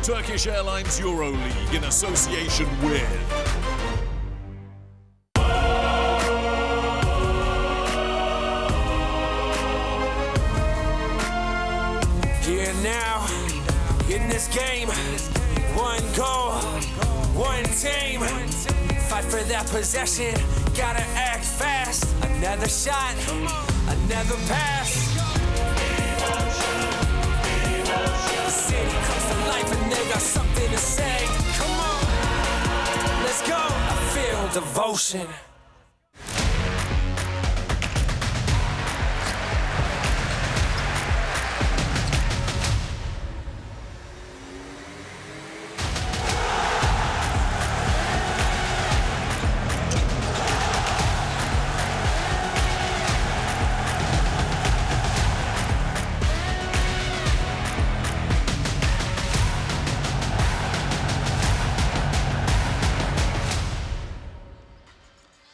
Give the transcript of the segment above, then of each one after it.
Turkish Airlines EuroLeague in association with Here now, in this game, one goal, one team. Fight for that possession, gotta act fast. Another shot, another pass. The city comes to life and they got something to say. Come on, let's go. I feel devotion.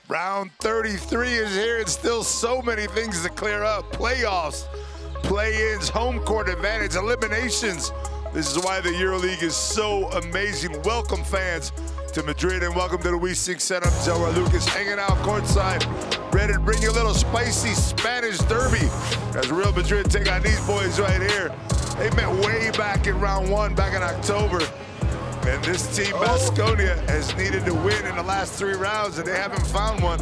Round 33 is here, and still so many things to clear up. Playoffs, play-ins, home court advantage, eliminations. This is why the EuroLeague is so amazing. Welcome, fans, to Madrid, and welcome to the We6 Center. I'm Joe Lucas, hanging out courtside, ready to bring you a little spicy Spanish derby as Real Madrid take on these boys right here. They met way back in round one, back in October. And this team, Baskonia, has needed to win in the last 3 rounds, and they haven't found one.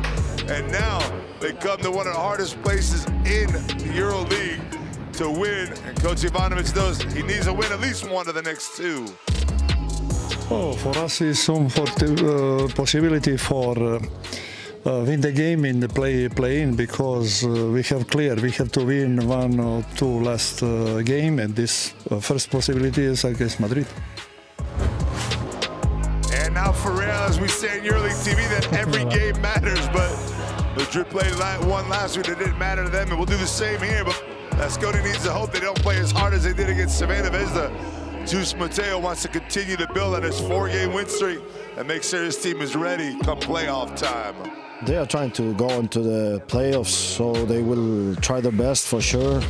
And now they come to one of the hardest places in the EuroLeague to win. And Coach Ivanovic knows he needs to win at least one of the next 2. Oh, for us, it's some possibility for win the game in the play-in because we have to win 1 or 2 last game, and this first possibility is against Madrid. And now for Real, as we say in EuroLeague TV, that every game matters, but Madrid played one last week that didn't matter to them, and we'll do the same here, but Baskonia needs to hope they don't play as hard as they did against Savannah Vesda. Juice Mateo wants to continue to build on his 4-game win streak and make sure his team is ready come playoff time. They are trying to go into the playoffs, so they will try their best for sure.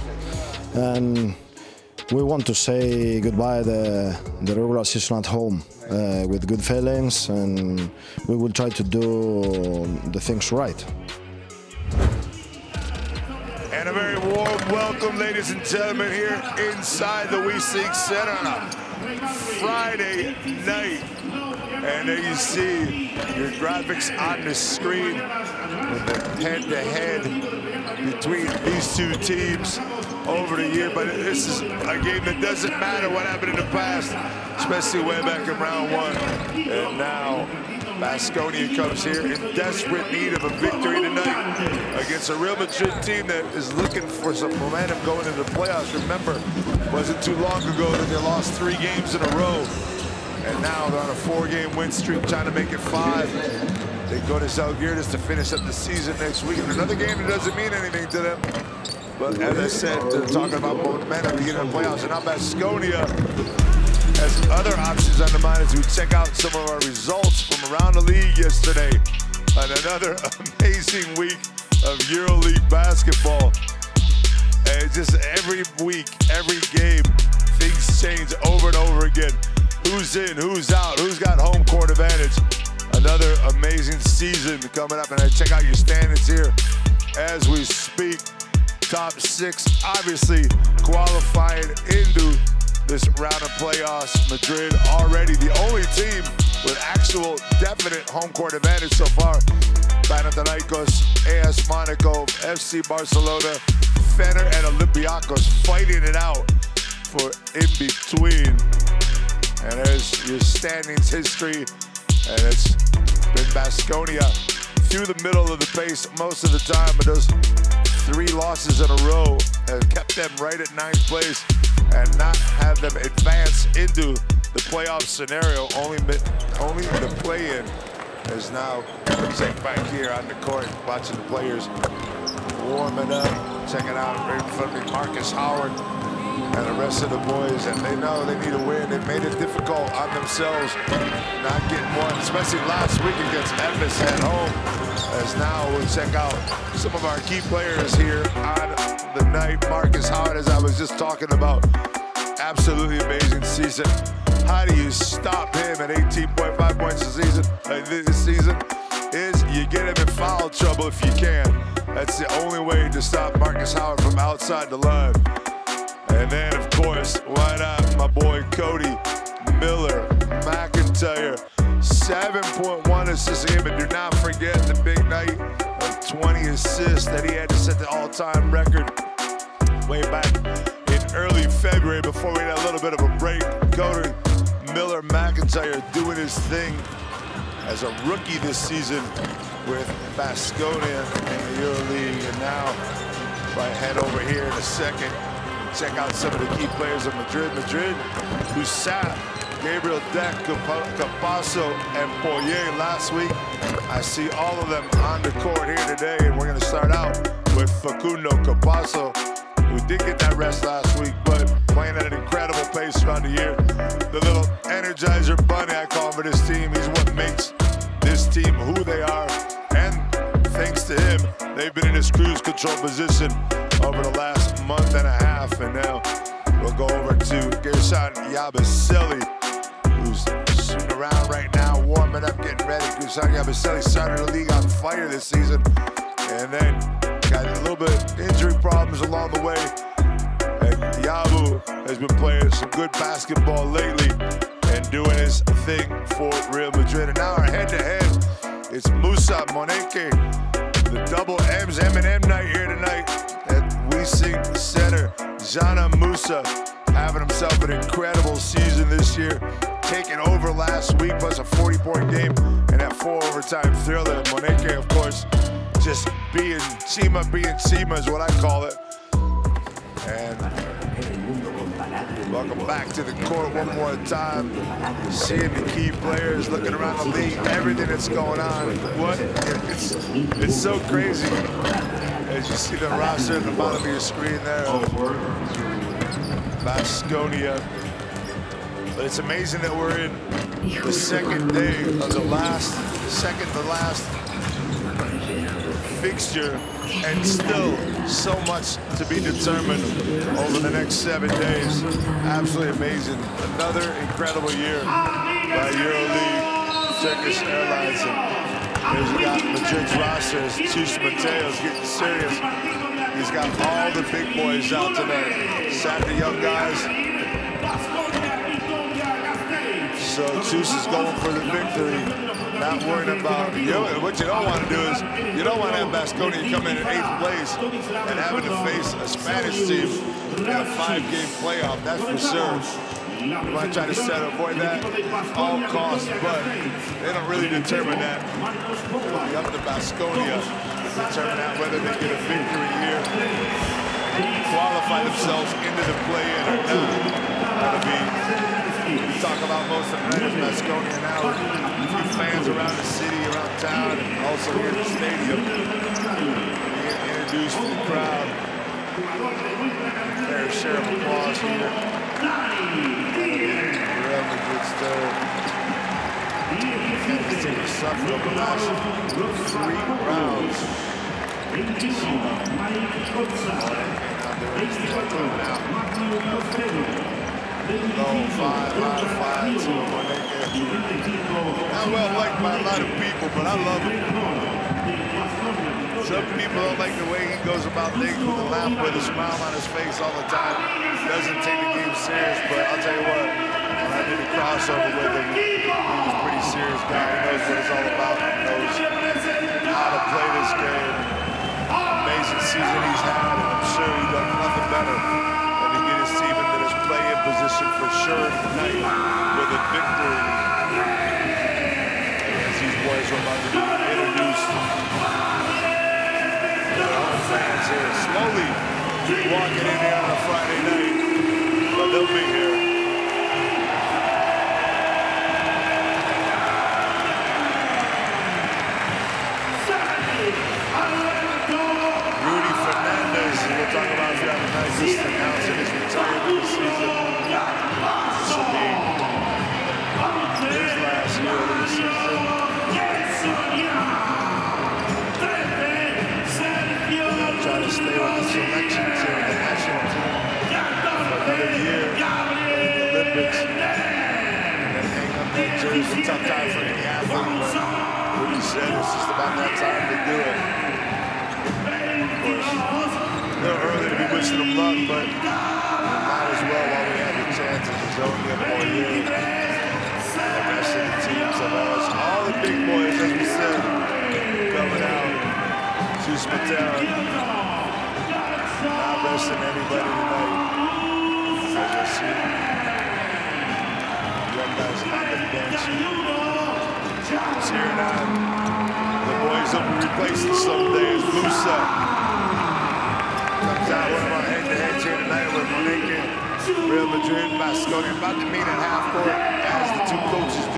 And we want to say goodbye the regular season at home with good feelings, and we will try to do the things right. And a very warm welcome, ladies and gentlemen, here inside the We6 Center on a Friday night. And there you see your graphics on the screen with the head-to-head between these 2 teams over the year. But this is a game that doesn't matter what happened in the past, especially way back in round 1. And now Baskonia comes here in desperate need of a victory tonight against a Real Madrid team that is looking for some momentum going into the playoffs. Remember, it wasn't too long ago that they lost 3 games in a row. And now they're on a 4-game win streak, trying to make it 5. They go to Zalgiris to finish up the season next week. Another game that doesn't mean anything to them. But as I said, they're talking about momentum to get in the playoffs. And now Baskonia has other options on the mind as we check out some of our results from around the league yesterday. And another amazing week of EuroLeague basketball. And just every week, every game, things change over and over again. Who's in, who's out, who's got home court advantage. Another amazing season coming up, and I check out your standings here as we speak. Top 6 obviously qualifying into this round of playoffs. Madrid already the only team with actual definite home court advantage so far. Panathinaikos, AS Monaco, FC Barcelona, Fener, and Olympiacos fighting it out for in between. And there's your standings history, and it's been Baskonia through the middle of the pace most of the time, but those 3 losses in a row have kept them right at 9th place and not have them advance into the playoff scenario. Only the play-in is now sitting back here on the court, watching the players warming up, checking out right in front of me, Marcus Howard and the rest of the boys, and they know they need a win. They've made it difficult on themselves, not getting one, especially last week against Memphis at home. As now we'll check out some of our key players here on the night. Marcus Howard, as I was just talking about, absolutely amazing season. how do you stop him at 18.5 points this season is you get him in foul trouble if you can. That's the only way to stop Marcus Howard from outside the line. And then, of course, why not my boy Cody Miller McIntyre, 7.1 assists a game. And do not forget the big night of 20 assists that he had to set the all-time record way back in early February before we had a little bit of a break. Cody Miller McIntyre doing his thing as a rookie this season with Baskonia in the EuroLeague. And now, if I head over here in a second, check out some of the key players of Madrid. Madrid, who sat Gabriel Deck, Capasso, and Poirier last week. I see all of them on the court here today, and we're going to start out with Facundo Capasso, who did get that rest last week, but playing at an incredible pace throughout the year. The little energizer bunny, I call him, for this team. He's what makes this team who they are, and thanks to him, they've been in this cruise control position over the last month and a half. And now we'll go over to Gershon Yabusele, who's shooting around right now, warming up, getting ready. Gershon Yabusele started the league on fire this season, and then got a little bit of injury problems along the way. And Yabu has been playing some good basketball lately and doing his thing for Real Madrid. And now our head-to-head, it's Musa Moneke, the double M's M&M night here tonight at WeSing Center. Jana Musa having himself an incredible season this year, taking over last week, plus a 40-point game and that 4 overtime thriller. And Moneke, of course, just being Chima is what I call it. And welcome back to the court one more time. Seeing the key players, looking around the league, everything that's going on. It's so crazy as you see the roster at the bottom of your screen there of Baskonia. But it's amazing that we're in the second day of the second to last fixture, and still so much to be determined over the next 7 days. Absolutely amazing. Another incredible year by EuroLeague, Turkish Airlines. And he's got Madrid's roster as Chus Mateo's getting serious. He's got all the big boys out tonight. Sat the young guys. So Chus is going for the victory. Not worried about, what you don't want to do is, you don't want to have Baskonia come in 8th place and having to face a Spanish team in a 5-game playoff, that's for sure. You want to try to avoid that at all costs, but they don't really determine that. It'll be up to Baskonia to determine that, whether they get a victory here, qualify themselves into the play-in or not. That'll be, we talk about most of the night as Baskonia now. Fans around the city, around town, and also here in the stadium, being introduced to the crowd. Fair share of applause here. Real Madrid still. This team has suffered over the last 3 rounds. Low 5, high 5, 2, 1, not well liked by a lot of people, but I love him. Some people don't like the way he goes about things with a laugh, with a smile on his face all the time. He doesn't take the game serious, but I'll tell you what, when I did a crossover with him, he was a pretty serious guy. He knows what it's all about. He knows how to play this game. Amazing season he's had, and I'm sure he's done nothing better than to get his team into this play-in position for sure tonight with a victory. As these boys are about to be introduced. Their own fans here slowly walking in here on a Friday night, but they'll be here. Rudy Fernandez, we'll talk about the other night, just announcing his retirement this season. This will be his last year of the season. Try to stay with the selection team, the national team, for another year. sure it's a tough time for any athlete, but what he said, it's just about that time to do it. Of course, a little early to be wishing him luck, but might as well while we have the chance. There's only a more year. The rest of the teams of us, all the big boys, as we said, coming out. Juice Patel, not resting anybody tonight. As you see, young guys on the bench. Cheering on the boys that will replace him someday is Musa. Comes out one of our head-to-heads here tonight with Real Madrid and Baskonia, about to meet at half court as the two coaches do.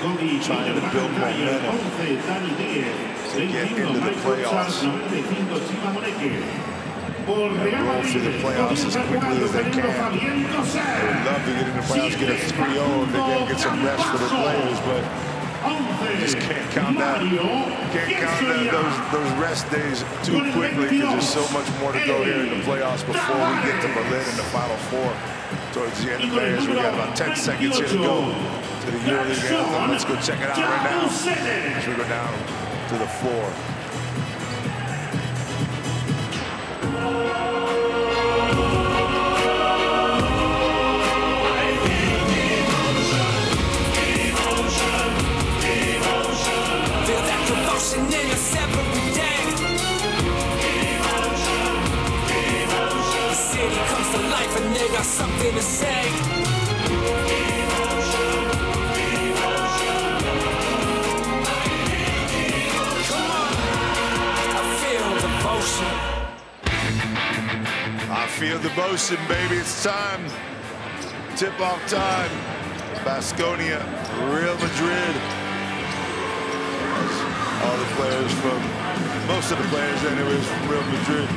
Madrid trying to build momentum to get into the playoffs and roll through the playoffs as quickly as they can. They would love to get into the playoffs, get a 3-0 if they can get some rest for their players, but just can't count those rest days too quickly because there's so much more to go here in the playoffs before we get to Berlin in the Final Four towards the end of May. As we got about 10 seconds here to go to the EuroLeague anthem. Let's go check it out right now as we go down to the floor. Something to say. Come on, I feel devotion. I feel devotion, baby. It's time. Tip-off time. Baskonia, Real Madrid. All the players from, most of the players anyways from Real Madrid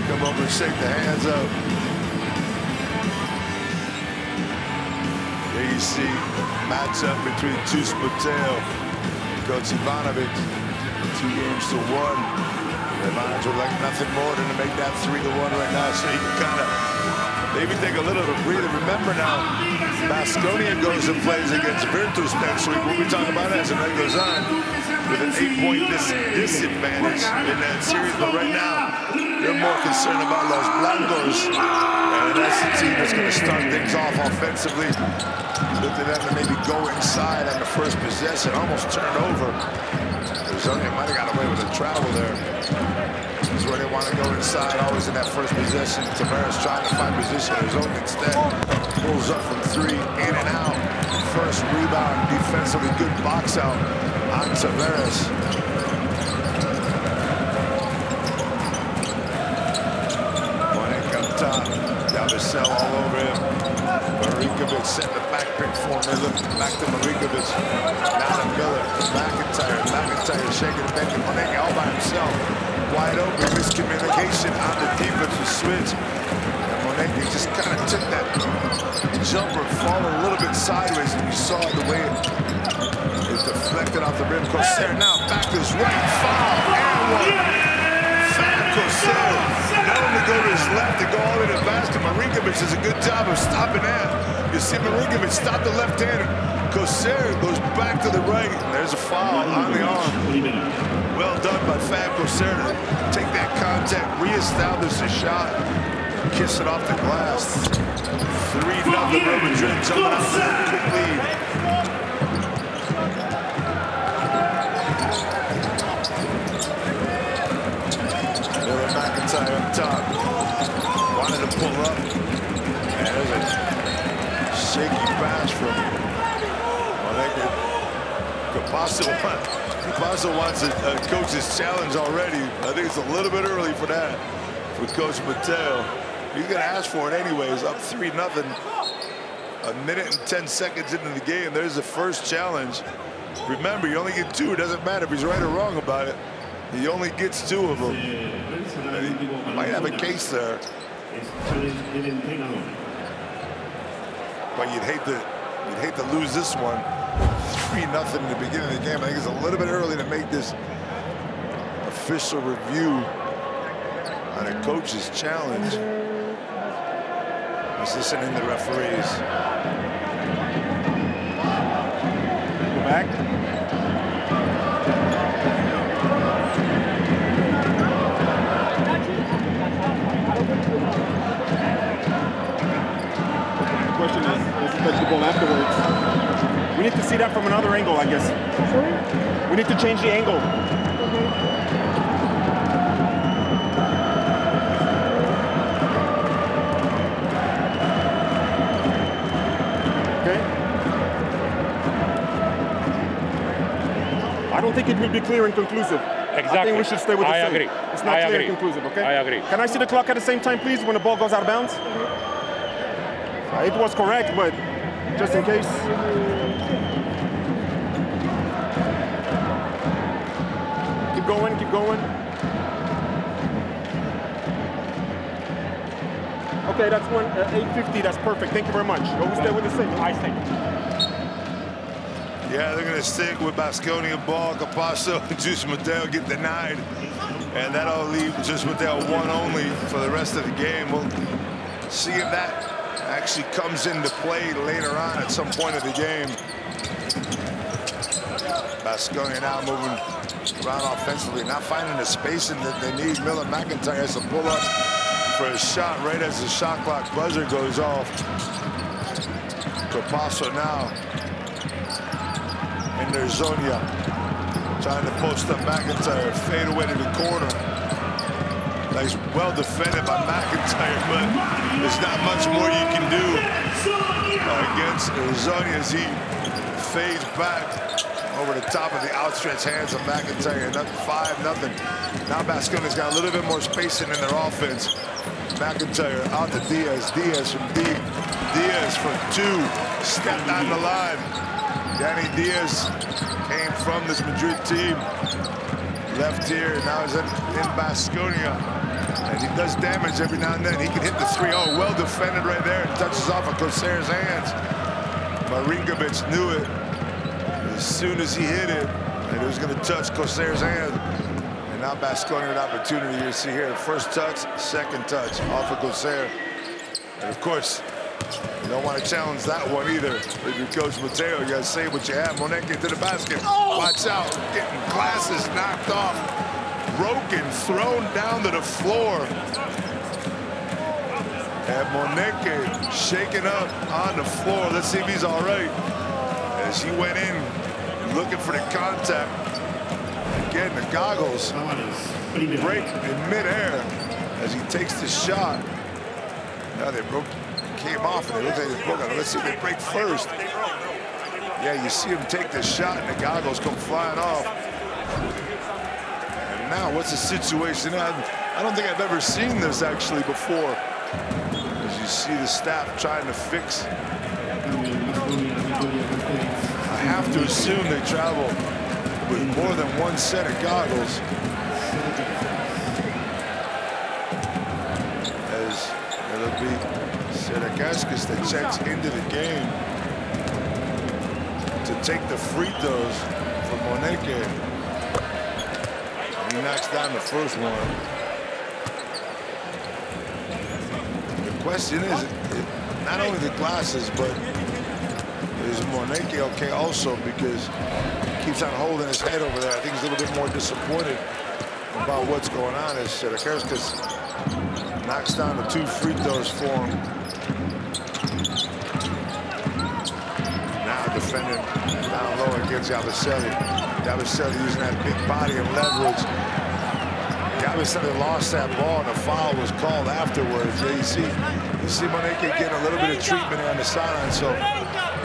come over and shake the hands up. There you see matchup between Juice Patel and Coach Ivanovic. 2-1. The Lions would like nothing more than to make that 3-1 right now, so you can kind of maybe take a little bit of a breather. Remember now, Baskonia goes and plays against Virtus next week. We'll be talking about that as the night goes on, with an 8-point disadvantage in that series. But right now, they're more concerned about Los Blancos, and that's the team that's going to start things off offensively. Looked at them to maybe go inside on the first possession, almost turned over. Arizona might have got away with a travel there. This is where they want to go inside, always in that first possession. Tavares trying to find position. Arizona instead pulls up from 3, in and out. First rebound, defensively good box out on Tavares. Monek up top, down the cell all over him. Marinkovic set the back pick for him. They look back to Marinkovic. Now to Miller, McIntyre. McIntyre shaking the bench. Monek all by himself. Wide open, miscommunication on the defensive switch. And Monek just kind of took that jumper, falling a little bit sideways, and you saw the way it deflected off the rim. Corsair now back to his right, foul, and one. Fab Corsair, not only go to his left, to go all the way to the basket. Marinkovic does a good job of stopping that. You see Marinkovic stop the left hand. Corsair goes back to the right. There's a foul on the arm. Well done by Fab Corsair to take that contact, reestablish the shot, kiss it off the glass. 3-0 Real Madrid jumping out with a quick lead. Miller McIntyre up top. Wanted to pull up. And there's a shaky pass from Capasso wants a coach's challenge already. I think it's a little bit early for that for Coach Mateo. He's going to ask for it anyways. Up 3-0. A minute and 10 seconds into the game. There's the first challenge. Remember, you only get 2. It doesn't matter if he's right or wrong about it. He only gets 2 of them. And he might have a case there. But you'd hate to lose this one. 3-0 in the beginning of the game. I think it's a little bit early to make this official review on a coach's challenge. Let's listen in the referees. Go back. The question is, does he touch the ball afterwards? We need to see that from another angle, I guess. We need to change the angle. Okay. I don't think it will be clear and conclusive. Exactly. I think we should stay with the same. I agree. It's not clear and conclusive, okay? I agree. Can I see the clock at the same time, please, when the ball goes out of bounds? It was correct, but just in case. Keep going, keep going. Okay, that's 8:50, that's perfect. Thank you very much. Go stay with the same. I stay. Yeah, they're going to stick with Baskonia ball. Capasso and Juice Mateo get denied. And that'll leave Juice Mateo 1 only for the rest of the game. We'll see if that actually comes into play later on at some point of the game. Baskonia now moving around offensively, not finding the spacing that they need. Miller McIntyre has to pull up for a shot right as the shot clock buzzer goes off. Capasso now in their zone, trying to post up McIntyre, fade away to the corner. Nice, well defended by McIntyre, but there's not much more you can do against Arizona as he fades back over the top of the outstretched hands of McIntyre. 5-0. Now Baskonia's got a little bit more spacing in their offense. McIntyre out to Diaz. Diaz from deep. Diaz from 2. Stepped on the line. Danny Diaz came from this Madrid team. Left here, now he's in Baskonia. And he does damage every now and then. He can hit the 3-0. Well defended right there. And touches off of Corsair's hands. Marinkovic knew it as soon as he hit it. And it was going to touch Corsair's hand. And now Now Baskonia an opportunity. You see here, first touch, second touch, off of Coser. And of course, you don't want to challenge that one either. If you're Coach Mateo, you got to say what you have. Moneke to the basket. Watch out, getting glasses knocked off. Broken, thrown down to the floor. And Moneke shaken up on the floor. Let's see if he's all right. As he went in, looking for the contact. Again, the goggles break in midair as he takes the shot. Now they came off and they look like they broke out. Let's see if they break first. Yeah, you see him take the shot and the goggles come flying off. And now what's the situation? I don't think I've ever seen this actually before. As you see the staff trying to fix. I have to assume they travel with more than one set of goggles. As it'll be Serakaskis that checks into the game to take the free throws for Moneke. He knocks down the first one. The question is, not only the glasses, but is Moneke okay also, because he keeps on holding his head over there. I think he's a little bit more disappointed about what's going on as Serakaskis knocks down the 2 free throws for him. Now defending down low against Yabusele. Yabusele using that big body and leverage. Yabusele lost that ball and a foul was called afterwards. Yeah, you see Moneke getting a little bit of treatment on the sideline, so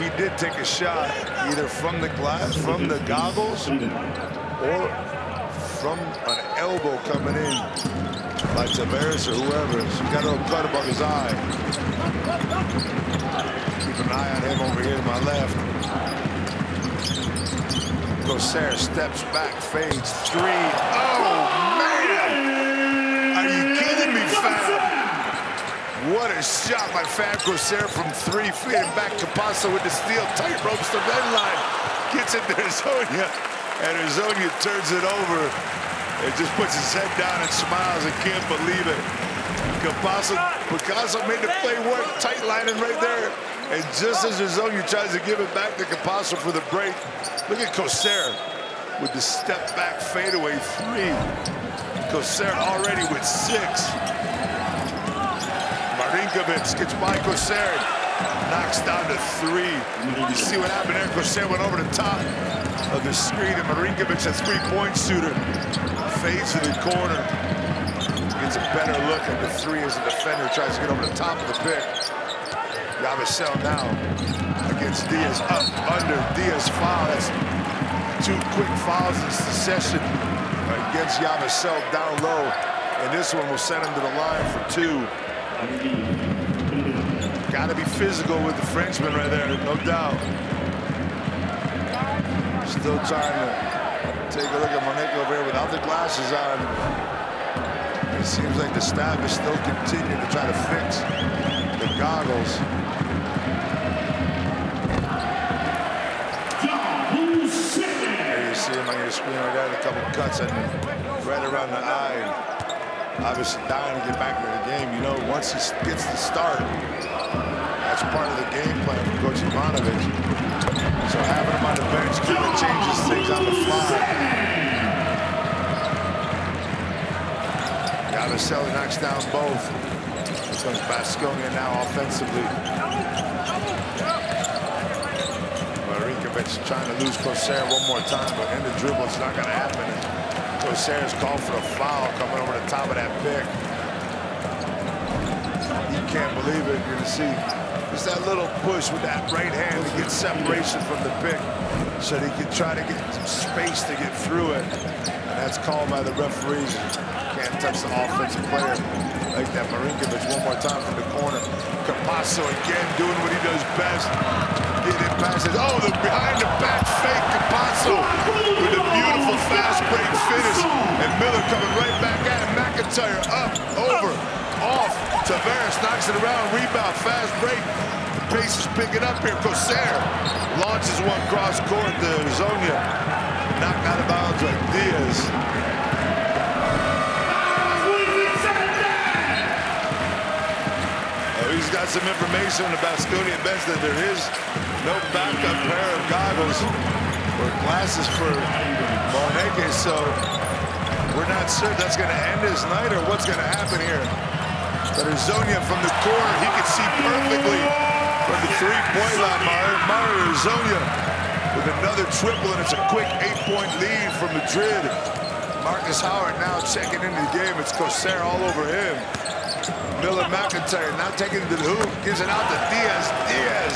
he did take a shot either from the glass, from the goggles, or from an elbow coming in by Tavares or whoever. So he got a little cut above his eye. Keep an eye on him over here to my left. Coser steps back, fades, 3. Oh, man! Are you kidding me, fam? What a shot by Fab Coser from 3 feet, and back Capasso with the steal, tight ropes the red line, gets it to Hezonja, and Hezonja turns it over and just puts his head down and smiles and can't believe it. Picasso made the play work, tight lining right there, and just as Hezonja tries to give it back to Capasso for the break, look at Coser with the step back fadeaway 3. Coser already with 6. Marinkovic gets by Coser, knocks down to 3. You see what happened there? Coser went over the top of the screen, and Marinkovic, a 3-point shooter, fades to the corner. Gets a better look at the 3 as the defender tries to get over the top of the pick. Yabusele now against Diaz, up, under, Diaz foul. That's 2 quick fouls in succession against Yabusele down low. And this one will send him to the line for 2. Got to be physical with the Frenchman right there, no doubt. Still trying to take a look at Moneke over here without the glasses on. It seems like the staff is still continuing to try to fix the goggles. There you see him on your screen right there, a couple cuts and right around the eye. Obviously dying to get back into the game. You know, once he gets the start, that's part of the game plan for Coach Ivanovic. So having him on the bench kind of changes things on the fly. Yabusele knocks down both. Here comes Baskonia now offensively. Marinkovic trying to lose Coser one more time, but in the dribble it's not going to happen. Coser's called for a foul coming over the top of that pick. You can't believe it. You're going to see just that little push with that right hand to get separation from the pick so that he can try to get some space to get through it. And that's called by the referees. Can't touch the offensive player like that. Marinkovic one more time from the corner. Capasso again doing what he does best. Getting passes. Oh, the behind the back fake Capasso with a beautiful fast break finish. And Miller coming right back at him. McIntyre up, over, off. Tavares knocks it around, rebound, fast break. The pace is picking up here. Coser launches one cross court to Hezonja. Knocked out of bounds by Diaz. some information on the Baskonia bench that there is no backup pair of goggles or glasses for Moneke, so we're not sure that's going to end his night or what's going to happen here. But Arzonia from the corner, he can see perfectly from the three-point line. Mario Arzonia with another triple, and it's a quick 8-point lead for Madrid. Marcus Howard now checking into the game. It's Coser all over him. Miller McIntyre now taking it to the hoop, gives it out to Diaz. Diaz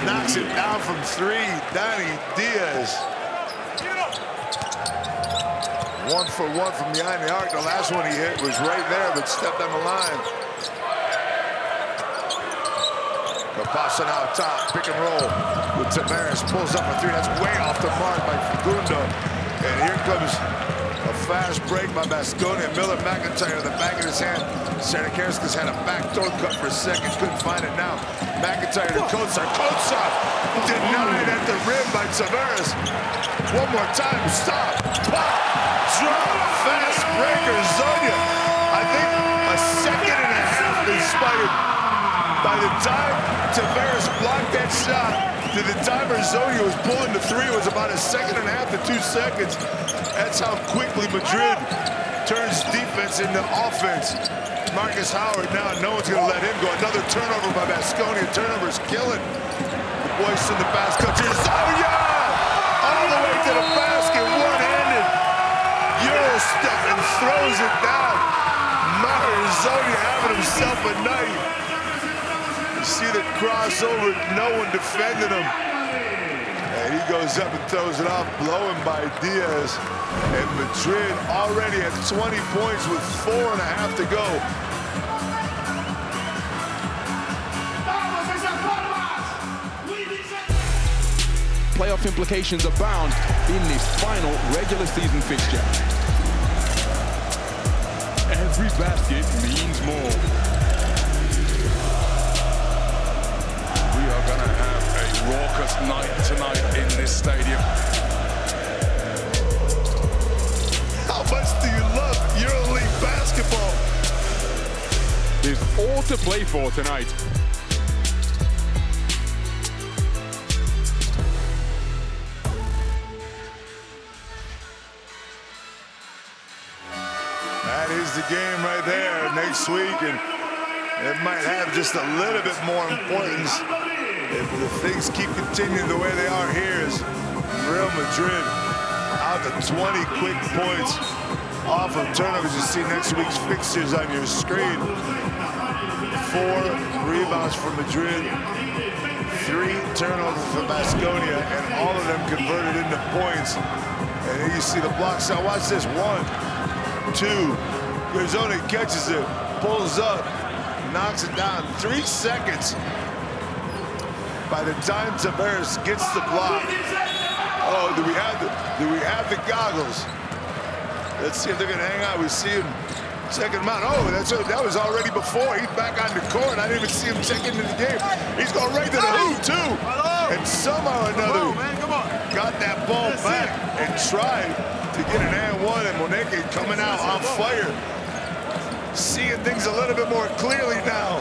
knocks it down from three. Danny Diaz. 1 for 1 from behind the arc. The last one he hit was right there, but stepped on the line. Campazzo now top, pick and roll with Tavares, pulls up a three. That's way off the mark by Facundo. And here comes a fast break by Baskonia. Miller McIntyre, the back of his hand. Sernikerskas had a backdoor cut for a second, couldn't find it now. McIntyre to Kotsar. Kotsar denied at the rim by Tavares. One more time, stop, pop, drop, fast breaker, Zonia. I think a second and a half expired by the time Tavares blocked that shot. To the time Arzonia was pulling the three, was about a second and a half to 2 seconds. That's how quickly Madrid turns defense into offense. Marcus Howard now, no one's going to let him go. Another turnover by Baskonia. Turnover's killing the boys from the Basque Country. Zonia! All the way to the basket, one-handed. Euro step and throws it down. Mario Arzonia having himself a night. You see the crossover, no one defending him. And he goes up and throws it off, blowing by Diaz. And Madrid already at 20 points with 4.5 to go. Playoff implications abound in this final regular season fixture. Every basket means more. We are going to have a raucous night tonight in this stadium. How much do you love EuroLeague basketball? There's all to play for tonight. That is the game right there next week, and it might have just a little bit more importance if the things keep continuing the way they are here. Is Real Madrid out to 20 quick points off of turnovers. You see next week's fixtures on your screen. 4 rebounds for Madrid, 3 turnovers for Baskonia, and all of them converted into points. And then you see the blocks. Now watch this. 1, 2. Arizona catches it, pulls up, knocks it down. 3 seconds by the time Tavares gets the block. Oh, do we have the goggles? Let's see if they're gonna hang out. We see him checking him out. Oh, that was already before. He's back on the court. I didn't even see him check into the game. He's going right to the hoop too. And somehow or another got that ball back and tried to get an and one. And Moneke coming out on fire, seeing things a little bit more clearly now.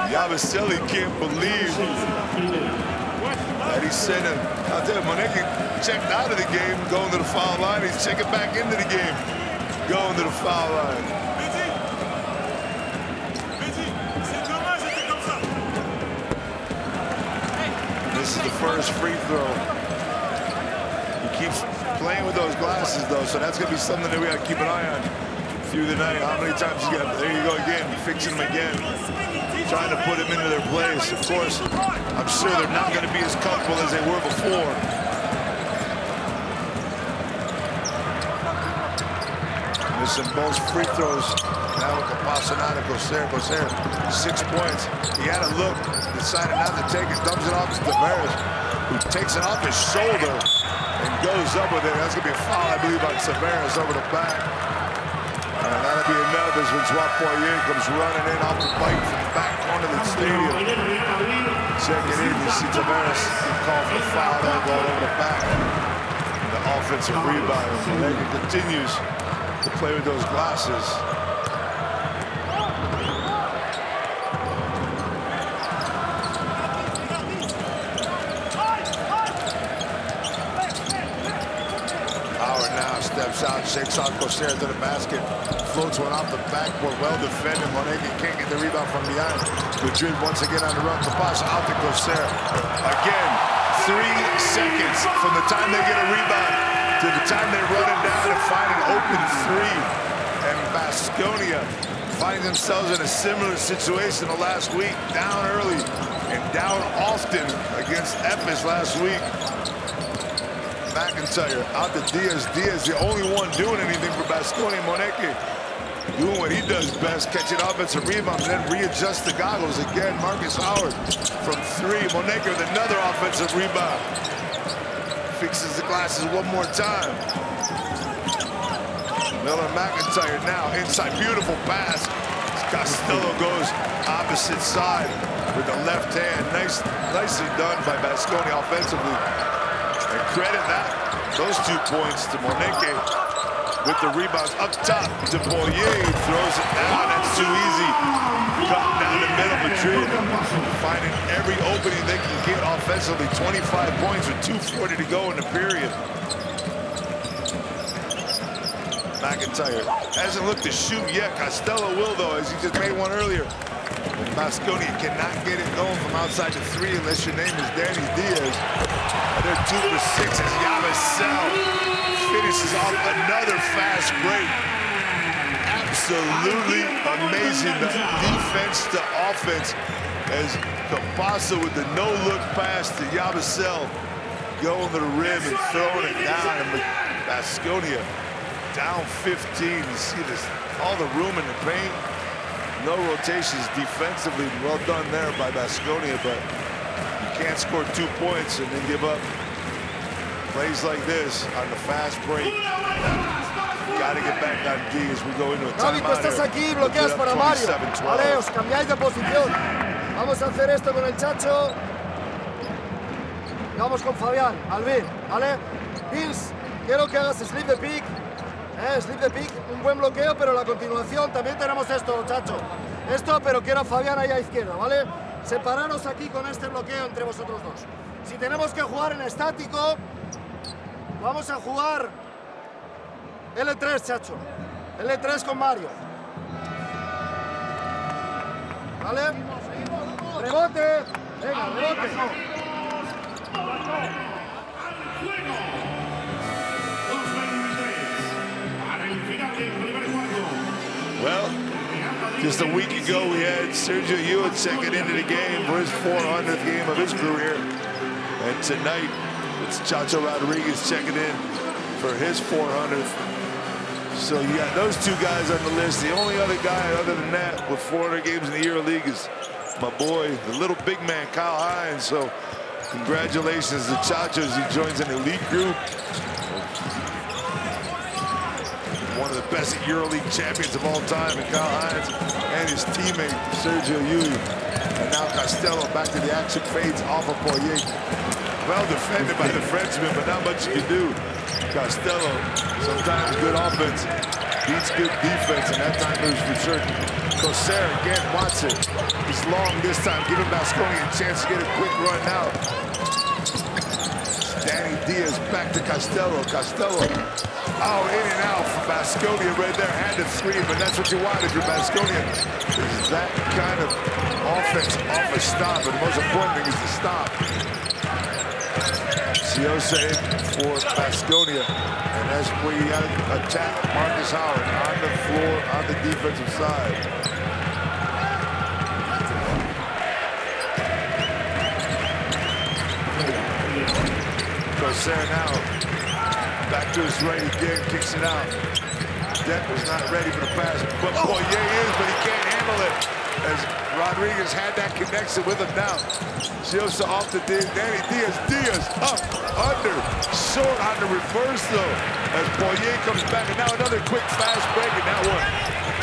Yabusele can't believe that he's sent him. I'll tell you, Moneke checked out of the game, going to the foul line. He's checking back into the game, going to the foul line. This is the first free throw. He keeps playing with those glasses, though, so that's going to be something that we got to keep an eye on through the night. How many times you got? There you go again, fixing them again, trying to put them into their place. Of course, I'm sure they're not going to be as comfortable as they were before. Missing both free throws. Now with Campazzo to Coser. 6 points. He had a look, decided not to take it, dumps it off to Tavares, who takes it off his shoulder and goes up with it. That's going to be a foul, I believe, on Tavares over the back. And that'll be enough as Francois Poirier comes running in off the bike from the back corner of the stadium. Check it in, you see Tavares called for a foul there, ball over the back. The offensive rebound. Moneke continues to play with those glasses. Steps out, shakes out Coser to the basket. Floats one off the backboard. Well defended. Moneke can't get the rebound from behind. Madrid once again on the run. The pass out to Coser. Again, 3 seconds from the time they get a rebound to the time they run it down and find an open 3. And Baskonia finding themselves in a similar situation the last week. Down early and down often against Efes last week. McIntyre out to Diaz. Diaz, the only one doing anything for Baskonia. Moneke doing what he does best, catching offensive rebounds, then readjust the goggles again. Marcus Howard from 3. Moneke with another offensive rebound. Fixes the glasses one more time. Miller McIntyre now inside. Beautiful pass. Costello goes opposite side with the left hand. Nicely done by Baskonia offensively. And credit those 2 points to Moneke with the rebounds up top to Poirier. Throws it down. That's too easy. Cut down the middle. Madrid finding every opening they can get offensively. 25 points with 2:40 to go in the period. McIntyre hasn't looked to shoot yet. Costello will, though, as he just made one earlier. Baskonia cannot get it going from outside the 3 unless your name is Danny Diaz. And they're 2 for 6 as Yabasel finishes off another fast break. Absolutely amazing. The defense to offense as Campazzo with the no-look pass to Yabasel going to the rim and throwing it down. And Baskonia down 15. You see this, all the room in the paint. No rotations defensively. Well done there by Baskonia, but you can't score 2 points and then give up plays like this on the fast break. Got to get back on D as we go into a timeout. Javi, tú estás aquí, bloqueas para Mario. Vale, os cambiáis de posición. Vamos a hacer esto con el Chacho. Y vamos con Fabián, Alvin, ¿vale? Vince, quiero que hagas slip the pick. Slip the pick, un buen bloqueo, pero a la continuación también tenemos esto, Chacho. Esto, pero quiero a Fabián ahí a izquierda, ¿vale? Separaros aquí con este bloqueo entre vosotros dos. Si tenemos que jugar en estático, vamos a jugar L3, Chacho. L3 con Mario. ¿Vale? Rebote. Venga, rebote. Well, just a week ago we had Sergio Llull checking into the game for his 400th game of his career. And tonight, it's Chacho Rodriguez checking in for his 400th. So you got those 2 guys on the list. The only other guy other than that with 400 games in the EuroLeague is my boy, the little big man, Kyle Hines. So congratulations to Chacho as he joins an elite group. One of the best EuroLeague champions of all time, and Kyle Hines and his teammate, Sergio Llull. And now Costello back to the action, fades off of Poirier. Well defended by the Frenchman, but not much you can do. Costello, sometimes good offense beats good defense, and that time moves for sure. Coser again wants it. He's long this time, giving Baskonia a chance to get a quick run now. Danny Diaz back to Costello. Costello, oh, in and out for Baskonia right there. Had the 3, but that's what you want if you're Baskonia. Is that kind of offense off a stop, and the most important thing is the stop. Siose for Baskonia, and that's where you got to attack Marcus Howard on the floor, on the defensive side. Coser now back to his right again, kicks it out. Deck was not ready for the pass, but Poirier is, but he can't handle it. As Rodriguez had that connection with him now. Siose off the Danny Diaz. Diaz up, under, short on the reverse though. As Poirier comes back, and now another quick fast break, and that one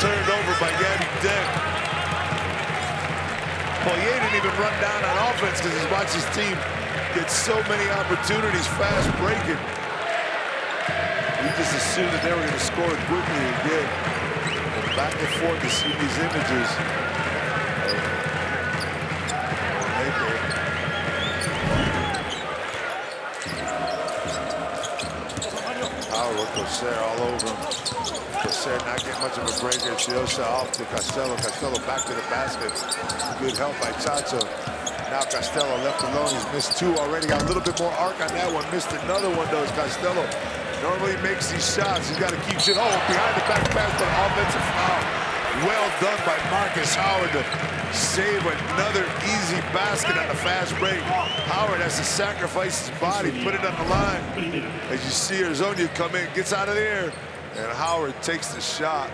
turned over by Gabby Deck. Poirier didn't even run down on offense because he's watched his team get so many opportunities fast breaking. We just assumed that they were going to score quickly again. Back and forth to see these images. Howard with Coser all over him. Coser not getting much of a break here. Chiosa off to Castello. Castello back to the basket. Good help by Chacho. Now Castello left alone. He's missed 2 already. Got a little bit more arc on that one. Missed another one though. Castello normally makes these shots. He's got to keep shit. Oh, behind the back pass, but offensive foul. Well done by Marcus Howard to save another easy basket on the fast break. Howard has to sacrifice his body, put it on the line. As you see Arzonia come in, gets out of there, and Howard takes the shot.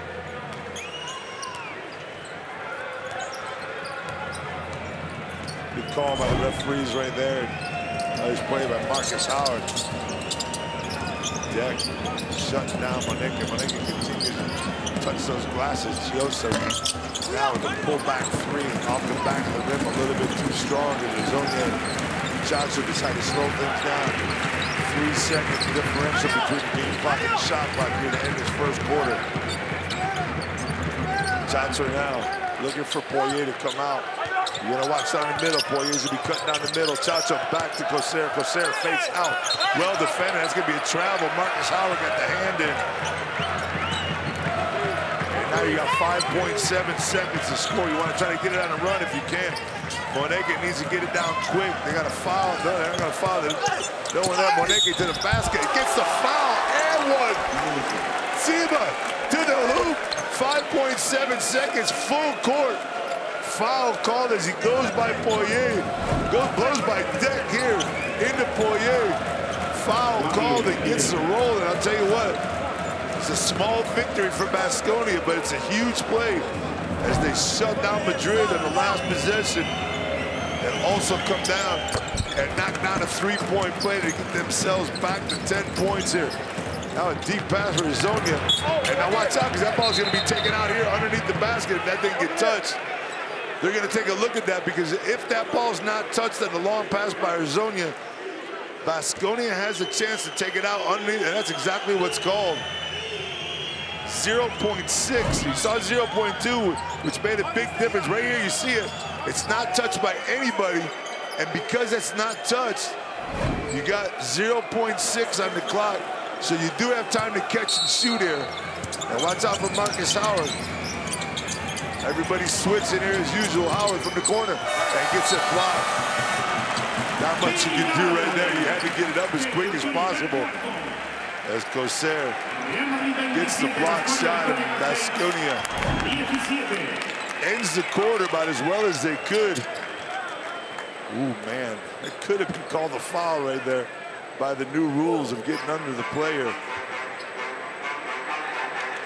Good call by the referees right there. Nice play by Marcus Howard. Deck shutting down Moneke. Moneke continues to touch those glasses. Chiosa now with a pull-back 3 off the back of the rim, a little bit too strong. And Arzonia and Chacho decide to slow things down. 3-second differential between the game clock and the shot clock here to end this first quarter. Chacho now looking for Poirier to come out. You're gonna watch down the middle. Poirier's gonna be cutting down the middle. Chacho back to Coser. Coser fakes out. Well defended. That's gonna be a travel. Marcus Howard got the hand in. And now you got 5.7 seconds to score. You want to try to get it on a run if you can. Moneke needs to get it down quick. They got a foul. No, they're not gonna foul it. No one there. Moneke to the basket. Gets the foul and one. Ziba to the hoop. 5.7 seconds. Full court. Foul called as he goes by Poirier. Blows by Deck here into Poirier. Foul called and gets the roll. And I'll tell you what, it's a small victory for Baskonia, but it's a huge play as they shut down Madrid in the last possession and also come down and knock down a 3-point play to get themselves back to 10 points here. Now a deep pass for Arzonia. And now watch out, because that ball's going to be taken out here underneath the basket if that didn't get touched. They're going to take a look at that, because if that ball's not touched on the long pass by Arzonia, Baskonia has a chance to take it out underneath, and that's exactly what's called. 0.6. You saw 0.2, which made a big difference. Right here, you see it. It's not touched by anybody, and because it's not touched, you got 0.6 on the clock, so you do have time to catch and shoot here. And watch out for Marcus Howard. Everybody's switching here as usual. Howard from the corner and gets it blocked. Not much you can do right there. You had to get it up as quick as possible. As Coser gets the block shot, and Baskonia ends the quarter about as well as they could. Ooh, man, it could have been called a foul right there by the new rules of getting under the player.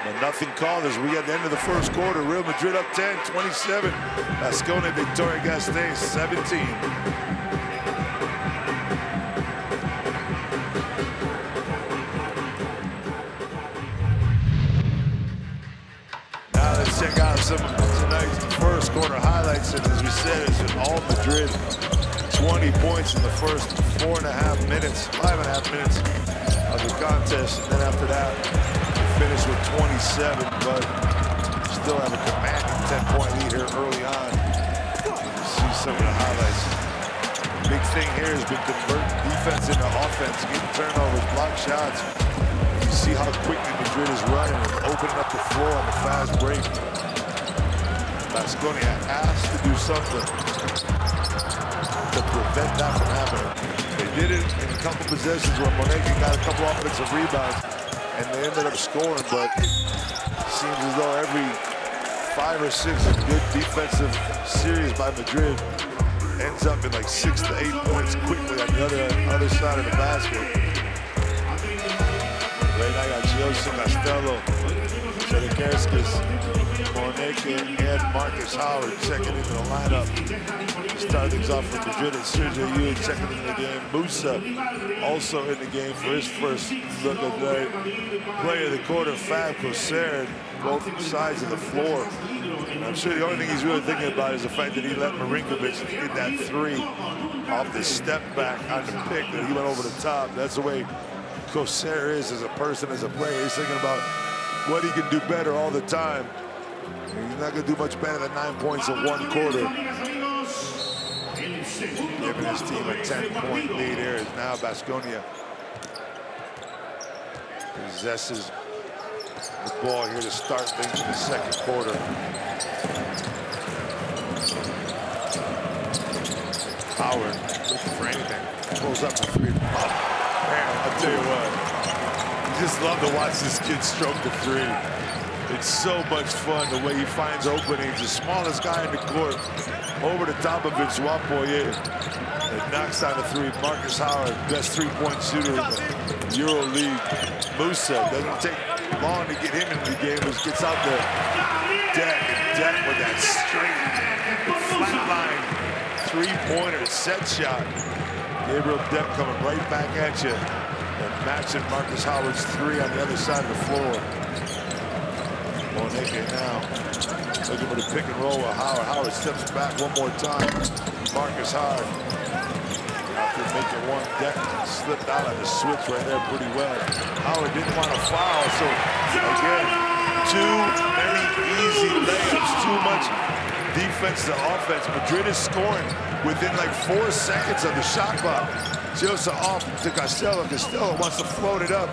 But nothing called as we get the end of the first quarter. Real Madrid up 10, 27. Baskonia Victoria Gasteiz 17. Now let's check out some of tonight's first quarter highlights. And as we said, it's an all Madrid. 20 points in the first 5.5 minutes of the contest. And then after that, finish with 27, but still have a commanding 10-point lead here early on. You see some of the highlights. Big thing here has been converting defense into offense, getting turnovers, block shots. You see how quickly Madrid is running and opening up the floor on the fast break. Baskonia has to do something to prevent that from happening. They did it in a couple possessions where Moneke got a couple offensive rebounds, and they ended up scoring, but it seems as though every 5 or 6 good defensive series by Madrid ends up in like 6 to 8 points quickly on the other side of the basket. Right now, I got Chiosa, Castello, Sedekerskis, Moneke, and Marcus Howard checking into the lineup. Start things off for Madrid, and Sergio Llull checking into the game. Musa also in the game for his first look at the play of the quarter. Fab Coser, both sides of the floor. And I'm sure the only thing he's really thinking about is the fact that he let Marinkovic hit that 3 off the step back on the pick, that he went over the top. That's the way Coser is as a person, as a player. He's thinking about what he can do better all the time. He's not going to do much better than 9 points in one quarter. Giving his team a 10-point lead here is now Baskonia. possesses the ball here to start things in the second quarter. Howard looking for anything. Pulls up for three. Oh, man, I'll tell you what. You just love to watch this kid stroke the three. It's so much fun the way he finds openings. The smallest guy in the court over the top of it, Poirier. It knocks down the three. Marcus Howard, best three-point shooter in the EuroLeague. Musa doesn't take long to get him into the game. Just gets out there. Deck with that straight, flatline three-pointer set shot. Gabriel Deck coming right back at you and matching Marcus Howard's three on the other side of the floor. Moneke now looking for the pick and roll with Howard. Howard steps back one more time. Marcus Howard, after making one, Deck slipped out on the switch right there pretty well. Howard didn't want to foul, so again, too many easy layups, too much defense to offense. Madrid is scoring within like 4 seconds of the shot clock. Chiosa off to Costello. Costello wants to float it up.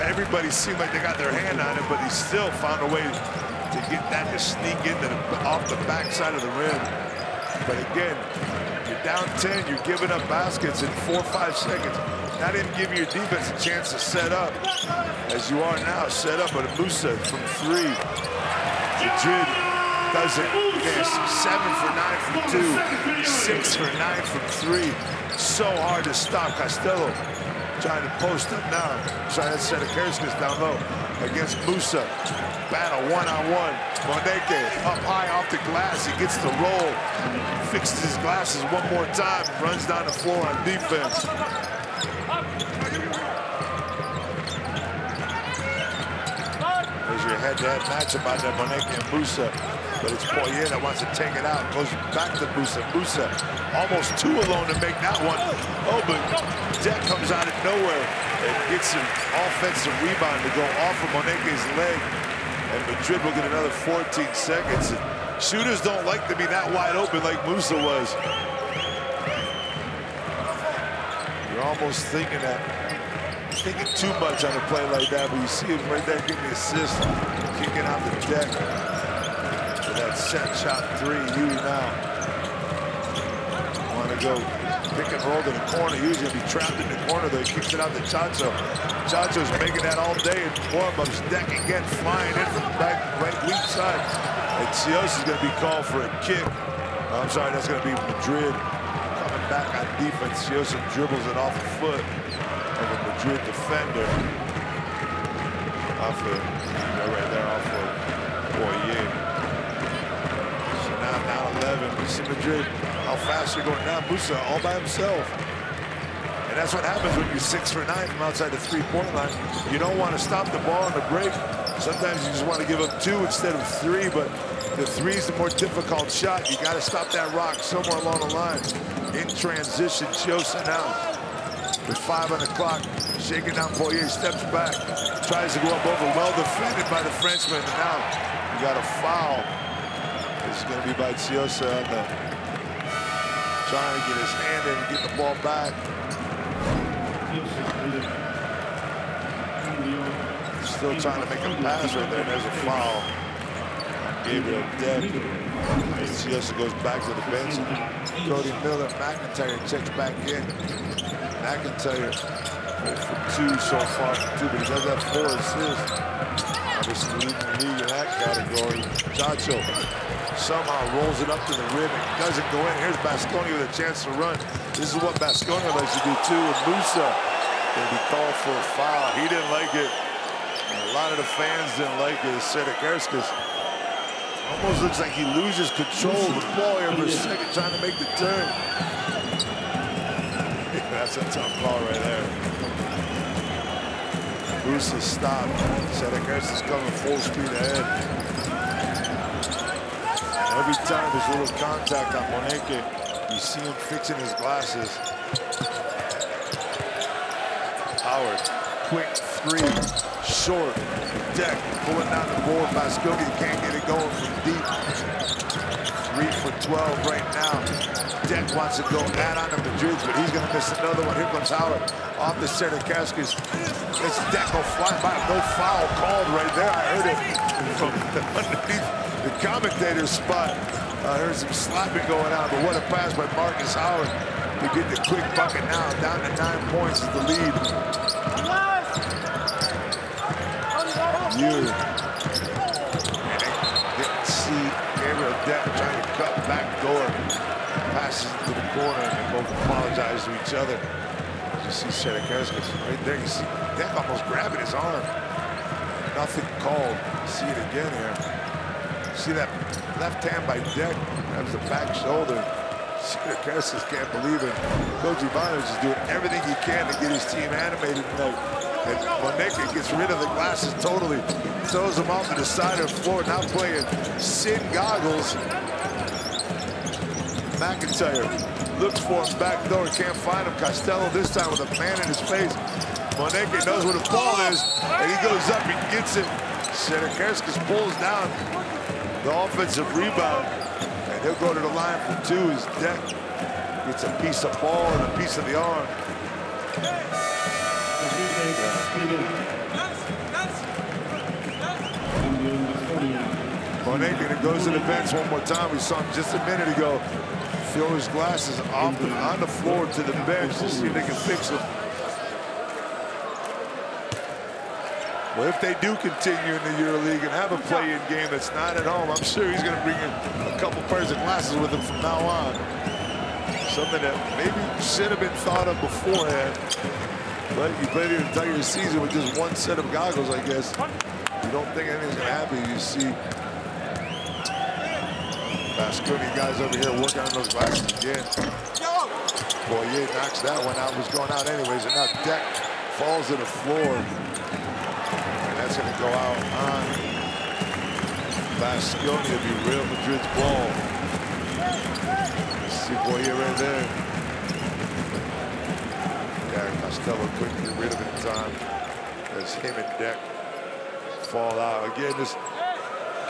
Everybody seemed like they got their hand on it, but he still found a way to get that to sneak into off the backside of the rim. But again, you're down 10, you're giving up baskets in 4 or 5 seconds. That didn't give your defense a chance to set up, as you are now, set up with a Musa from three. Madrid does it. Again, 7 for 9 from 2, 6 for 9 from 3. So hard to stop. Costello trying to post up now. Trying to set a Kerskas down low against Musa. Battle one-on-one. Moneke up high off the glass. He gets the roll. Fixes his glasses one more time. Runs down the floor on defense. There's your head-to-head matchup out there, Moneke and Musa. But it's Poirier that wants to take it out. Goes back to Musa. Musa almost 2 alone to make that one. Oh, but Deck comes out of nowhere and gets an offensive rebound to go off of Moneke's leg. And Madrid will get another 14 seconds. And shooters don't like to be that wide open like Musa was. You're almost thinking too much on a play like that, but you see him right there getting the assist, kicking out the Deck. That set shot three, Huey now. Want to go pick and roll to the corner. Huey's going to be trapped in the corner, though. He kicks it out to Chacho. Chacho's making that all day in warm-ups. Deck again flying in from the right weak side. And Chiosa's going to be called for a kick. I'm sorry, that's going to be Madrid coming back on defense. Chiosa dribbles it off the foot of a Madrid defender. Off of, right there, off of Poirier. Now 11. You see Madrid, how fast they're going down. Musa all by himself. And that's what happens when you're 6 for 9 from outside the three-point line. You don't want to stop the ball on the break. Sometimes you just want to give up 2 instead of 3, but the 3 is the more difficult shot. You got to stop that rock somewhere along the line. In transition, Chiosa now with 5 on the clock. Shaking down Poirier, steps back, tries to go up over. Well defended by the Frenchman. And now you got a foul. It's going to be by Chiosa on the trying to get his hand in and get the ball back. Still trying to make a pass right there. There's a foul. Gabriel Deck. Chiosa goes back to the bench. Cody Miller, McIntyre checks back in. McIntyre 0 for 2 so far, but he does have 4 assists. Obviously leading the league in that category. Chacho somehow rolls it up to the rim and doesn't go in. Here's Baskonia with a chance to run. This is what Baskonia likes to do too. And Musa going to be called for a foul. He didn't like it. And a lot of the fans didn't like it. Seta Kerskas almost looks like he loses control of the ball here for a second, trying to make the turn. That's a tough call right there. Musa stopped. Seta Kerskas coming full speed ahead. Every time there's a little contact on Moneke, you see him fixing his glasses. Howard, quick 3, short, Deck, pulling down the board. Baskonia can't get it going from deep. 3 for 12 right now. Deck wants to go add on to Madrid's, but he's going to miss another one. Here comes Howard off the center Cascas. This Deck go flying by. No foul called right there. I heard it from underneath the commentator's spot. I heard some slapping going on, but what a pass by Marcus Howard to get the quick bucket now. Down to 9 points is the lead. And they didn't see Gabriel Deck trying to cut back door. Passes to the corner, and they both apologize to each other. As you see Sedekerskis right there. You see Deck almost grabbing his arm. Nothing called. See it again here. See that left hand by Deck, grabs the back shoulder. Sedekerskis can't believe it. Coach Ivanovic is doing everything he can to get his team animated tonight. And Moneka gets rid of the glasses totally. Throws them off to the side of the floor. Now playing Sin goggles. McIntyre looks for him back door, can't find him. Costello this time with a man in his face. Moneka knows where the ball is, and he goes up and gets it. Sedekerskis pulls down the offensive rebound, and he'll go to the line for 2. His Deck gets a piece of ball and a piece of the arm. Moneka goes to the bench one more time. We saw him just a minute ago. Throw his glasses off on the floor to the bench to see if they can fix him. Well, if they do continue in the EuroLeague and have a play-in game that's not at home, I'm sure he's going to bring in a couple pairs of glasses with him from now on. Something that maybe should have been thought of beforehand. But you play the entire season with just one set of goggles, I guess. You don't think anything's going to happen. You see Baskonia guys over here working on those glasses again. Boyer knocks that one out. Was going out anyways, and now Deck falls to the floor. And that's going to go out on Baskonia. Be Real Madrid's ball. See Boyer right there. Yeah, Costello couldn't get rid of it in time as him and Deck fall out. Again, this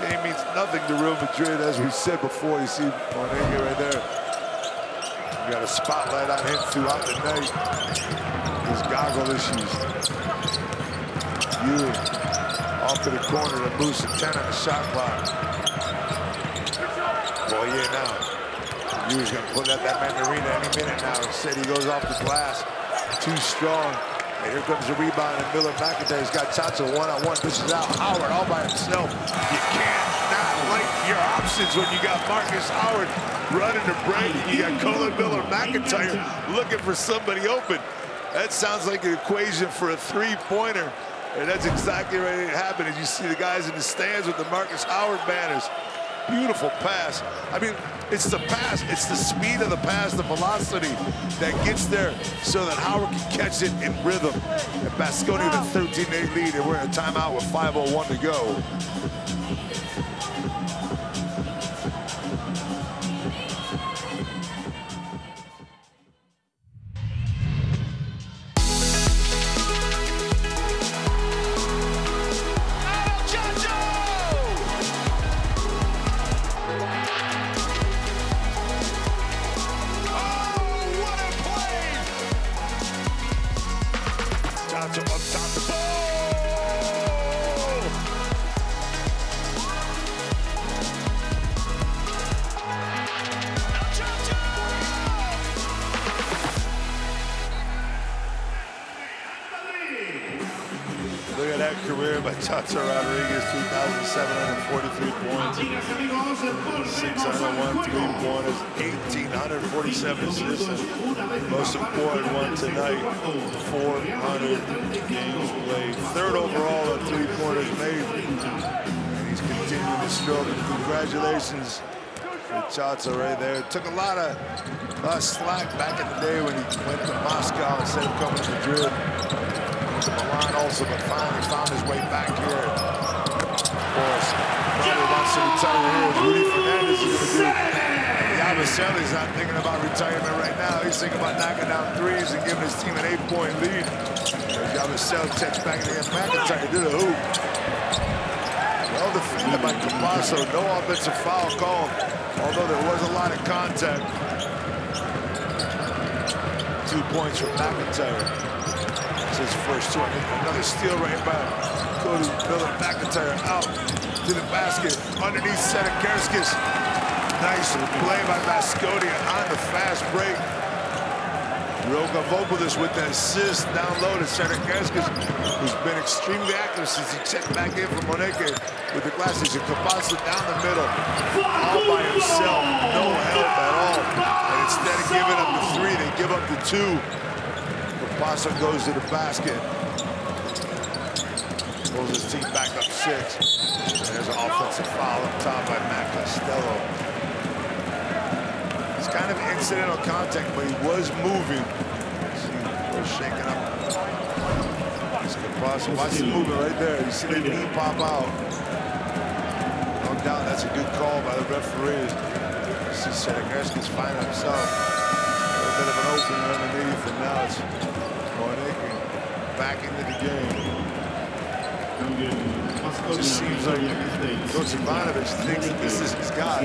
game means nothing to Real Madrid, as we said before. You see Monega right there. You got a spotlight on him throughout the night. His goggle issues. Ewing off to the corner to boost to 10 on the shot clock. Boyer now. Ewing's gonna pull out that Mandarina any minute now. Instead, he goes off the glass. Too strong. And here comes the rebound, and Miller McIntyre's got Chacha one-on-one. Dishes out Howard all by himself. You can't not like your options when you got Marcus Howard running the break. You got Colin Miller McIntyre looking for somebody open. That sounds like an equation for a three-pointer. And that's exactly ready to happen as you see the guys in the stands with the Marcus Howard banners. Beautiful pass. I mean, it's the pass, it's the speed of the pass, the velocity that gets there so that Howard can catch it in rhythm. And Baskonia with a 13-8 lead, and we're in a timeout with 5:01 to go. Look at that career by Chacha Rodriguez, 2,743 points, 601 three-pointers, 1,847 assists, and most important one tonight, 400 games played. Third overall on three-pointers made, and he's continuing to struggle. Congratulations to Chacha right there. Took a lot of slack back in the day when he went to Moscow instead of coming to Madrid. To Milan also, but finally found his way back here. Of course, probably wants to retire here, as Rudy Fernandez is going to do. Yabusele's not thinking about retirement right now. He's thinking about knocking down threes and giving his team an 8-point lead. As Yabusele checks back against McIntyre to the hoop. Well, well defended by Capasso. No offensive foul called, although there was a lot of contact. 2 points from McIntyre. It's his first two. Another steal right by Cody Miller. McIntyre out to the basket. Underneath Sedekerskis. Nice play by Baskonia on the fast break. Roka Vopolis with the assist down low to Sedekerskis, who's been extremely active since he checked back in from Moneke with the glasses. And Capasso down the middle, all by himself, no help at all. And instead of giving up the three, they give up the two. Capasso goes to the basket. Pulls his team back up 6. And there's an offensive foul up top by Matt Costello. It's kind of incidental contact, but he was moving. See, was shaking up. Capasso, watch the movement right there. You see the knee pop out. No doubt that's a good call by the referee. You see Sedekerskis find himself. A little bit of an opening underneath, and now it's Moneke back into the game. It just seems like Coach Ivanovic thinks that this is his guy.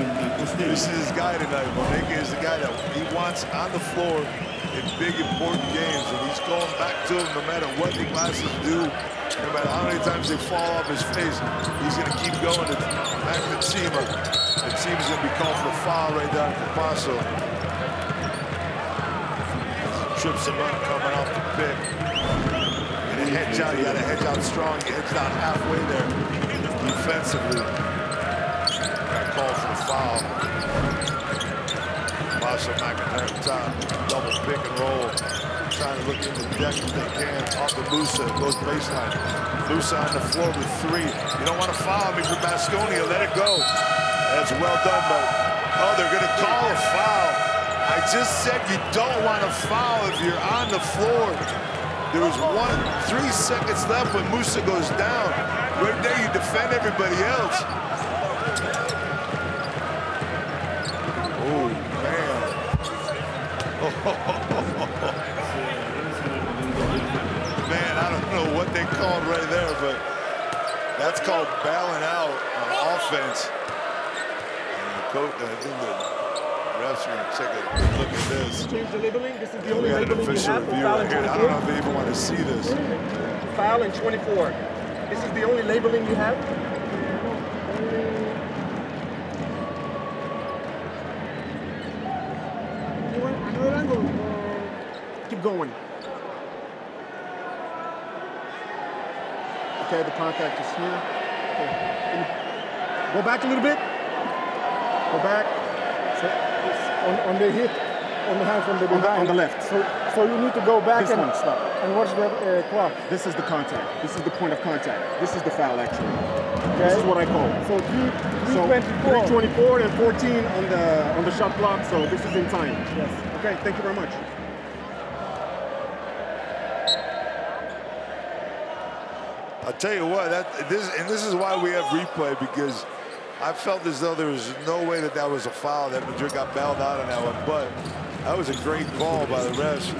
This is his guy tonight. Moneke is the guy that he wants on the floor in big, important games, and he's going back to him no matter what the glasses do, no matter how many times they fall off his face. He's going to keep going back to Tsima. And Tsima's going to be called for a foul right there on Capasso. Trips him up coming off the pick. And hedge out, you got to hedge out strong. You hedged out halfway there defensively. Got called for the foul. Capasso McIntyre top, double pick and roll. Trying to look into the deck if they can. Off the Musa, goes baseline. Musa on the floor with 3. You don't want to foul me for Baskonia, let it go. That's well done, but oh, they're going to call a foul. I just said you don't want to foul if you're on the floor. There was 3 seconds left when Musa goes down. Right there, you defend everybody else. Oh, man. Man, I don't know what they called right there, but that's called bailing out on offense. And the coach, I think the refs are going to take a look at this. Change the labeling. This is the only We got an labeling you official have for review foul right in here. I 24. don't know if they even want to see this. Foul in 24. This is the only labeling you have? You want another angle? Keep going. Okay, the contact is here. Okay. Go back a little bit. Go back. So, on the hit, on the hand from the behind. On the left. So you need to go back This one, stop. and watch the clock. This is the contact. This is the point of contact. This is the foul, actually. Okay. This is what I call. So 3:24. 3:24 and 14 on the shot clock. So this is in time. Yes. Okay. Thank you very much. I'll tell you what, this is why we have replay, because I felt as though there was no way that was a foul, that Madrid got bailed out on that one, but that was a great call by the refs.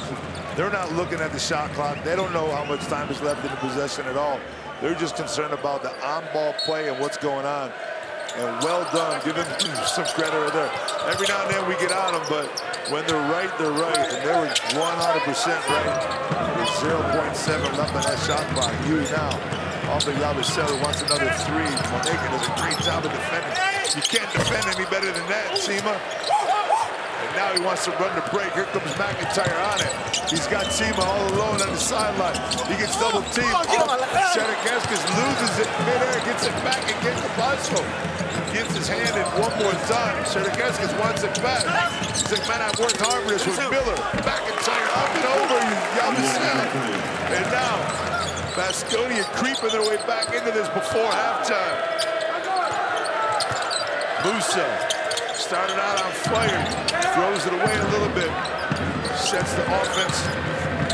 They're not looking at the shot clock. They don't know how much time is left in the possession at all. They're just concerned about the on-ball play and what's going on. And well done, give them some credit right there. Every now and then we get on them, but when they're right, they're right. And they were 100% right. There's 0.7 left on that shot clock. Huge now. Off the Yabusele wants another 3. Moneke does a great job of defending. You can't defend any better than that, Tsima. And now he wants to run the break. Here comes McIntyre on it. He's got Tsima all alone on the sideline. He gets double teamed. Sedekerskis loses it midair, gets it back again to Capasso. Gets his hand in one more time. Sedekerskis wants it back. He's like, man, I've worked hard for this with Miller. McIntyre up and over Yabusele. And now Baskonia creeping their way back into this before halftime. Musa started out on fire, throws it away a little bit, sets the offense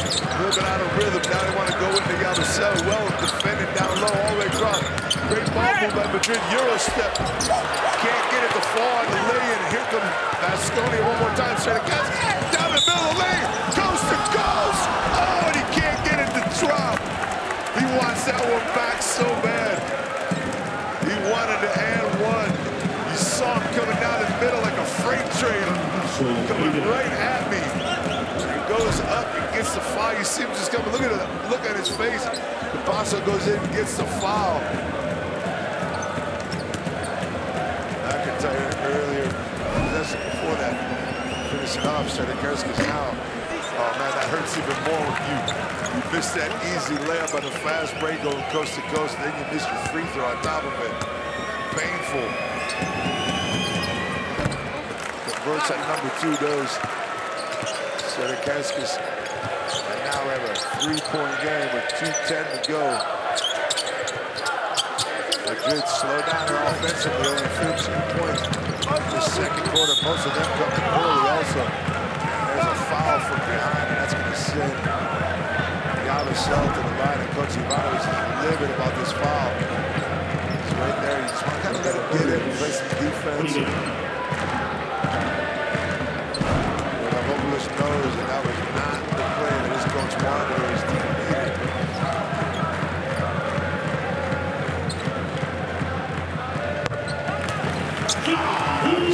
a little bit out of rhythm. Now they want to go into Yabusele. Well defended down low all the way across. Great ball move by Madrid. Euro step. Can't get it to fall on the lay-in. Here comes Baskonia one more time. Sedekerskis down the middle of the lane. Coast to coast. Oh, and he can't get it to drop. He wants that one back so bad. He wanted to and one. You saw him coming down the middle like a freight train, coming right at me. He goes up and gets the foul. You see him just coming. Look at his face. Capasso goes in and gets the foul. I can tell you earlier, before that, finishing off, Sedekerskis now. Oh man, that hurts even more when you miss that easy layup on a fast break going coast to coast, and then you miss your free throw on top of it. Painful. Converts at number 2 does Sedekerskis. And now we have a 3-point game with 2:10 to go. Madrid slow down their offensively, only 15 points. The second quarter, most of them coming early also. There's a foul from behind, and that's going to send Yabusel to the line, and Coach Ivano is livid about this foul. He's right there. You just want to kind of let him get it and play some defense. Knows, and that was not the play that his coach wanted or his team needed.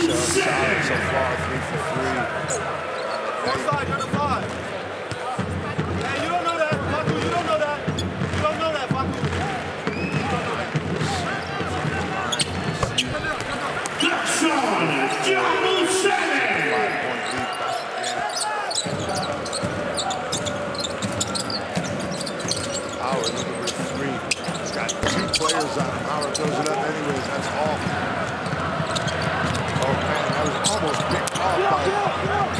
So solid so far, 3 for 3. One side, you're the 5. Hey, you don't know that, Facu. You don't know that. You don't know that, Facu. You don't know that. Howard looking for 3. He's got 2 players on him. Howard throws it up anyways. That's off. Oh man, that was almost picked off by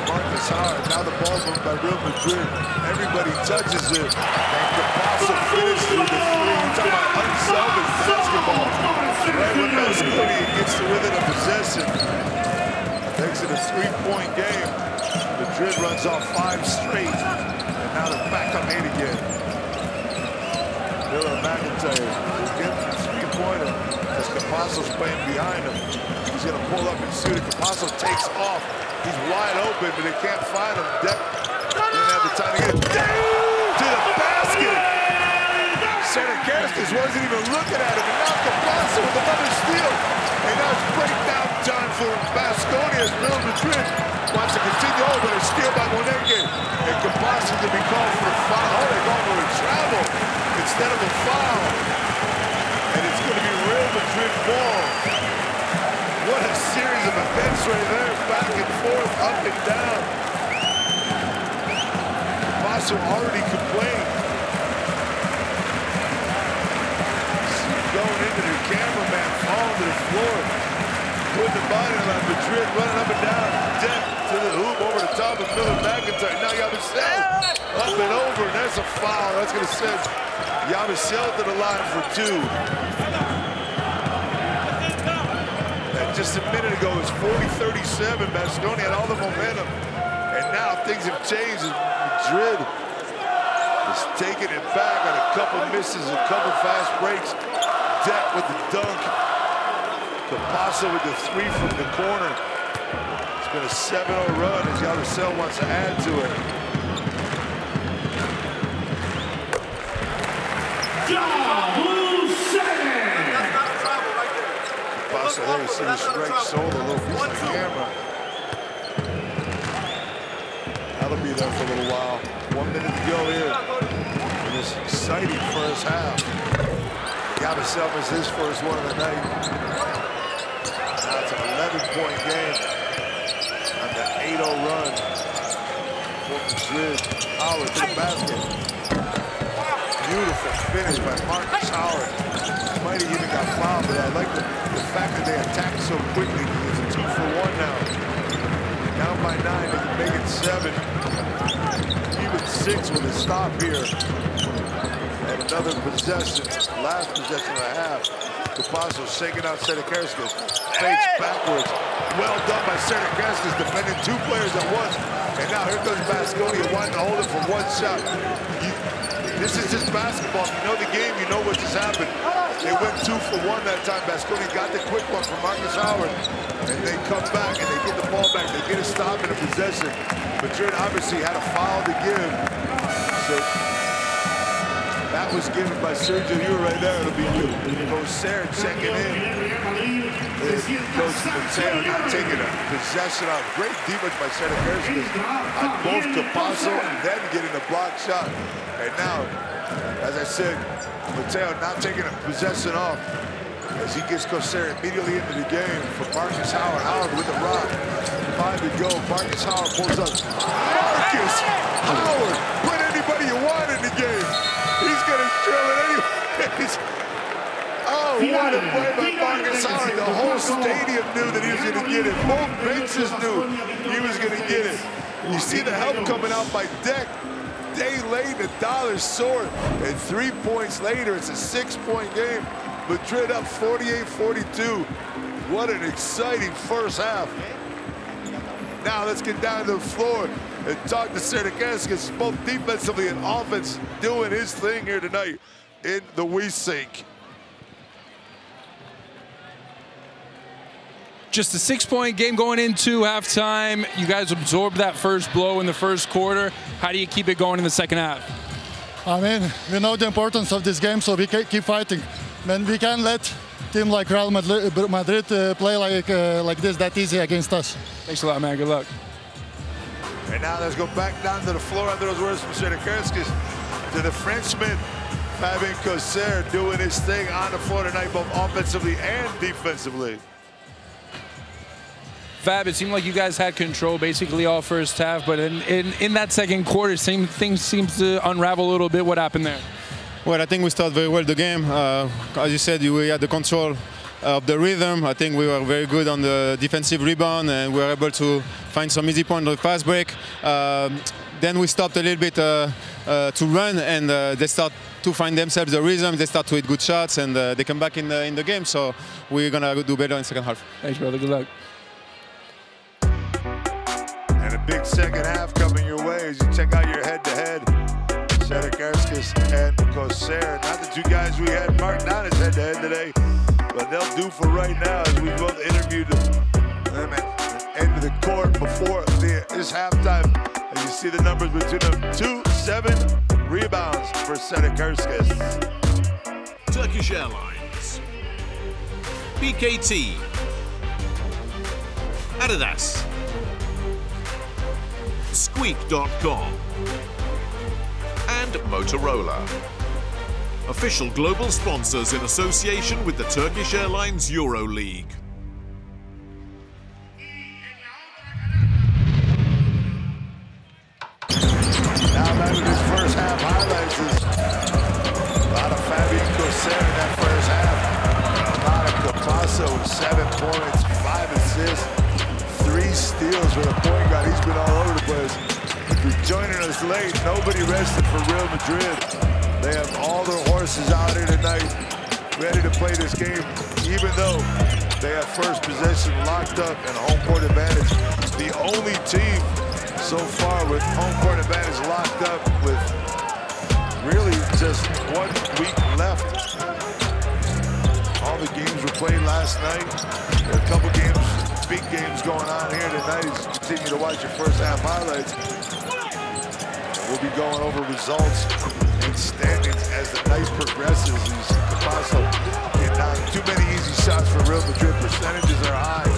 Marcus Howard. Now the ball's moved by Real Madrid. Everybody touches it. And Capasso finishes with the 3. You're talking about unselfish basketball. Right when Baskonia gets to within a possession. Makes it a 3-point game. Madrid runs off 5 straight. And now they're back up 8 again. Miller McIntyre getting the 3-pointer as Capasso's playing behind him. He's going to pull up and shoot it. Capasso takes off. He's wide open, but they can't find him. Deck didn't have the time to get it down to the basket. Sedekerskis wasn't even looking at him, and now Capasso with another steal. And now it's breakdown time for Baskonia as Real Madrid wants to continue over, but a steal by Monengue. And Capasso to be called for a foul. Oh, they're going for a travel instead of a foul. And it's going to be Real Madrid ball. What a series of events right there, back and forth, up and down. Capasso already complained. Going into the cameraman, falling to the floor. Putting the body on Madrid, running up and down. Deck to the hoop, over the top of Miller McIntyre. Now Yabusel up and over, and there's a foul. That's going to send Yabusel to the line for 2. And just a minute ago, it was 40-37. Baskonia had all the momentum. And now things have changed as Madrid is taking it back on a couple misses, a couple fast breaks. Deck with the dunk. Capasso with the 3 from the corner. It's been a 7-0 run as Yabusel wants to add to it. Capasso there, you see the straight shoulder, a little piece of the camera. That'll be there for a little while. 1 minute to go here in this exciting first half. Yabusel was his first one of the night. Now it's an 11-point game on the 8-0 run for Madrid. Howard to the basket. Beautiful finish by Marcus Howard. Might have even got fouled, but I like the fact that they attacked so quickly. It's a 2-for-1 now. Down by 9, they can make it 7. Even 6 with a stop here. And another possession, last possession and a half. Capasso shaking out Sedekerskis. Fakes backwards. Well done by Sedekerskis, defending 2 players at once. And now here comes Baskonia wanting to hold it for 1 shot. This is just basketball. If you know the game, you know what just happened. They went 2 for 1 that time. Baskonia got the quick one from Marcus Howard. And they come back and they get the ball back. They get a stop and a Madrid obviously had a foul to give. So that half was given by Sergio. You were right there. It'll be Gosser checking in. Coach Mateo not taking a possession out. Great defense by Seneca on both Capasso and then getting a block shot. And now, as I said, Mateo not taking a possession off as he gets Gosser immediately into the game for Marcus Howard. Howard with the rock. 5 to go. Marcus Howard pulls up. Marcus Howard, put anybody you want in the game. He's going to drill it anyways. Oh, what a play by Marcus Howard. The whole stadium knew that he was going to get it. Both benches knew he was going to get it. You see the help coming out by Deck. Day late, the dollar soared. And 3 points later, it's a 6-point game. Madrid up 48-42. What an exciting first half. Now let's get down to the floor and talk to Serdekas, both defensively and offense doing his thing here tonight in the WeSync. Just a 6-point game going into halftime. You guys absorbed that first blow in the first quarter. How do you keep it going in the second half? I mean, we know the importance of this game, so we keep fighting. Man, we can't let team like Real Madrid play like this that easy against us. Thanks a lot, man. Good luck. And now let's go back down to the floor after those words from Serdekas to the Frenchman, Fabien Gosser, doing his thing on the floor tonight, both offensively and defensively. Fab, it seemed like you guys had control basically all first half, but in that second quarter, things seems to unravel a little bit. What happened there? Well, I think we started very well the game. As you said, we had the control of the rhythm. I think we were very good on the defensive rebound, and we were able to find some easy point on the fast break. Then we stopped a little bit to run, and they start to find themselves the rhythm. They start to hit good shots, and they come back in the game. So we're gonna do better in the second half. Thanks, brother. Good luck. And a big second half coming your way as you check out your head-to-head. Serdekas and Gosser. Not the two guys we had marked down as head-to-head today, but they'll do for right now as we both interviewed them at the end of the court before this halftime. As you see the numbers between them, 2-7 rebounds for Serdekas. Turkish Airlines, BKT, Adidas, Squeak.com, and Motorola. Official global sponsors in association with the Turkish Airlines EuroLeague. Now back to this first half highlights is a lot of Fabien Gosser in that first half. A lot of Capasso with 7 points, 5 assists, 3 steals for the point guard. He's been all over the place. If you're joining us late, nobody rested for Real Madrid. They have all their horses out here tonight, ready to play this game, even though they have first possession locked up and home court advantage. The only team so far with home court advantage locked up with really just 1 week left. All the games were played last night. There are a couple games, big games going on here tonight. As you continue to watch your first half highlights. We'll be going over results and standings as the night progresses. You see Capasso getting not too many easy shots for Real Madrid. Percentages are high.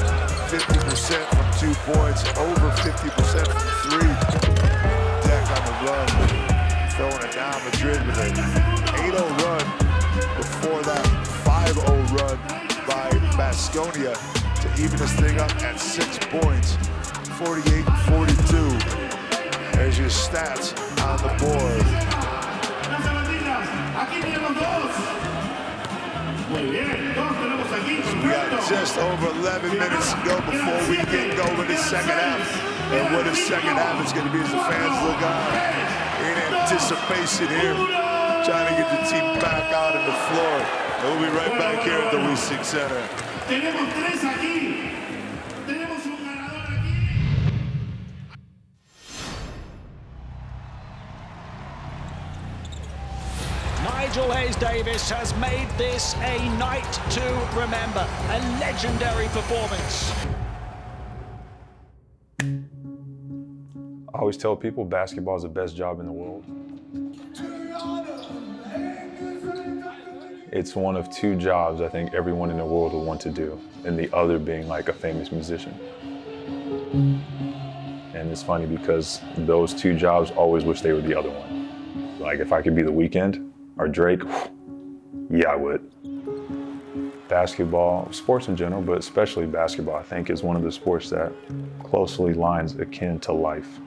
50% from 2 points, over 50% from 3. Deck on the run, throwing it down. Madrid with an 8-0 run before that 5-0 run by Baskonia to even this thing up at 6 points, 48-42. There's your stats on the board. We got just over 11 minutes to go before we get going the second half. And what a second half is going to be as the fans look on in anticipation here, trying to get the team back out on the floor. And we'll be right back here at the WeSync Center. Nigel Hayes-Davis has made this a night to remember, a legendary performance. I always tell people basketball is the best job in the world. It's one of two jobs I think everyone in the world will want to do, and the other being like a famous musician. And it's funny because those two jobs always wish they were the other one. Like if I could be The Weeknd or Drake, yeah, I would. Basketball, sports in general, but especially basketball, I think is one of the sports that closely lines akin to life.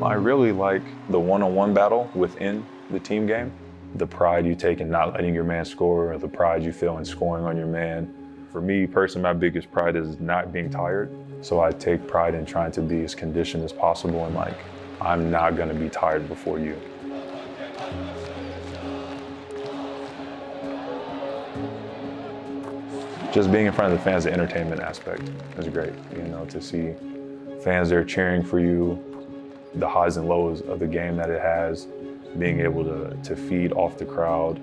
I really like the one-on-one battle within the team game. The pride you take in not letting your man score, or the pride you feel in scoring on your man. For me personally, my biggest pride is not being tired. So I take pride in trying to be as conditioned as possible, and like, I'm not gonna be tired before you. Just being in front of the fans, the entertainment aspect is great. You know, to see fans there cheering for you, the highs and lows of the game that it has, being able to feed off the crowd.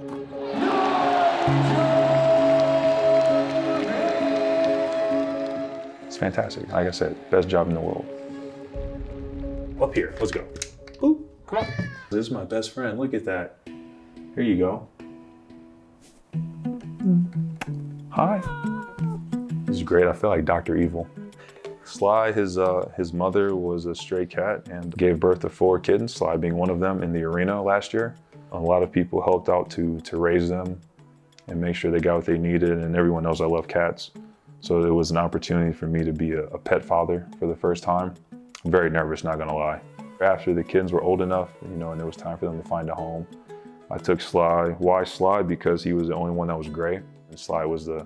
It's fantastic. Like I said, best job in the world. Up here, let's go. Ooh, come on. This is my best friend, look at that. Here you go. Hi. This is great, I feel like Dr. Evil. Sly, his mother was a stray cat and gave birth to 4 kittens, Sly being one of them, in the arena last year. A lot of people helped out to raise them and make sure they got what they needed, and everyone knows I love cats. So it was an opportunity for me to be a pet father for the first time. I'm very nervous, not gonna lie. After the kittens were old enough, you know, and it was time for them to find a home, I took Sly. Why Sly? Because he was the only one that was gray, and Sly was the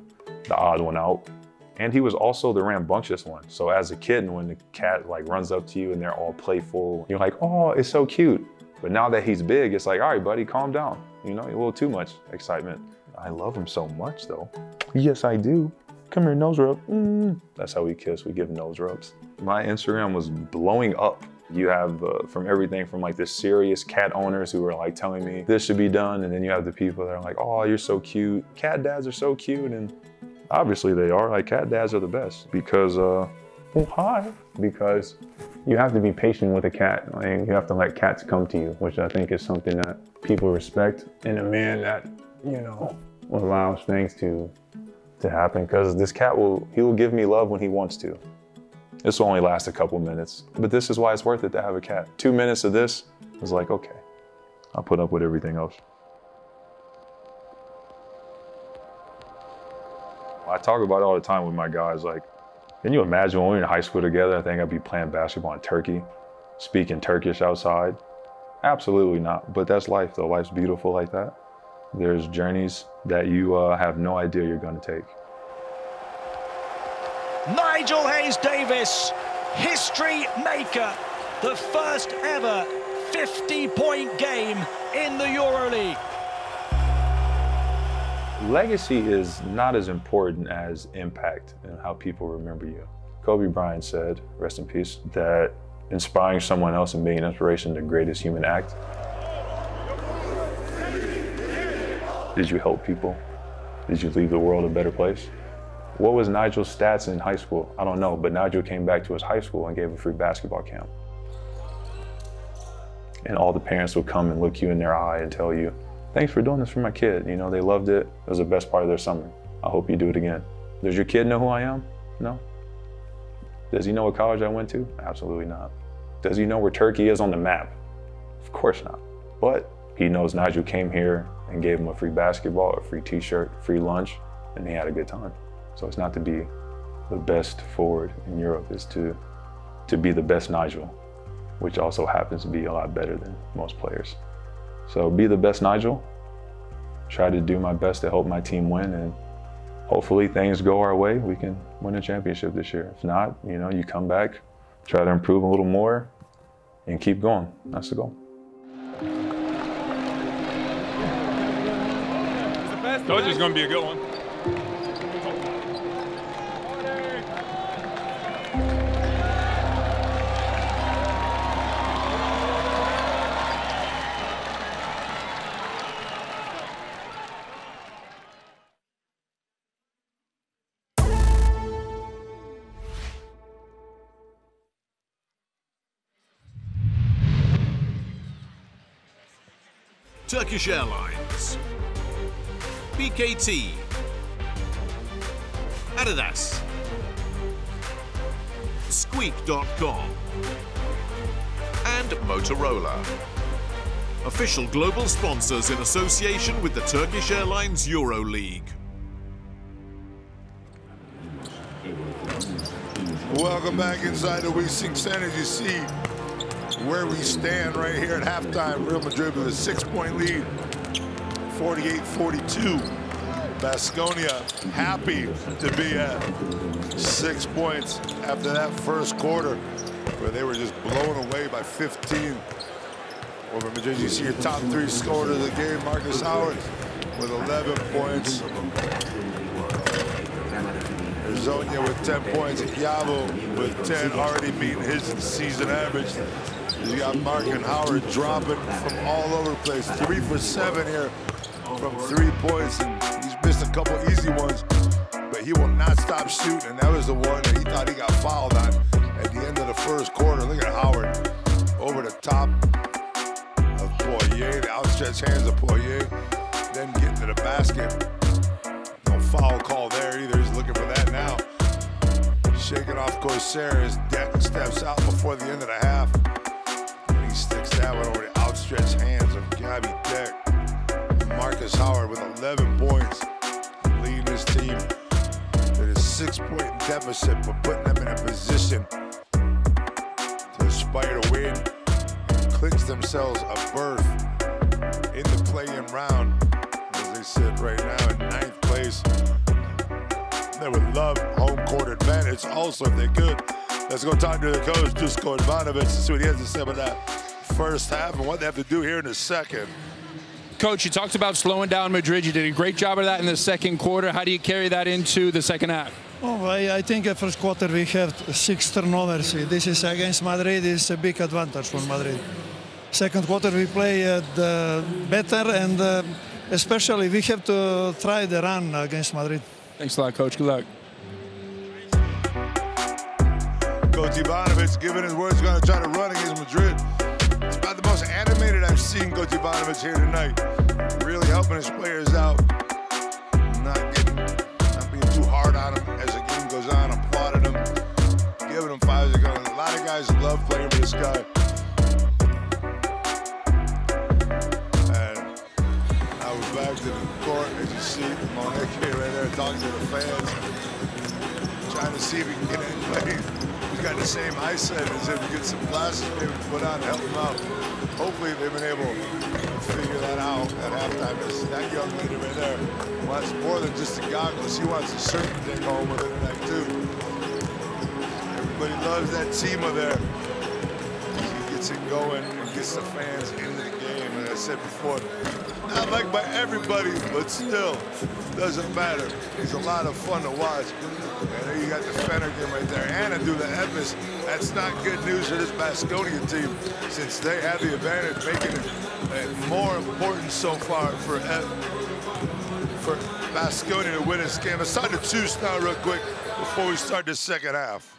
odd one out. And he was also the rambunctious one. So as a kid, when the cat like runs up to you and they're all playful, you're like, oh, it's so cute. But now that he's big, it's like, all right, buddy, calm down. You know, a little too much excitement. I love him so much though. Yes, I do. Come here, nose rub. That's how we kiss, we give nose rubs. My Instagram was blowing up. You have from everything from like the serious cat owners who are like telling me this should be done. And then you have the people that are like, oh, you're so cute. Cat dads are so cute. And obviously they are, like cat dads are the best because, well, hi. Because you have to be patient with a cat. Like, you have to let cats come to you, which I think is something that people respect in a man that, you know, allows things to happen. Because this cat he will give me love when he wants to. This will only last a couple minutes, but this is why it's worth it to have a cat. 2 minutes of this is like, okay, I'll put up with everything else. I talk about it all the time with my guys. Like, can you imagine when we were in high school together, I think I'd be playing basketball in Turkey, speaking Turkish outside? Absolutely not, but that's life though. Life's beautiful like that. There's journeys that you have no idea you're gonna take. Nigel Hayes-Davis, history maker, the first ever 50-point game in the EuroLeague. Legacy is not as important as impact and how people remember you. Kobe Bryant said, rest in peace, that inspiring someone else and being an inspiration is the greatest human act. Did you help people? Did you leave the world a better place? What was Nigel's stats in high school? I don't know, but Nigel came back to his high school and gave a free basketball camp. And all the parents would come and look you in their eye and tell you, thanks for doing this for my kid. You know, they loved it. It was the best part of their summer. I hope you do it again. Does your kid know who I am? No. Does he know what college I went to? Absolutely not. Does he know where Turkey is on the map? Of course not. But he knows Nigel came here and gave him a free basketball, a free t-shirt, free lunch, and he had a good time. So it's not to be the best forward in Europe, it's to be the best Nigel, which also happens to be a lot better than most players. So be the best Nigel, try to do my best to help my team win, and hopefully things go our way, we can win a championship this year. If not, you know, you come back, try to improve a little more, and keep going. That's the goal. Told you it's going to be a good one. Turkish Airlines. BKT, Adidas, Squeak.com, and Motorola. Official global sponsors in association with the Turkish Airlines EuroLeague. Welcome back inside the WeSing Center. As you see where we stand right here at halftime. Real Madrid with a 6-point lead, 48-42. Baskonia happy to be at 6 points after that first quarter, where they were just blown away by 15 over Madrid. You see your top 3 scorers of the game. Marcus Howard with 11 points. Zonia with 10 points. Yavo with 10, already meeting his season average. You got Mark and Howard dropping from all over the place. 3 for 7 here from 3 points, and he's missed a couple easy ones, but he will not stop shooting. And that was the one that he thought he got fouled on at the end of the first quarter. Look at Howard over the top of Poirier, the outstretched hands of Poirier, then getting to the basket. No foul call there either. He's looking for that now. Shaking off Corsair as Deck steps out before the end of the half. And he sticks that one over the outstretched hands of Gabby Deck. Marcus Howard with 11 points, leading his team to the 6-point deficit, but putting them in a position to aspire to win and clinch themselves a berth in the play-in round. As they sit right now in 9th place. They would love home court advantage also if they could. Let's go talk to the coach, Dusko Ivanovic, and see what he has to say about that first half and what they have to do here in the second. Coach, you talked about slowing down Madrid. You did a great job of that in the second quarter. How do you carry that into the second half? Oh, I think the first quarter we have 6 turnovers. This is against Madrid. It's a big advantage for Madrid. Second quarter we play better, and especially we have to try the run against Madrid. Thanks a lot, Coach. Good luck. Coach Ivanovic, given his words, going to try to run against Madrid. It's about the most animated I've seen Coach Ivanovic here tonight. Really helping his players out. Not being too hard on them as the game goes on. Applauding them. Giving them 5s. A lot of guys love playing with this guy. And now we're back to the court. As you see, Monique right there talking to the fans. Trying to see if he can get anybody. He's got the same eyesight as him. Get some glasses maybe put on to help him out. Hopefully they've been able to figure that out at halftime. That young lady right there wants more than just the goggles. She wants a shirt to take home with her tonight too. Everybody loves that team of there. He gets it going and gets the fans into the game. As I said before, not liked by everybody, but still, doesn't matter. He's a lot of fun to watch. And there you got the Fennergan right there. Anna do the Evis. That's not good news for this Baskonia team, since they have the advantage, making it more important so far for Baskonia to win this game. Let's start the juice now real quick before we start the second half.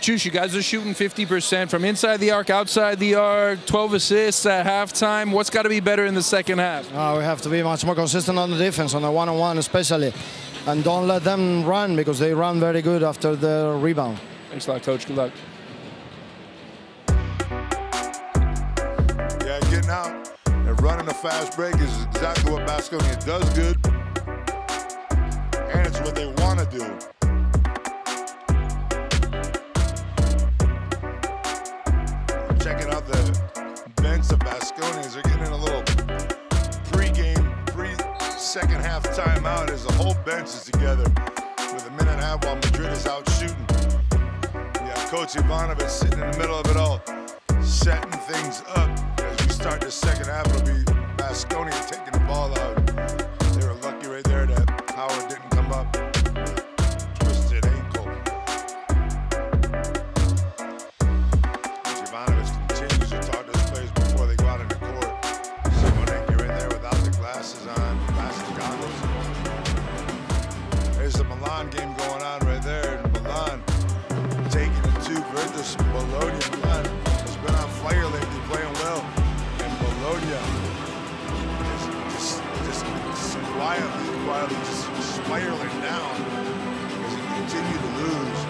Juice, you guys are shooting 50% from inside the arc, outside the arc, 12 assists at halftime. What's got to be better in the second half? We have to be much more consistent on the defense, on the one-on-one especially. And don't let them run, because they run very good after the rebound. Thanks a lot, Coach. Good luck. Yeah, getting out and running a fast break is exactly what Baskonia does good. And it's what they want to do. Checking out the bench of Baskonians. They're getting in a little second half timeout as the whole bench is together with a minute and a half while Madrid is out shooting. Yeah, Coach Ivanovic sitting in the middle of it all, setting things up. As we start the second half, it'll be Baskonia taking the ball out. They were lucky right there that Howard didn't come up with a twisted ankle. Coach Ivanovic continues to talk to his players before they go out in the court. Simonek right there without the glasses on. There's the Milan game going on right there. And Milan taking it to Virtus Bologna. Milan has been on fire lately, playing well. And Bologna just Riley just spiraling down as he continued to lose.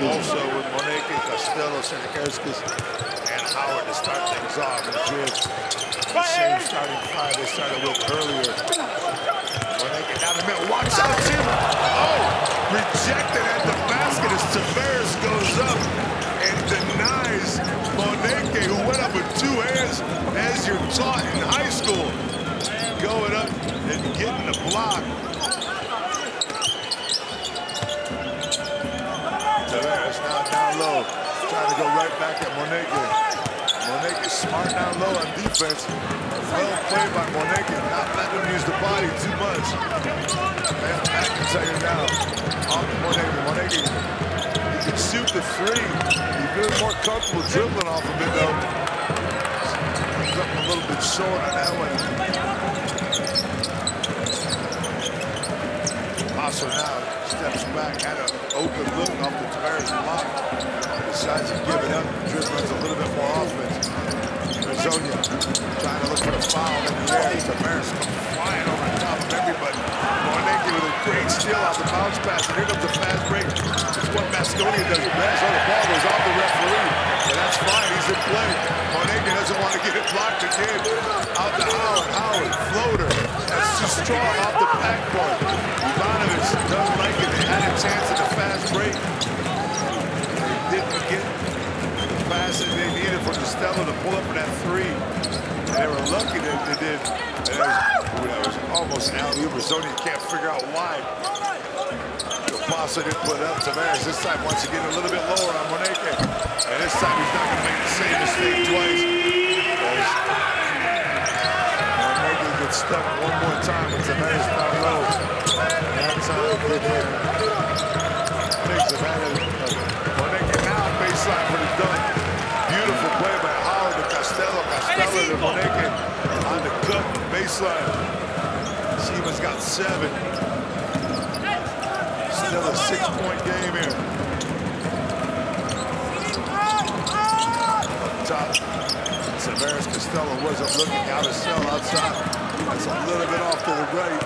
Also with Moneke, Costello, Senekerskis, and Howard to start things off. Madrid, the same starting five they started with earlier. Moneke down the middle, watch out, Tim! Oh! Rejected at the basket as Tavares goes up and denies Moneke, who went up with two hands, as you're taught in high school. Going up and getting the block. Tavares now down low, trying to go right back at Moneke. Moneke smart down low on defense. Well played by Moneke, not letting him use the body too much. Man, I can tell you now, off Moneke. Moneke, he can shoot the three. He's really more comfortable dribbling off of it though. He's up a little bit short on that one. Paso now steps back, had an open look off the Tavares block. Decides to give it up. Madrid runs a little bit more offense. Baskonia trying to look for the foul in the air. Tavares comes flying over the top of everybody. Moneke with a great steal off the bounce pass. And here comes the fast break. It's what Baskonia does best. Oh, the ball goes off the referee. But that's fine. He's in play. Moneke doesn't want to get it blocked again. Out to Howard. Howard, floater. That's too strong off the backboard. Doesn't like it. They had a chance at the fast break. They didn't get the pass that they needed for Costello to pull up for that three. And they were lucky that they did. And that was almost an alley-oop. Baskonia can't figure out why. Paso didn't put it up. Tavares this time wants to get a little bit lower on Moneke. And this time he's not going to make the same mistake twice. Moneke gets stuck one more time with Tavares down low. Takes advantage of Moneke now baseline for the dunk. Beautiful play by Howard to Costello. Costello to Moneke on the cut baseline. Shiva's got 7. Still a 6-point game here. Up top, Tavares Costello wasn't looking out of cell outside. That's a little bit off to the right.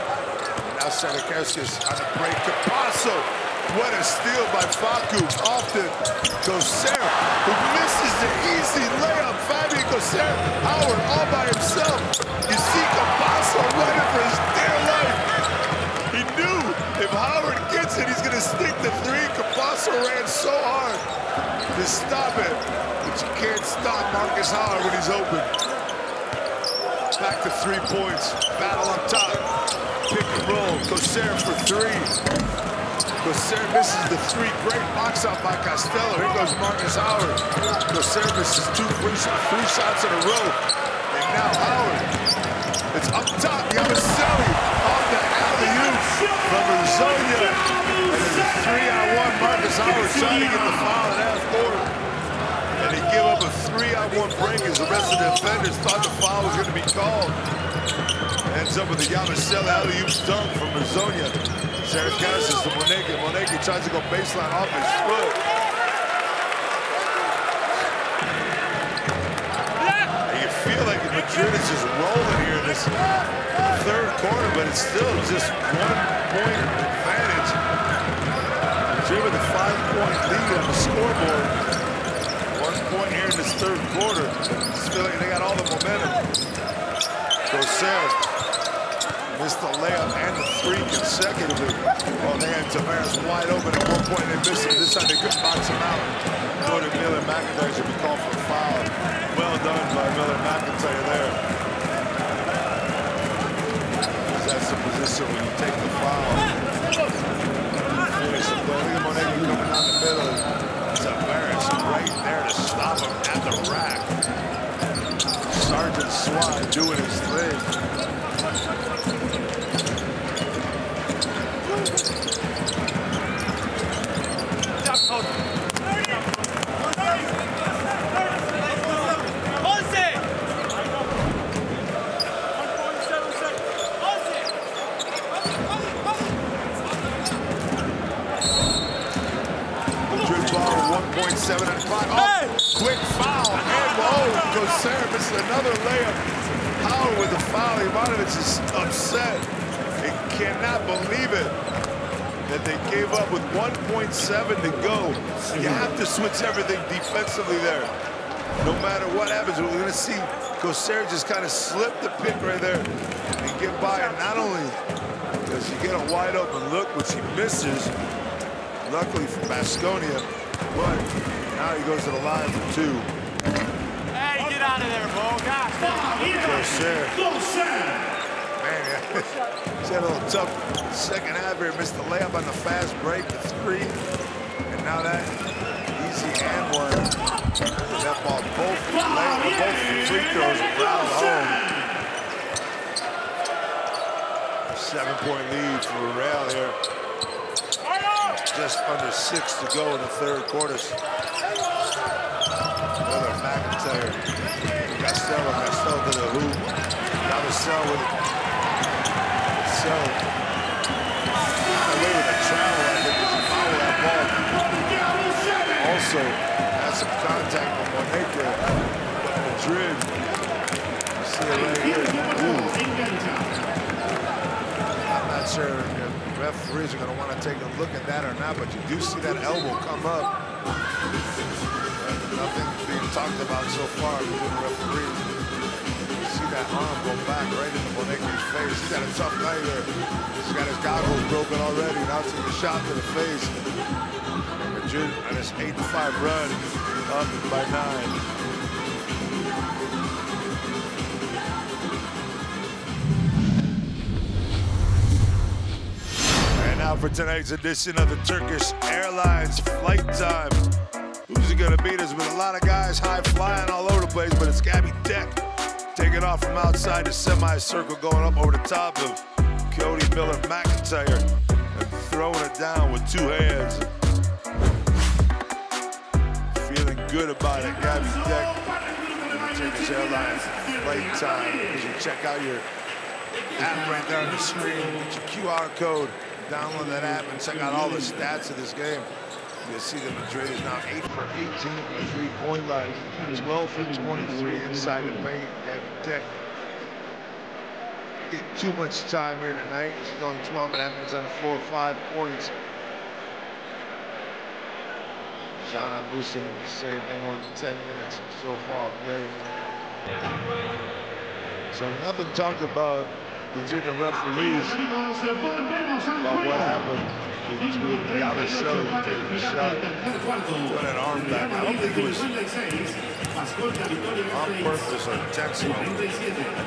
Now Senekerskis on the break to Paso. What a steal by Facu. Off to Coser, who misses the easy layup. Fabi Coser, Howard all by himself. You see Capasso running for his dear life. He knew if Howard gets it, he's going to stick the three. Capasso ran so hard to stop it. But you can't stop Marcus Howard when he's open. Back to 3 points. Battle up top. Pick and roll. Coser for 3. Coser misses the 3. Great box out by Costello. Here goes Marcus Howard. Coser misses 2 free shots in a row. And now Howard. It's up top. Yamaseli off the alley-oop from Baskonia. And there's a 3-on-1. Marcus Howard trying to get the foul at half court. And they give up a 3-on-1 break as the rest of the defenders thought the foul was going to be called. Ends up with a Yamaseli alley-oop dunk from Baskonia. Senekerskis to Moneke. Moneke tries to go baseline off his foot. And you feel like Madrid is just rolling here in this third quarter, but it's still just 1-point advantage. Madrid with a 5-point lead on the scoreboard. 1 point here in this third quarter. Just feel like they got all the momentum. Coser missed the layup and the 3 consecutively. Well, they had Tavares wide open at one point. They missed him. This time they couldn't box him out. Go to Miller McIntyre should be called for a foul. Well done by Miller McIntyre there. That's the position when you take the foul. Finish the play. Look at Monegro coming down the middle. Tavares right there to stop him at the rack. Sergeant Swung doing his thing. Madrid ball 1.7 and 5. Oh, quick foul. And Gosera misses another layup. Howard with the foul. Ivanovic is upset. They cannot believe it that they gave up with 1.7 to go. You have to switch everything defensively there. No matter what happens, we're going to see Gosera just kind of slip the pick right there and get by. And not only does he get a wide open look, which he misses, luckily for Baskonia, but now he goes to the line for 2. Hey, get out of there, Bo. Man, he's had a little tough second half here. Missed the layup on the fast break, the 3. And now that easy and 1. That ball, both free throws rattled home. 7-point lead for Real here. Just under 6 to go in the third quarter. Miller McIntyre. Costello to the hoop. Now the cell with it. Cell. Away with a travel, I think, as he fouled that ball. Also, had some contact with Monegro. Madrid. You see it right here. Ooh. I'm not sure if referees are going to want to take a look at that or not, but you do see that elbow come up. Nothing being talked about so far between the referees. You see that arm go back right into Monegro's face. He's got a tough night here. He's got his goggles broken already. Now taking a shot to the face. And Madrid on his 8-5 run, up by 9. Now for tonight's edition of the Turkish Airlines Flight Time. Who's it gonna beat? There's been a lot of guys high flying all over the place, but it's Gabby Deck taking off from outside the semicircle, going up over the top of Cody Miller McIntyre and throwing it down with 2 hands. Feeling good about it, Gabby Deck. The Turkish Airlines Flight Time. You can check out your app right there on the screen. Get your QR code. Download that app and check out all the stats of this game. You'll see that Madrid is now 8 for 18 from the 3-point line, 12 for 23 inside the paint. Tech get too much time here tonight. He's going 12 and a half minutes on 4 or 5 points. John Lucien, the same thing on 10 minutes so far. So nothing talked about between the referees about what happened between Yabashel taking the shot, put that arm back. I don't think it was on purpose or intentional. I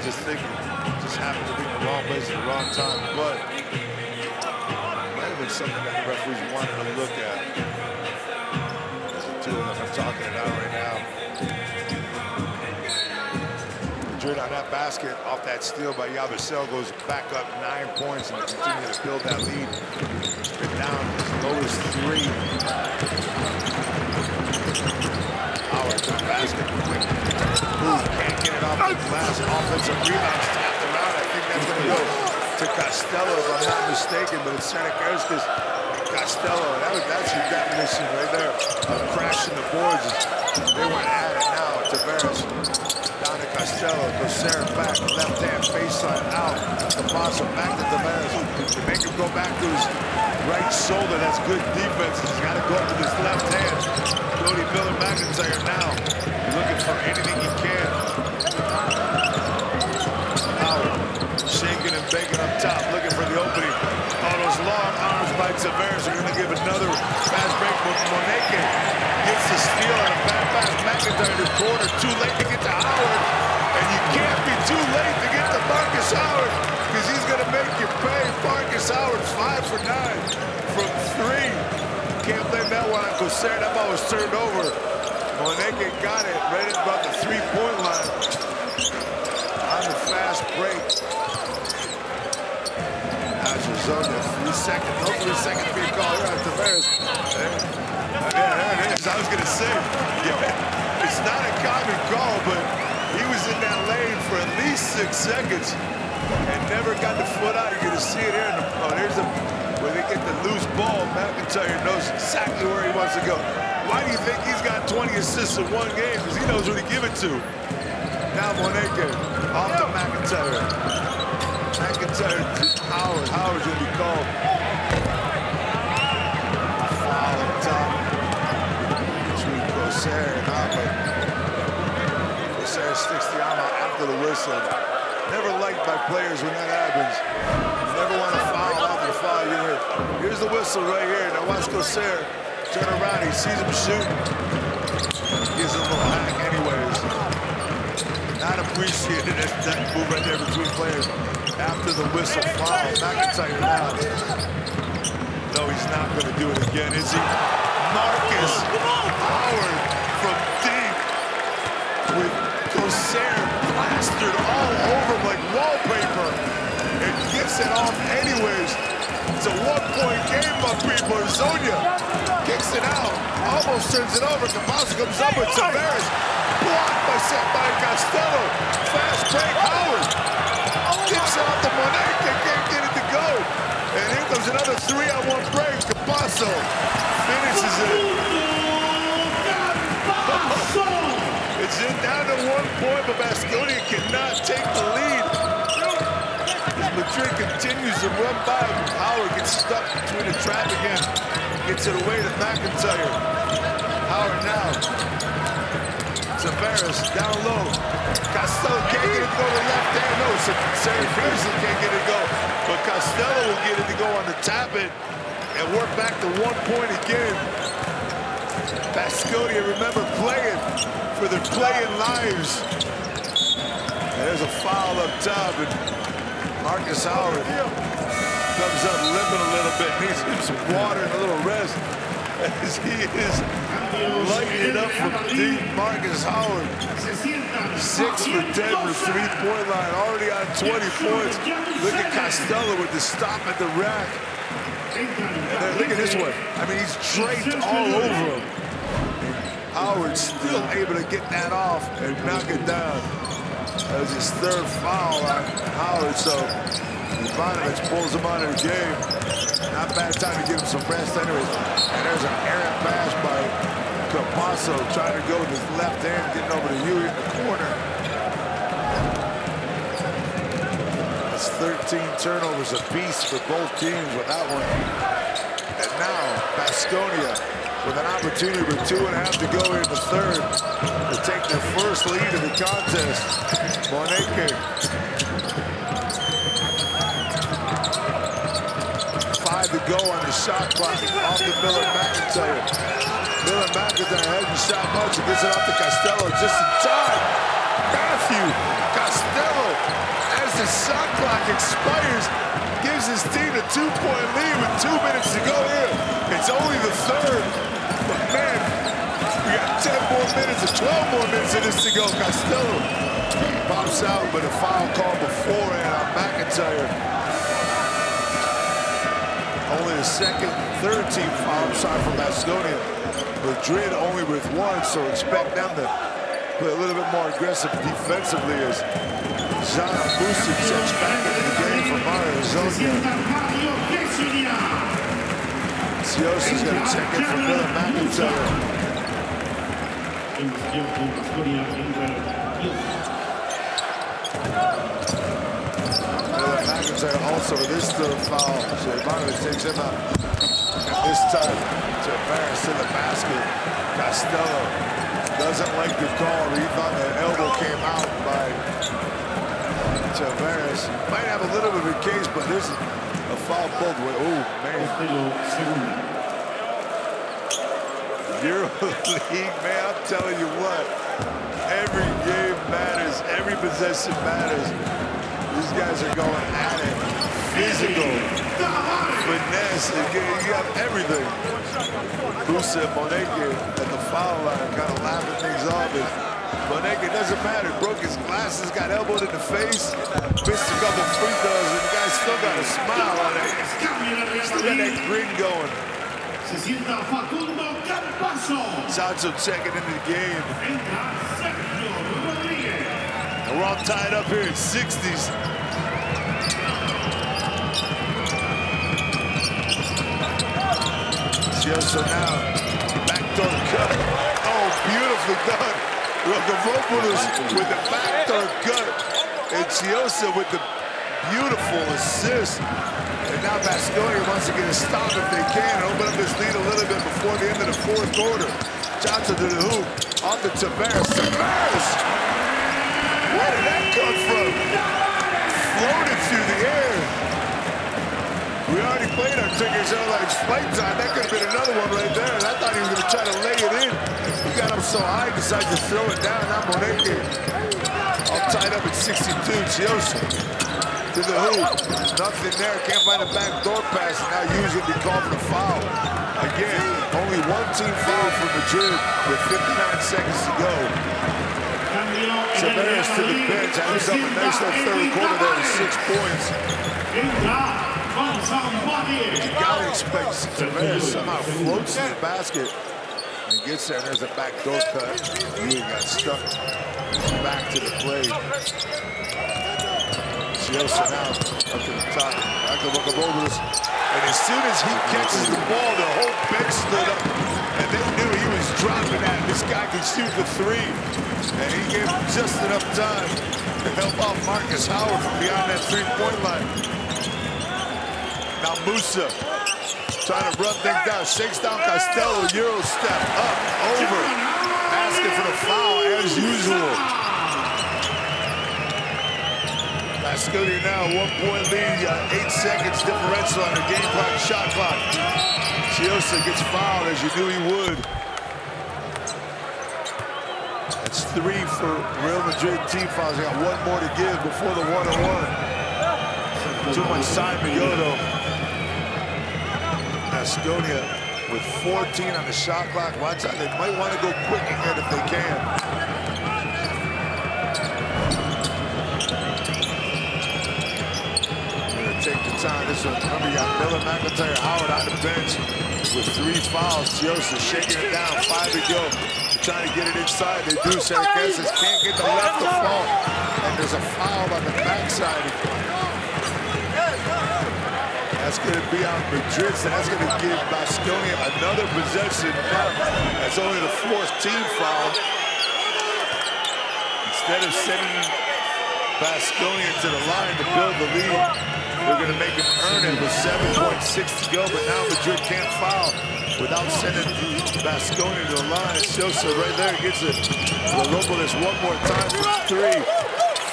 just think it just happened to be in the wrong place at the wrong time. But it might have been something that the referees wanted to look at. As the 2 of them are talking it out right now. Madrid on that basket off that steal by Yabashel goes back up 9 points and they continue to build that lead. They're down as low as 3. Howard to the basket quick. Ooh, can't get it off the glass. Offensive rebounds tapped around. I think that's going to go to Costello if I'm not mistaken, but it's Senecarskas and Costello. That's your definition right there of crashing the boards. They went at it now. Tavares down to Costello, Gosera back, left hand baseline out. The boss back to Tavares. To make him go back to his right shoulder. That's good defense. He's got to go up with his left hand. Cody Miller McIntyre now looking for anything he can. Howard shaking and baking up top, looking for the opening. Tavares are going to give another fast break. Moneke gets the steal on a bad pass. McIntyre to the corner. Too late to get to Howard. And you can't be too late to get to Marcus Howard because he's going to make you pay. Marcus Howard 5 for 9 from 3. Can't blame that one on Coser. That ball was turned over. Moneke got it right at about the 3-point line on the fast break. Arizona, 3 seconds, no 3 seconds to be called here on Tavares. There it is. I was going to say, yeah, it's not a common call, but he was in that lane for at least 6 seconds and never got the foot out. You're going to see it here. There's where they get the loose ball. McIntyre knows exactly where he wants to go. Why do you think he's got 20 assists in 1 game? Because he knows who to give it to. Now Moneke off to McIntyre. McIntyre to Howard. Howard's going to be called. Foul up top between Coser and Ahmed. Coser sticks the arm out after the whistle. Never liked by players when that happens. You never want to foul after the foul. Here's the whistle right here. Now watch Coser turn around. He sees him shooting. Gives him a little hack anyways. Not appreciated that move right there between players. After the whistle foul, McIntyre now. No, he's not going to do it again, is he? Marcus Howard from deep with Coser plastered all over him like wallpaper and gets it off anyways. It's a 1-point game, my people. Zonia kicks it out, almost turns it over. Campazzo comes up with Tavares. Blocked by Costello. Fast break, Howard. Gets out to Moneke, can't get it to go. And here comes another 3-on-1 break. Campazzo finishes it. It's in down to 1 point, but Baskonia cannot take the lead. As Madrid continues to run by, Howard gets stuck between the trap again. Gets it away to McIntyre. Howard now. Tavares down low. Costello can't get it to go to the left hand. No, Sarah Pearson can't get it to go. But Costello will get it to go on the tap it and work back to 1 point again. Baskonia, remember, playing for their playing lives. And there's a foul up top, and Marcus Howard comes up limping a little bit. Needs him some water and a little rest as he is lighting it up from deep. Marcus Howard, 6 for 10 for 3-point line, already on 20 points. Look at Costello with the stop at the rack. And then look at this one. I mean, he's draped all over him. And Howard still able to get that off and knock it down. That was his 3rd foul on Howard, so Ivanovic pulls him out of the game. Not bad time to give him some rest anyways. And there's an errant pass by Campazzo trying to go with his left hand, getting over to Huey in the corner. That's 13 turnovers apiece for both teams with that one. And now Baskonia with an opportunity with 2.5 to go in the 3rd to take their first lead of the contest. Moneke. 5 to go on the shot clock off the Miller McIntyre. Miller McIntyre hasn't shot much. He gets it off to Costello just in time. Matthew Costello, as the shot clock expires, gives his team a 2-point lead with 2 minutes to go here. It's only the 3rd, but man, we got 10 more minutes or 12 more minutes of this to go. Costello pops out, but a foul call beforehand on McIntyre. Only the 2nd, 3rd team foul shot from Baskonia. Madrid only with 1, so expect them to play a little bit more aggressive defensively as Zana Busic checks back into the game for Arizona. Siosa's going to check in for Miller McIntyre. Miller McIntyre also with his 3rd foul, so Ivanovic takes him out. And this time, Tavares to the basket. Costello doesn't like the call. He thought the elbow came out by Tavares. Might have a little bit of a case, but this A foul both ways. Oh, man. EuroLeague, man, I'm telling you what. Every game matters. Every possession matters. These guys are going at it. Physical, finesse, you got everything. Musa and Moneke at the foul line kind of laughing things off. Moneke, doesn't matter. Broke his glasses, got elbowed in the face, missed a couple free throws, and the guy still got a smile on it. Still got that grin going. Sancho checking into the game. And we're all tied up here at 60s. So now, backdoor cut. Oh, beautifully done. Rogavopoulos with the backdoor cut. And Chiosa with the beautiful assist. And now Baskonia wants to get a stop if they can. Open up this lead a little bit before the end of the fourth quarter. Johnson to the hoop. Off to Tavares. Tavares! Where did that come from? Floated through the air. We already played our Turkish Airlines flight time. That could have been another one right there. And I thought he was going to try to lay it in. He got up so high, decided to throw it down. Now Moneke all tied up at 62. Chiosa to the hoop. Nothing there. Can't find a backdoor pass. Now usually be called for the foul. Again, only one team foul for Madrid with 59 seconds to go. Tavares to the bench. Had himself a nice little third quarter there with 6 points. You gotta expect Tavares somehow floats in the basket and gets there, and there's a backdoor cut. He got stuck back to the play. Chiosa now up to the top. And as soon as he catches the ball, the whole bench stood up. And they knew he was dropping that. This guy could shoot for three. And he gave him just enough time to help out Marcus Howard from behind that three-point line. Now Musa trying to run things down. Shakes down Costello. Euro step up, over. Asking for the foul as usual. Baskonia now 1 point lead. 8 seconds differential on the game clock, shot clock. Chiosa gets fouled as you knew he would. That's 3 for Real Madrid team fouls. They got 1 more to give before the 1-on-1. Too much time to go though. Baskonia with 14 on the shot clock. Watch out, they might want to go quick ahead if they can. They're gonna take the time. This one, remember, you got Miller, McIntyre, Howard on the bench with 3 fouls. Chiosa shaking it down, 5 to go. They're trying to get it inside. They do. Saracasas can't get the left to fall. And there's a foul on the backside. That's going to be on Madrid, so that's going to give Baskonia another possession. That's only the 4th team foul. Instead of sending Baskonia to the line to build the lead, we're going to make him earn it with 7.6 to go, but now Madrid can't foul without sending Baskonia to the line. Chiosa right there gets it. Lopez 1 more time for 3.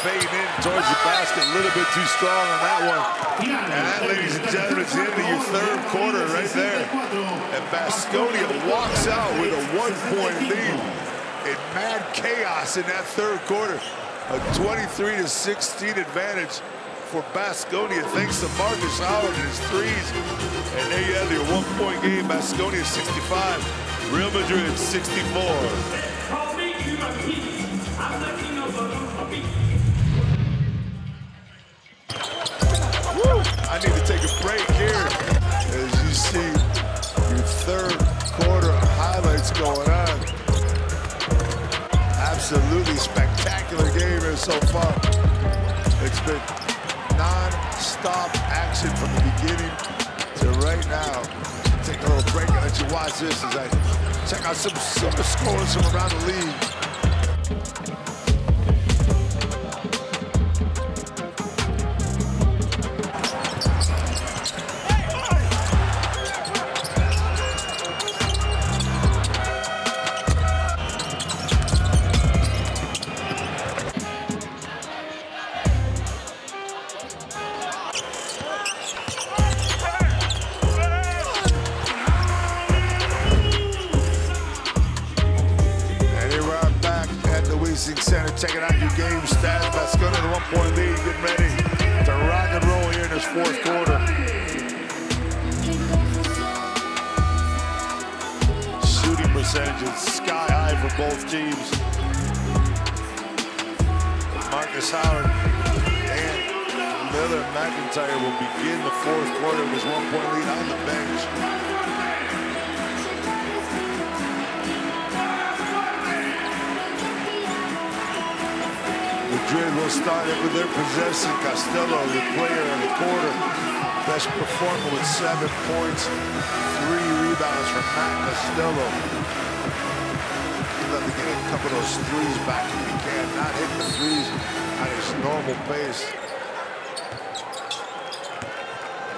Fading in towards the basket, a little bit too strong on that one. And that, ladies and gentlemen, is the end of your 3rd quarter right there. And Baskonia walks out with a 1-point lead in mad chaos in that 3rd quarter. A 23-16 advantage for Baskonia, thanks to Marcus Howard and his threes. And there you have your 1-point game. Baskonia 65, Real Madrid 64. I need to take a break here as you see your 3rd quarter highlights going on. Absolutely spectacular game here so far. It's been non-stop action from the beginning to right now. Take a little break and let you watch this as I check out some of the scores from around the league. 1-point lead. Getting ready to rock and roll here in this fourth quarter. Shooting percentages sky high for both teams. Marcus Howard and Miller McIntyre will begin the fourth quarter with his 1-point lead on the bench. Madrid will start it with their possession. Costello, the player in the quarter, best performer with 7 points, 3 rebounds from Matt Costello. He'd love to get a couple of those threes back if he can. Not hitting the threes at his normal pace.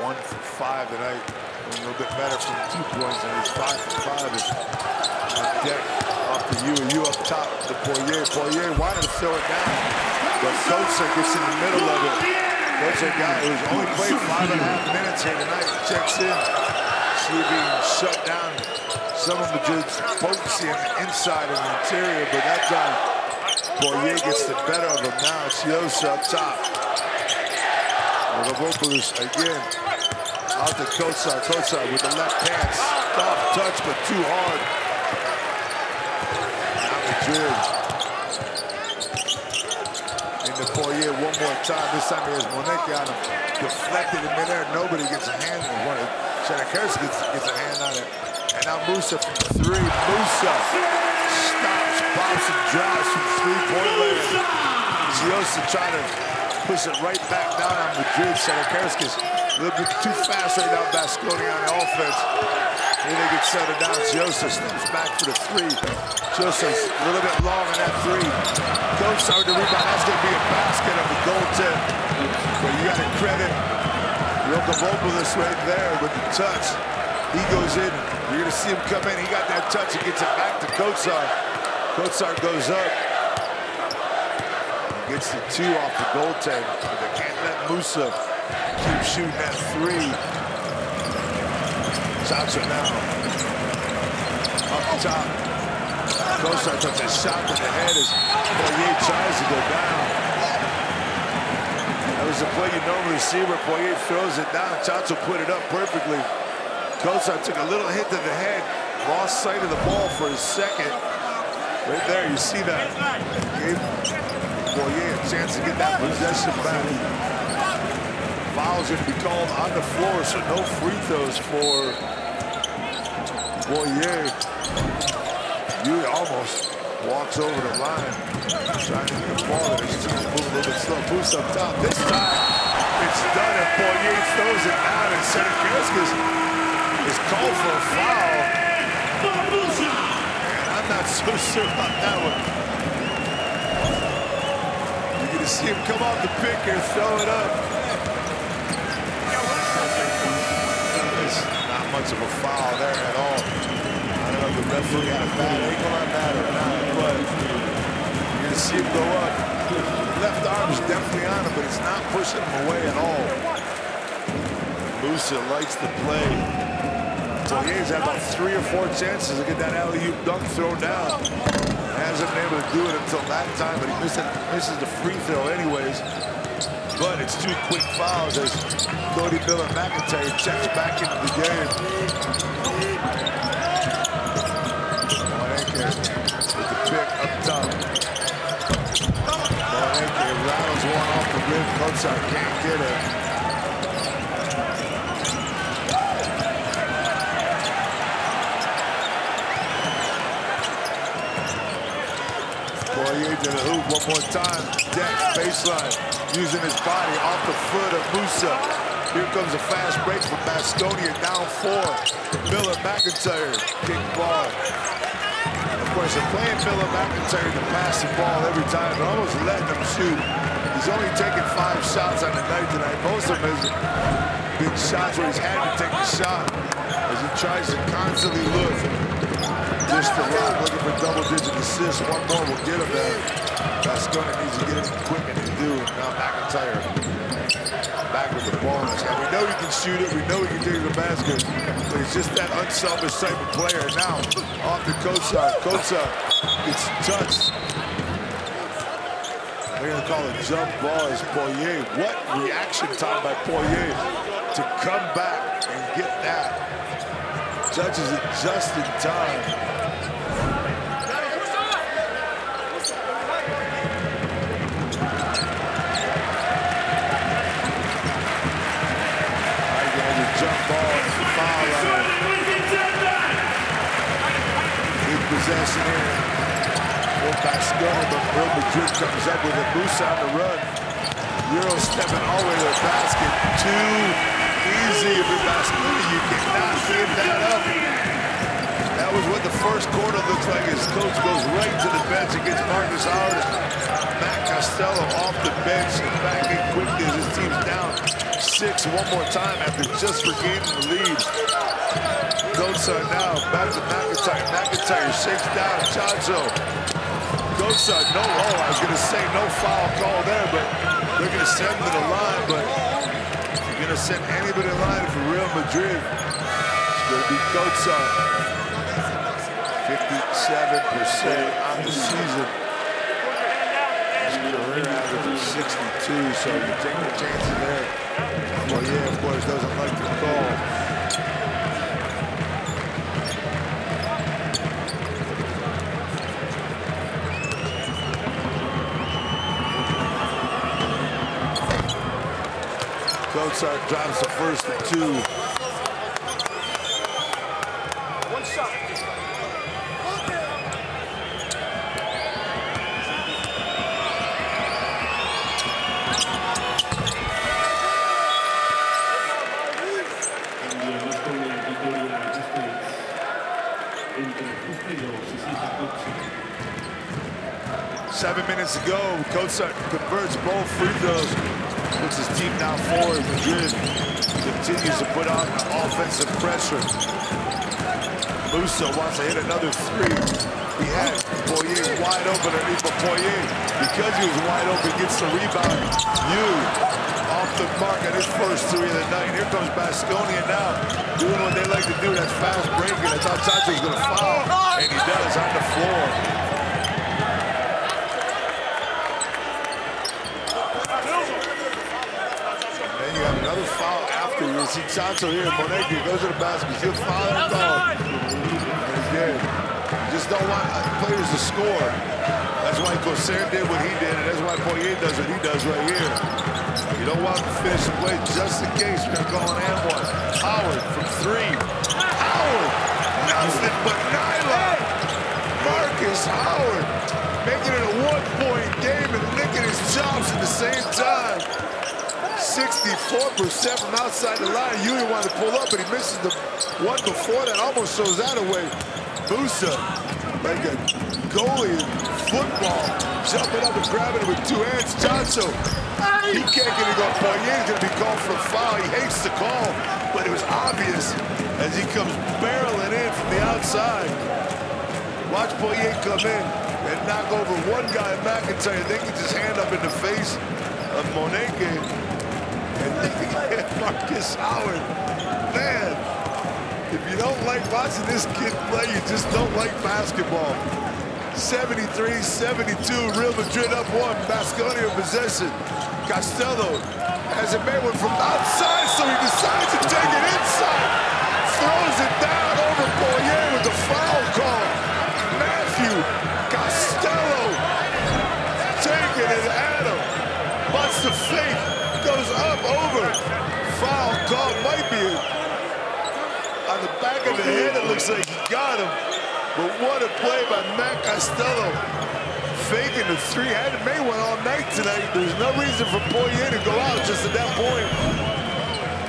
1 for 5 tonight. A little bit better from 2 points, and he's 5 for 5. Deck off to you up top to Poirier. Poirier wanted to throw it down, but Kotsar gets in the middle of it. Kotsar, a guy who's only played 5.5 minutes here tonight, checks in. See if he can shut down some of Madrid's potency on the inside and the interior, but that time Poirier gets the better of him now. Siosa up top. Ravopoulos again. Out to Kotsar. Kotsar with the left hand. Soft touch, but too hard. Now Madrid. Into Poirier one more time. This time he has Moneke on him. Deflected in midair. Nobody gets a hand on it. Shanakerski gets a hand on it. And now Musa from 3. Musa stops, pops, and drives from 3-point land. Siosa trying to push it right back down on Madrid. Shanakerski's a little bit too fast right now. Baskonia on the offense. Here they get settled down. Siosa steps back for the 3. Siosa's a little bit long on that 3. Kotsar with the rebound. That's going to be a basket on the goaltend. But you got to credit Ravopoulos right there with the touch. He goes in. You're going to see him come in. He got that touch. He gets it back to Kotsar. Kotsar goes up. Gets the 2 off the goaltend. But they can't let Musa keep shooting that 3. Shots are now up top. Kotsar took a shot to the head as Poirier tries to go down. That was the play you normally see where Poirier throws it down. Chacho put it up perfectly. Kotsar took a little hit to the head, lost sight of the ball for his second. Right there, you see that. Gave Poirier a chance to get that possession back. Foul's going to be called on the floor, so no free throws for Poirier. He almost walks over the line, trying to get the ball, and he's trying to move a little bit slow. Boost up top. This time, it's done, and Poirier throws it down, and Shanakerski is called for a foul. And I'm not so sure about that one. You're going to see him come off the pick here, throw it up. It's not much of a foul there at all. I don't know if the referee had a bad angle on that or not, but you're going to see him go up. Left arm is definitely on him, but it's not pushing him away at all. Musa likes to play. Poirier's had about 3 or 4 chances to get that alley-oop dunk thrown down. Hasn't been able to do it until that time, but he misses the free throw anyways. But it's 2 quick fouls as Cody Miller McIntyre checks back into the game. Moneke with the pick up top. Moneke rattles one off the rim. Kotsar can't get it. Poirier to the hoop one more time. Deck, baseline, using his body off the foot of Musa. Here comes a fast break from Baskonia, down 4. Miller McIntyre, kick ball. Of course, they're playing Miller McIntyre to pass the ball every time, but almost letting him shoot. He's only taken 5 shots on the night tonight. Most of them has been shots where he's had to take a shot as he tries to constantly look. Just the rock, looking for double-digit assists. One more will get him there. Baskonia needs to get his equipment to do. Now McIntyre back with the ball in his hand. We know he can shoot it. We know he can take the basket. But he's just that unselfish type of player. Now off to Kotsar. Kotsar gets touched. They're going to call a jump ball is Poirier. What reaction time by Poirier to come back and get that. Judges it just in time. Again, the jump ball and the foul line. Big possession here. Baskonia, but Real Madrid comes up with a boost on the run. Euro stepping all the way to the basket. Too easy if you're Baskonia. You cannot give that up. That was what the first quarter looks like. His coach goes right to the bench against Marcus Howard. Matt Costello off the bench and back in quickly as his team's down 6 one more time after just regaining the lead. Goatside now back to McIntyre. McIntyre shakes down Chacho. Goatside, no, I was going to say no foul call there, but they're going to send him to the line. But if you're going to send anybody to the line for Real Madrid, it's going to be Goatside. 57% on the season. His career average is 62, so you take your chances there. Well, yeah, of course, doesn't like the call. Goatside drops the first to 2. One shot. 7 minutes to go. Goatside converts both free throws. Puts his team now forward. Madrid continues to put on offensive pressure. Musa wants to hit another 3. He had Poirier wide open underneath, but Poirier, because he was wide open, gets the rebound. Off the mark on his first 3 of the night. Here comes Baskonia now, doing what they like to do. That's fast breaking. I thought Chacho was going to foul, and he does on the floor. Another foul after. You see Chacho here. Moneke goes to the basket. He'll foul and call. Again, you just don't want players to score. That's why Coser did what he did, and that's why Poirier does what he does right here. You don't want to finish the play just in case you're going to go on and one. Howard from 3. Howard, nothing but nylon. Marcus Howard making it a 1-point game and licking his chops at the same time. 64% from outside the line. Yui wanted to pull up, but he misses the one before that. Almost throws that away. Musa, like a goalie in football, jumping up and grabbing it with 2 hands. Chacho, he can't get it going. Poirier's going to be called for a foul. He hates the call, but it was obvious as he comes barreling in from the outside. Watch Poirier come in and knock over one guy, McIntyre. Then gets his hand up in the face of Moneke. And Marcus Howard, man, if you don't like watching this kid play, you just don't like basketball. 73-72, Real Madrid up 1, Baskonia possession. Costello has it made one from outside, so he decides to take it inside. Throws it down over Poirier with the foul call. Matthew Costello taking it at him. Wants to fake. Goes up, over. Foul call might be on the back of the head. It looks like he got him. But what a play by Matt Costello. Faking the 3. Hadn't made one all night tonight. There's no reason for Poirier to go out just at that point.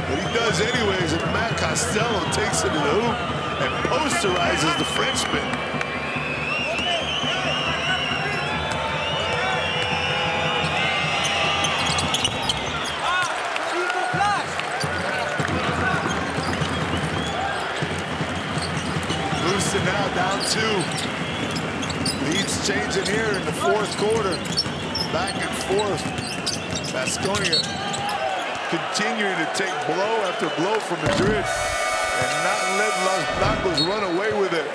But he does anyways, and Matt Costello takes it to the hoop and posterizes the Frenchman. Now down 2. Leads changing here in the 4th quarter. Back and forth. Baskonia continuing to take blow after blow from Madrid and not letting Los Blancos run away with it.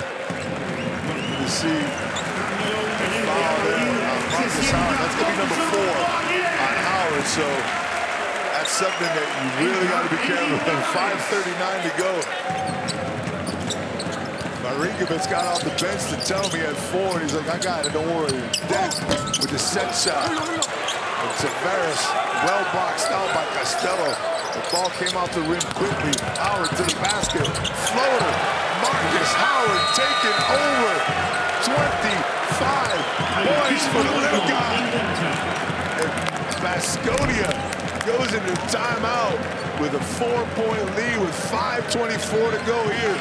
You see foul there on Marcus Howard. That's going to be number 4 on Howard. So that's something that you really got to be careful of. 5:39 to go. Marinkovic got off the bench to tell me at 4, and he's like, I got it, don't worry. Deck with the set shot. And Tavares well boxed out by Costello. The ball came off the rim quickly. Howard to the basket. Floater. Marcus Howard taking over. 25 points for the little guy. And Baskonia goes into timeout with a 4-point lead with 5:24 to go here.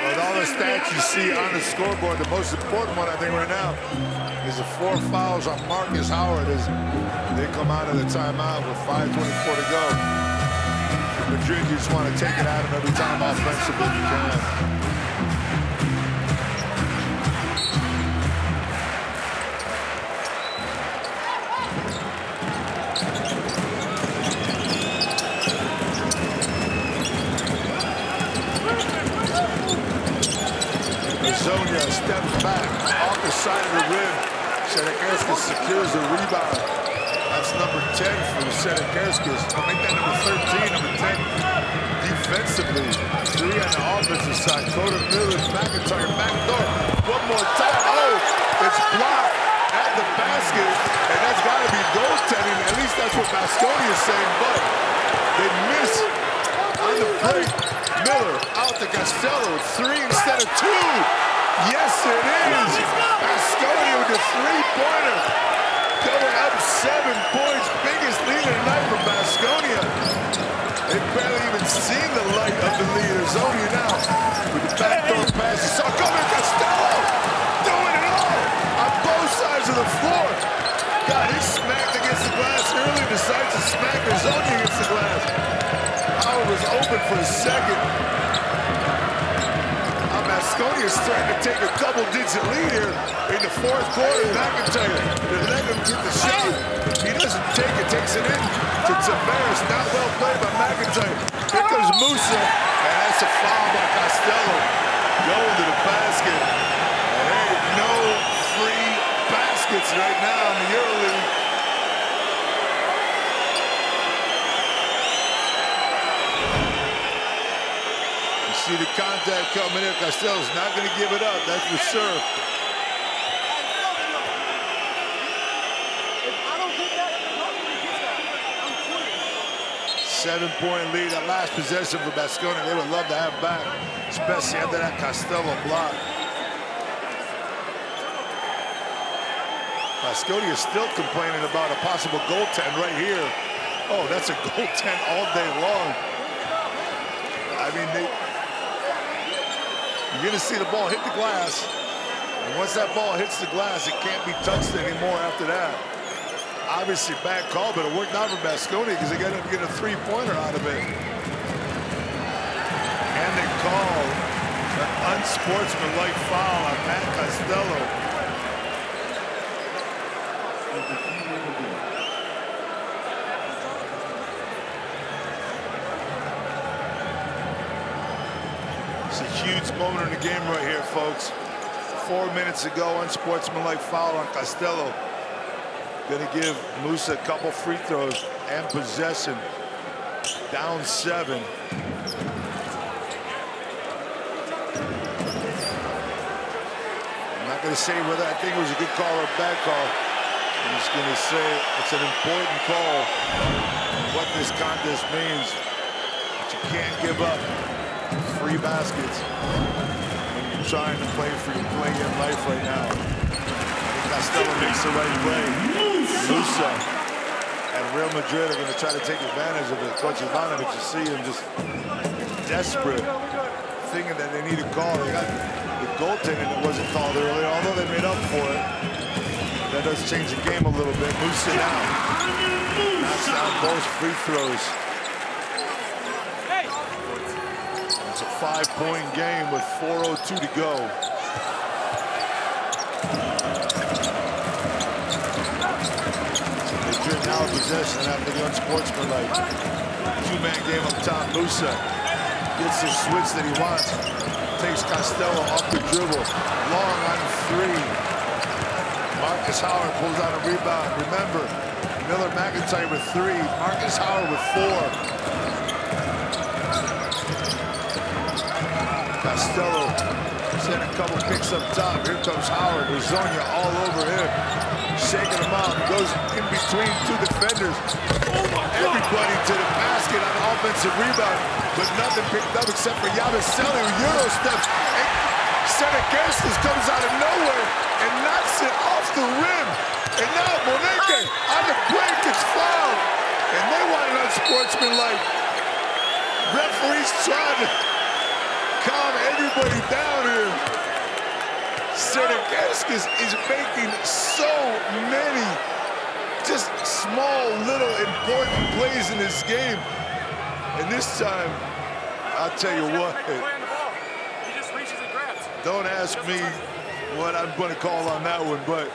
With all the stats you see on the scoreboard, the most important one I think right now is the 4 fouls on Marcus Howard as they come out of the timeout with 5:24 to go. Madrid, you just want to take it at him every time offensively if you can. Baskonia steps back off the side of the rim. Senekerskis secures the rebound. That's number 10 for Senekerskis. I'll make that number 13, number 10 defensively. 3 on the offensive side. Coda Miller, McIntyre, backdoor. One more time. Oh, it's blocked at the basket. And that's got to be goaltending. At least that's what Baskonia is saying. But they miss on the break. Miller out to Costello. 3 instead of 2. Yes, it is. Baskonia with the 3-pointer. Going up 7 points. Biggest lead of the night for Baskonia. They've barely even seen the light of the lead. Zonia now with the backdoor pass. You saw coming Costello. Doing it all on both sides of the floor. Got his smacked against the glass early. Decides to smack Zonia against the glass. Howard was open for a second. Baskonia is threatening to take a double-digit lead here in the 4th quarter. McIntyre, they let him get the shot. He doesn't take it, takes it in to Tavares. Not well played by McIntyre. Here comes Musa, and that's a foul by Costello. Going to the basket. And there ain't no free baskets right now in the EuroLeague. See the contact coming in. Costello's not going to give it up, that's for sure. Seven-point lead, that last possession for Baskonia. They would love to have back, especially after that Costello block. Baskonia is still complaining about a possible goaltend right here. Oh, that's a goaltend all day long. I mean, you're going to see the ball hit the glass. And once that ball hits the glass, it can't be touched anymore after that. Obviously, bad call, but it worked out for Baskonia because they got to get a 3-pointer out of it. And they call an unsportsmanlike foul on Matt Costello. It's a huge moment in the game right here, folks. 4 minutes ago, unsportsmanlike foul on Costello. Gonna give Musa a couple free throws and possession. Down 7. I'm not gonna say whether I think it was a good call or a bad call. I'm just going to say it's an important call. What this contest means, but you can't give up free baskets when you're trying to play for your play-in life right now. Costello makes the right play. Musa and Real Madrid are going to try to take advantage of it. Coach Ivanovic, you see him just desperate, thinking that they need a call. They got the goaltending that wasn't called earlier, although they made up for it. That does change the game a little bit. Musa down. Knocks down both free throws. It's a 5-point game with 4:02 to go. Madrid now in possession after the unsportsmanlike two-man game up top. Musa gets the switch that he wants. Takes Costello off the dribble. Long on three. Marcus Howard pulls out a rebound. Remember, Miller McIntyre with 3. Marcus Howard with 4. Costello sent a couple picks up top. Here comes Howard. Baskonia all over him. Shaking him out. Goes in between 2 defenders. Everybody to the basket on the offensive rebound. But nothing picked up except for Yabusele, who Euro steps. Senecasis comes out of nowhere and knocks it off the rim. And now Moneke on the break gets fouled. And they want an unsportsmanlike. Referees trying to calm everybody down here. Senecasis is making so many just small, little, important plays in this game. And this time, I'll tell you what. Don't ask me what I'm going to call on that one, but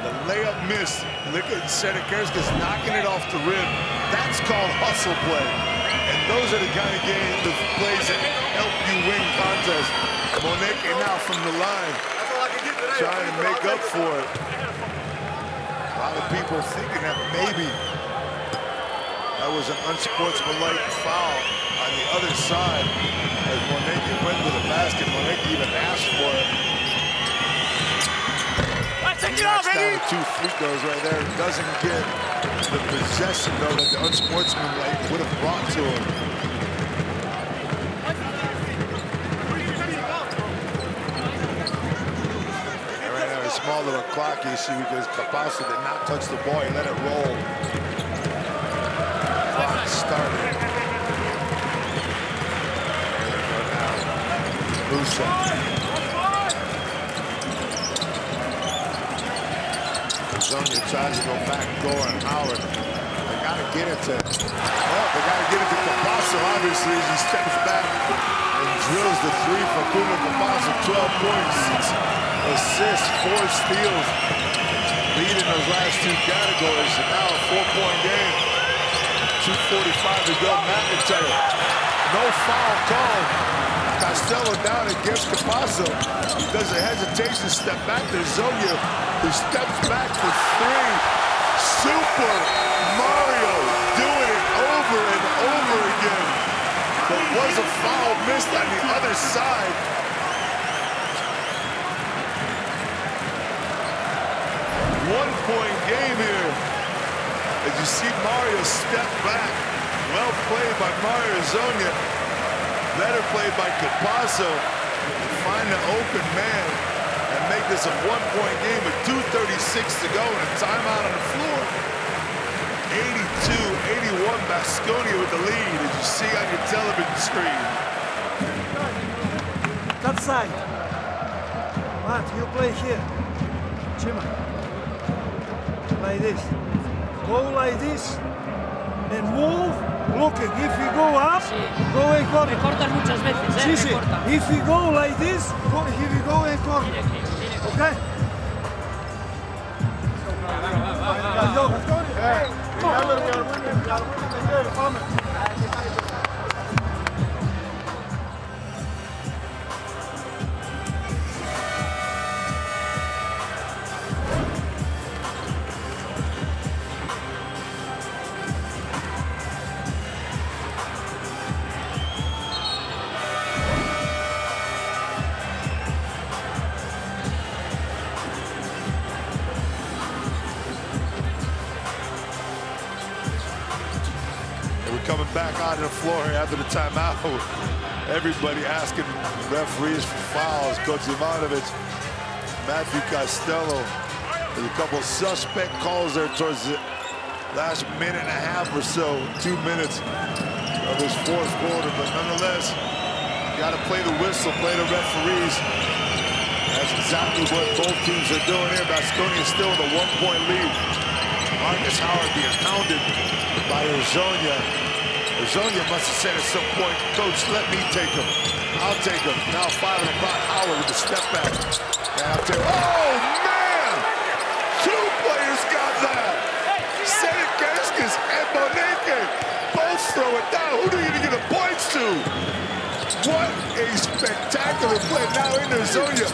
the layup miss. Look at Senecasis knocking it off the rim. That's called hustle play. And those are the kind of the plays that help you win contests. Moneke now from the line, trying to make up for it. A lot of people thinking that maybe that was an unsportsmanlike foul on the other side. As Moneke went to the basket, Moneke even asked for it. He knocks down the 2 free throws right there. Doesn't get the possession, though, that the unsportsmanlike would have brought to him. And right now, a small little clock issue because Capasso did not touch the ball. He let it roll. Clock started. Musa. Baskonia tries to go back door on Howard. They got to get it to, Capasso, obviously, as he steps back and drills the 3 for Puma Capasso. 12 points, 6 assists, 4 steals. Lead in those last 2 categories. And now a 4-point game. 2:45 to go. McIntyre. No foul called. Costello down against Capasso. He does a hesitation step back to Zonia, who steps back for 3. Super Mario doing it over and over again. But was a foul missed on the other side. One-point game here. As you see Mario step back. Well played by Mario Zonia. Better played by Capasso to find the open man and make this a 1-point game with 2:36 to go and a timeout on the floor. 82-81, Baskonia with the lead, as you see on your television screen. That side. Matt, you play here. Chima. Like this. Go like this. And move. Looking, if you go up, go and corner. Cortas muchas veces, Sí. If you go like this, here you go and corner. Okay? We're coming back out on the floor here after the timeout. Everybody asking referees for fouls. Coach Ivanovic, Matthew Costello. There's a couple suspect calls there towards the last minute and a half or so, 2 minutes of this fourth quarter. But nonetheless, you got to play the whistle, play the referees. That's exactly what both teams are doing here. Baskonia is still in a 1-point lead. Marcus Howard being hounded by Urzonia. Urzonia must have said at some point, Coach, let me take him. I'll take him. Now 5 o'clock, Howard with the step back. And I'll tell you, oh, man! 2 players got that. Senekerskis and Moneke both throw it down. Who do you give the points to? What a spectacular play. Now in Urzonia.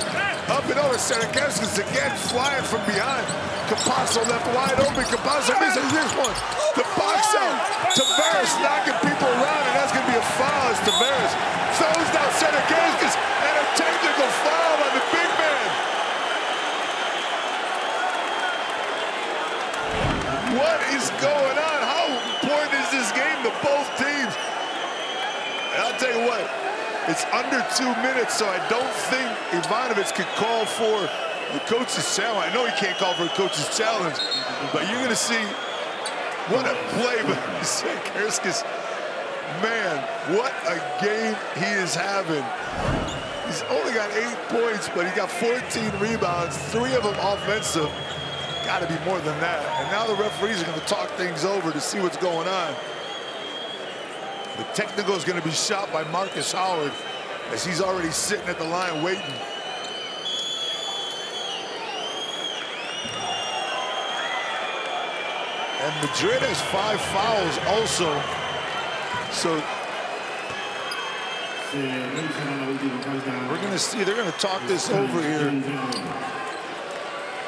Up and over, Senekerskis again flying from behind. Capasso left wide open. Capasso misses this one. The box out. Tavares knocking people around, and that's going to be a foul as Tavares throws down Senekerskis, and a technical foul by the big man. What is going on? How important is this game to both teams? And I'll tell you what, it's under 2 minutes, so I don't think Ivanovic could call for the coach's challenge. I know he can't call for a coach's challenge, but you're going to see what a play by Senekerskis. Man, what a game he is having. He's only got 8 points, but he got 14 rebounds, 3 of them offensive. Got to be more than that. And now the referees are going to talk things over to see what's going on. The technical is going to be shot by Marcus Howard as he's already sitting at the line waiting. And Madrid has 5 fouls also. So we're going to see, they're going to talk this over here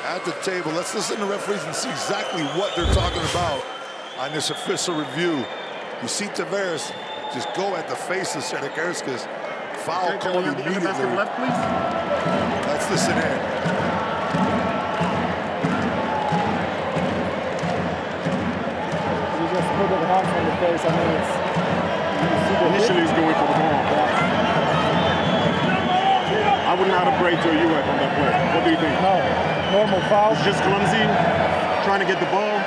at the table. Let's listen to the referees and see exactly what they're talking about on this official review. You see Tavares just go at the face of Senekerskis. Foul called immediately. Left, please. Let's listen in. Put the hands on the face. I mean, initially he's going for the ball. I wouldn't have a break to a UF on that play. What do you think? No, normal foul. He's just clumsy, trying to get the ball.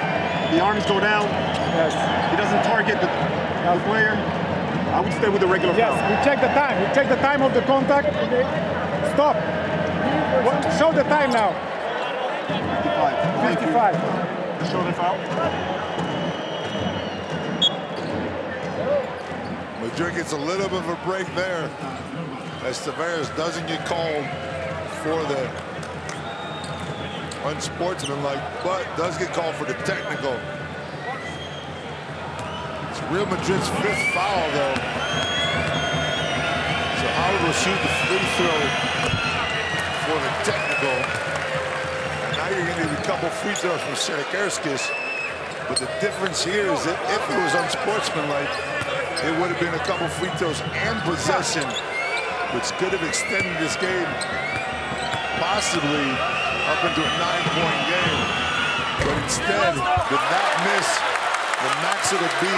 The arms go down. Yes. He doesn't target the player. I would stay with the regular foul. Yes, we check the time. We check the time of the contact. Stop. Show the time now. 55. Show the foul. Madrid gets a little bit of a break there as Tavares doesn't get called for the unsportsmanlike, but does get called for the technical. It's Real Madrid's 5th foul, though. So Howard will shoot the free throw for the technical. And now you're going to need a couple free throws from Senekerskis. But the difference here is that if it was unsportsmanlike, it would have been a couple free throws and possession, which could have extended this game possibly up into a 9-point game. But instead, with that miss, the max it'll be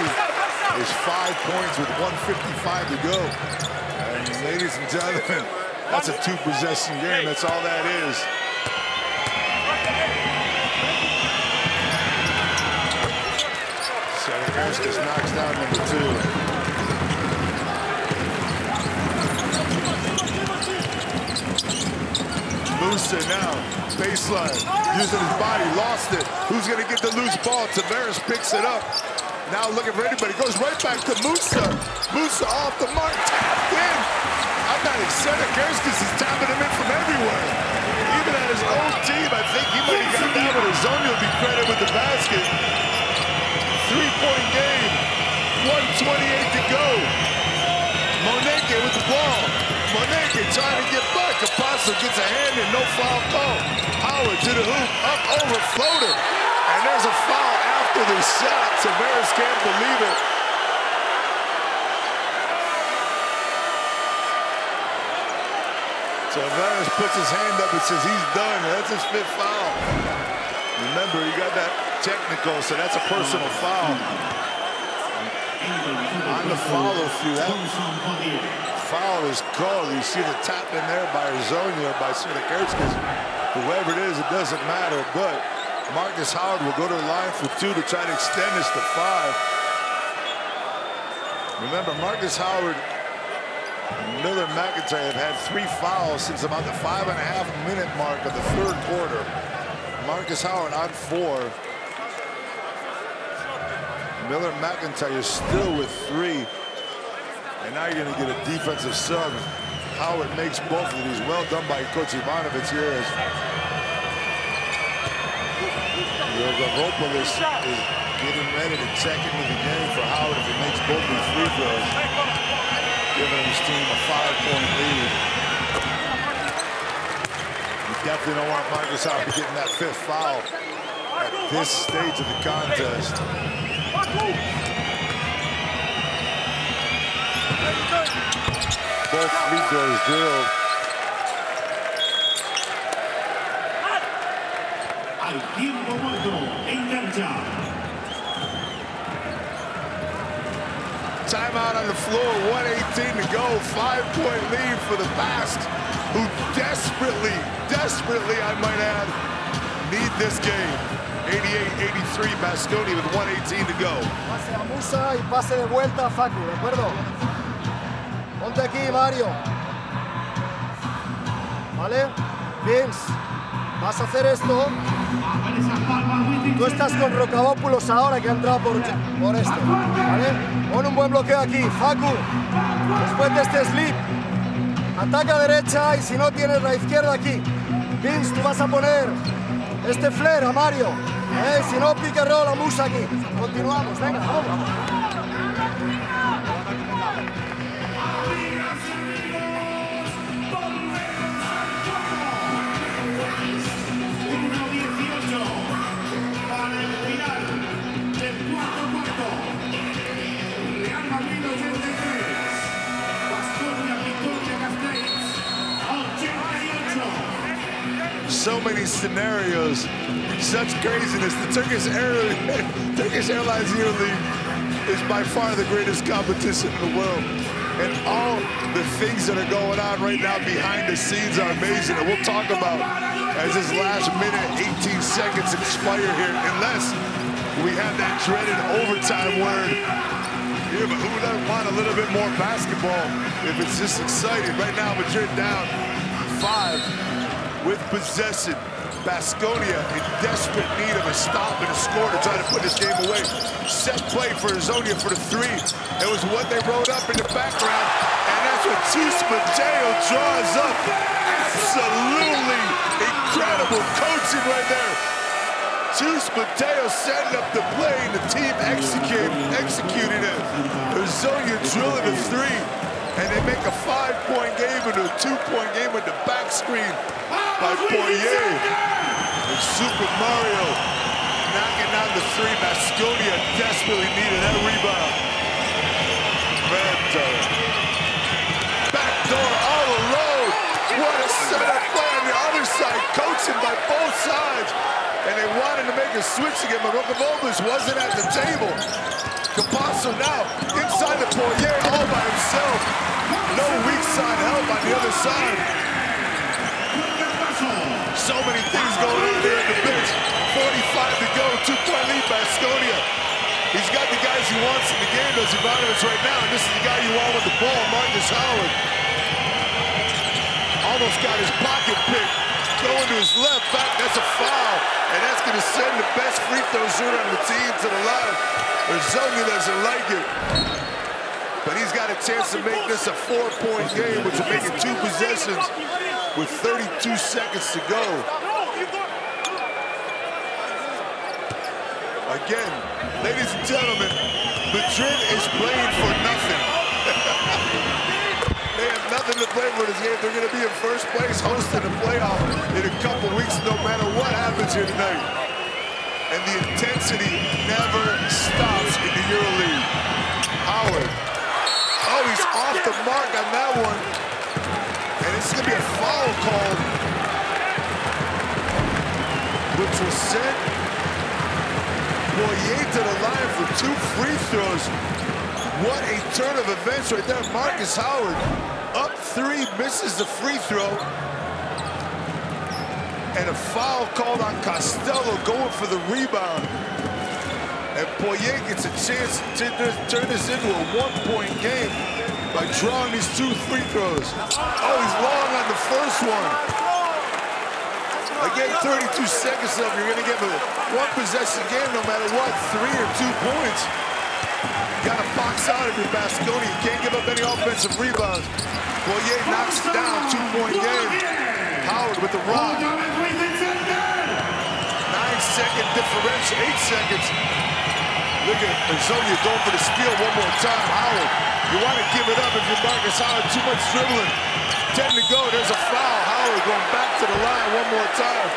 is 5 points with 1:55 to go. And ladies and gentlemen, that's a 2-possession game. That's all that is. Senekerskis knocks down number 2. Musa now, baseline, using his body, lost it. Who's going to get the loose ball? Tavares picks it up. Now looking for anybody, goes right back to Musa. Musa off the mark, tapped in. I'm not excited. Senekerskis is tapping him in from everywhere. Even at his own team, I think he might have got down, but Urzonia will be credited with the basket. 3-point game, 1:28 to go. Moneke with the ball. Moneke trying to get back. Capasso gets a hand and no foul call. Howard to the hoop, up over floater. And there's a foul after the shot. Tavares can't believe it. Tavares puts his hand up and says he's done. That's his 5th foul. Remember, he got that technical, so that's a personal foul. to follow through. That foul is called. You see the tap in there by Arzonia, by Sinikerskis. Whoever it is, it doesn't matter. But Marcus Howard will go to the line for 2 to try to extend this to 5. Remember, Marcus Howard and Miller McIntyre have had 3 fouls since about the 5.5-minute mark of the 3rd quarter. Marcus Howard on 4. Miller McIntyre still with 3. And now you're going to get a defensive sub. Howard makes both of these. Well done by Coach Ivanovic here as Yogopoulos is getting ready to check into the game for Howard if he makes both these free throws, giving his team a 5-point lead. You definitely don't want Marcus Howard getting that 5th foul at this stage of the contest. Both free throws drilled. Timeout on the floor, 1:18 to go. 5-point lead for the Basques, who desperately, I might add, need this game. 88-83, Baskonia with 1:18 to go. Pase a Musa y pase de vuelta a Facu, ¿de acuerdo? Ponte aquí, Mario. ¿Vale? Vince, vas a hacer esto. Tú estás con Rocavopoulos ahora que ha entrado por este. ¿Vale? Pon un buen bloqueo aquí. Facu, después de este slip, ataca derecha y si no tienes la izquierda aquí. Vince, tú vas a poner este flare a Mario. Si no, pick and roll a Musa aquí. Continuamos, venga, vamos. So many scenarios, such craziness. The Turkish Airlines EuroLeague is by far the greatest competition in the world. And all the things that are going on right now behind the scenes are amazing. And we'll talk about as this last minute, 18 seconds expire here, unless we have that dreaded overtime word. Yeah, but who doesn't want a little bit more basketball if it's just exciting? Right now, Madrid down 5. With possession, Baskonia in desperate need of a stop and a score to try to put this game away. Set play for Arzonia for the 3. It was what they wrote up in the background, and that's what Chus Mateo draws up. Absolutely incredible coaching right there. Chus Mateo setting up the play, and the team executing it. Arzonia drilling a 3. And they make a 5-point game into a 2-point game with the back screen by Poirier. And Super Mario knocking down the 3. Baskonia desperately needed that rebound. Backdoor all alone. What a setup play on the other side. Coaching by both sides. And they wanted to make a switch again, but Rocavopoulos wasn't at the table. Capasso now inside the Poirier all by himself. No weak side help on the other side. So many things going on there in the bench. 45 to go, 2-point lead Baskonia. He's got the guys he wants in the game, as Ivanovic right now, and this is the guy you want with the ball, Marcus Howard. Almost got his pocket picked. Going to his left back, that's a foul. And that's going to send the best free throw shooter on the team to the line. Arzonia doesn't like it. But he's got a chance to make this a 4-point game, which will make it 2 possessions with 32 seconds to go. Again, ladies and gentlemen, Madrid is playing for nothing. They have nothing to play for this game. They're going to be in first place hosting the playoff in a couple weeks, no matter what happens here tonight. And the intensity never stops in the EuroLeague. Howard. Oh, he's off the mark on that one. And it's going to be a foul call, which will send Poirier to the line for 2 free throws. What a turn of events right there. Marcus Howard up 3, misses the free throw. And a foul called on Costello going for the rebound. And Poirier gets a chance to turn this into a 1-point game by drawing these 2 free throws. Oh, he's long on the first one. Again, 32 seconds left. You're going to give a 1-possession game no matter what, 3 or 2 points. You got to box out if you're Baskonia. You can't give up any offensive rebounds. Poirier knocks it down, 2-point game. Howard with the rock. 9-second differential, 8 seconds. Look at Baskonia going for the steal one more time. Howard, you want to give it up if you're Marcus Howard. Too much dribbling. 10 to go, there's a foul. Howard going back to the line one more time.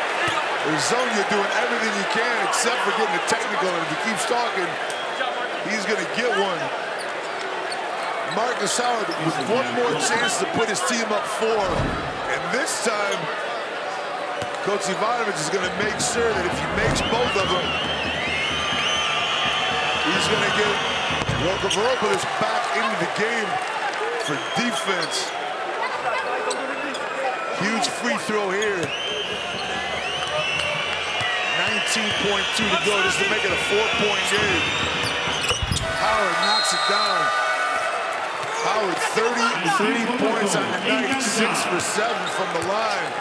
Baskonia doing everything he can except for getting the technical, and if he keeps talking, he's going to get one. Marcus Howard with one more chance to put his team up 4. And this time, Coach Ivanovic is going to make sure that if he makes both of them, he's going to get Veropolis back into the game for defense. Huge free throw here. 19.2 to go just to make it a 4-point game. Howard knocks it down. Howard 33 points on the night, 6 for 7 from the line.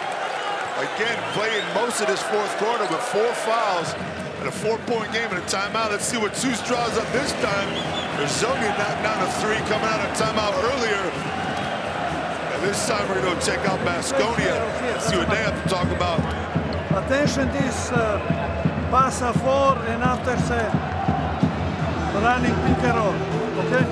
Again, playing most of this fourth quarter with 4 fouls and a 4-point game and a timeout. Let's see what Zeus draws up this time. Baskonia knocked down a 3 coming out of timeout earlier. And this time we're going to check out Baskonia. Let's see what they have to talk about. Attention, this pass a 4 and after running pick and roll. Okay?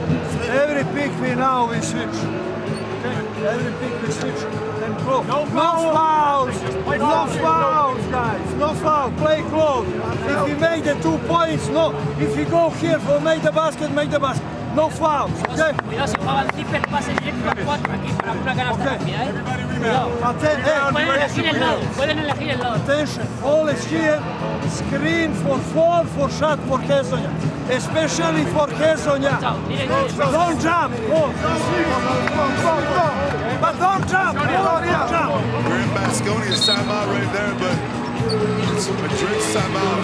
Every pick we now we switch. Okay? Every pick we switch and go. No fouls! No fouls, guys! No fouls! Play close. If you make the 2 points, no. If you go here for make the basket, make the basket. No fouls, okay? Cuidado si juegan zipper, pase directo a 4 aquí para una canasta rápida, ¿eh? Pueden elegir el lado. Attention, all is here. Screen for 4 for shot for Kessonia. Especially for Kessonia. Don't jump. But don't jump. Don't jump. We're in Baskonia's timeout right there, but it's Madrid's timeout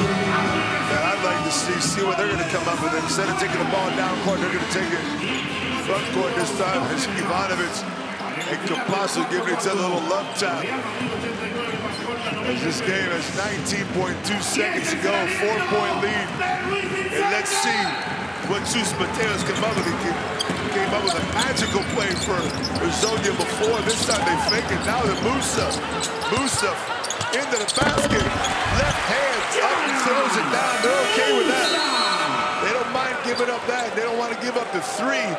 that I'd like to see what they're going to come up with. Instead of taking the ball down court, they're going to take it front court this time. It's Ivanovic and Capasso giving each other a little love tap. As this game has 19.2 seconds to go, 4-point lead. And let's see what Zeus Mateos come up with. He came up with a magical play for Baskonia before. This time they fake it. Now to Musa. Musa into the basket. Left hand up and throws it down. They're okay with that. They don't mind giving up that. They don't want to give up the 3.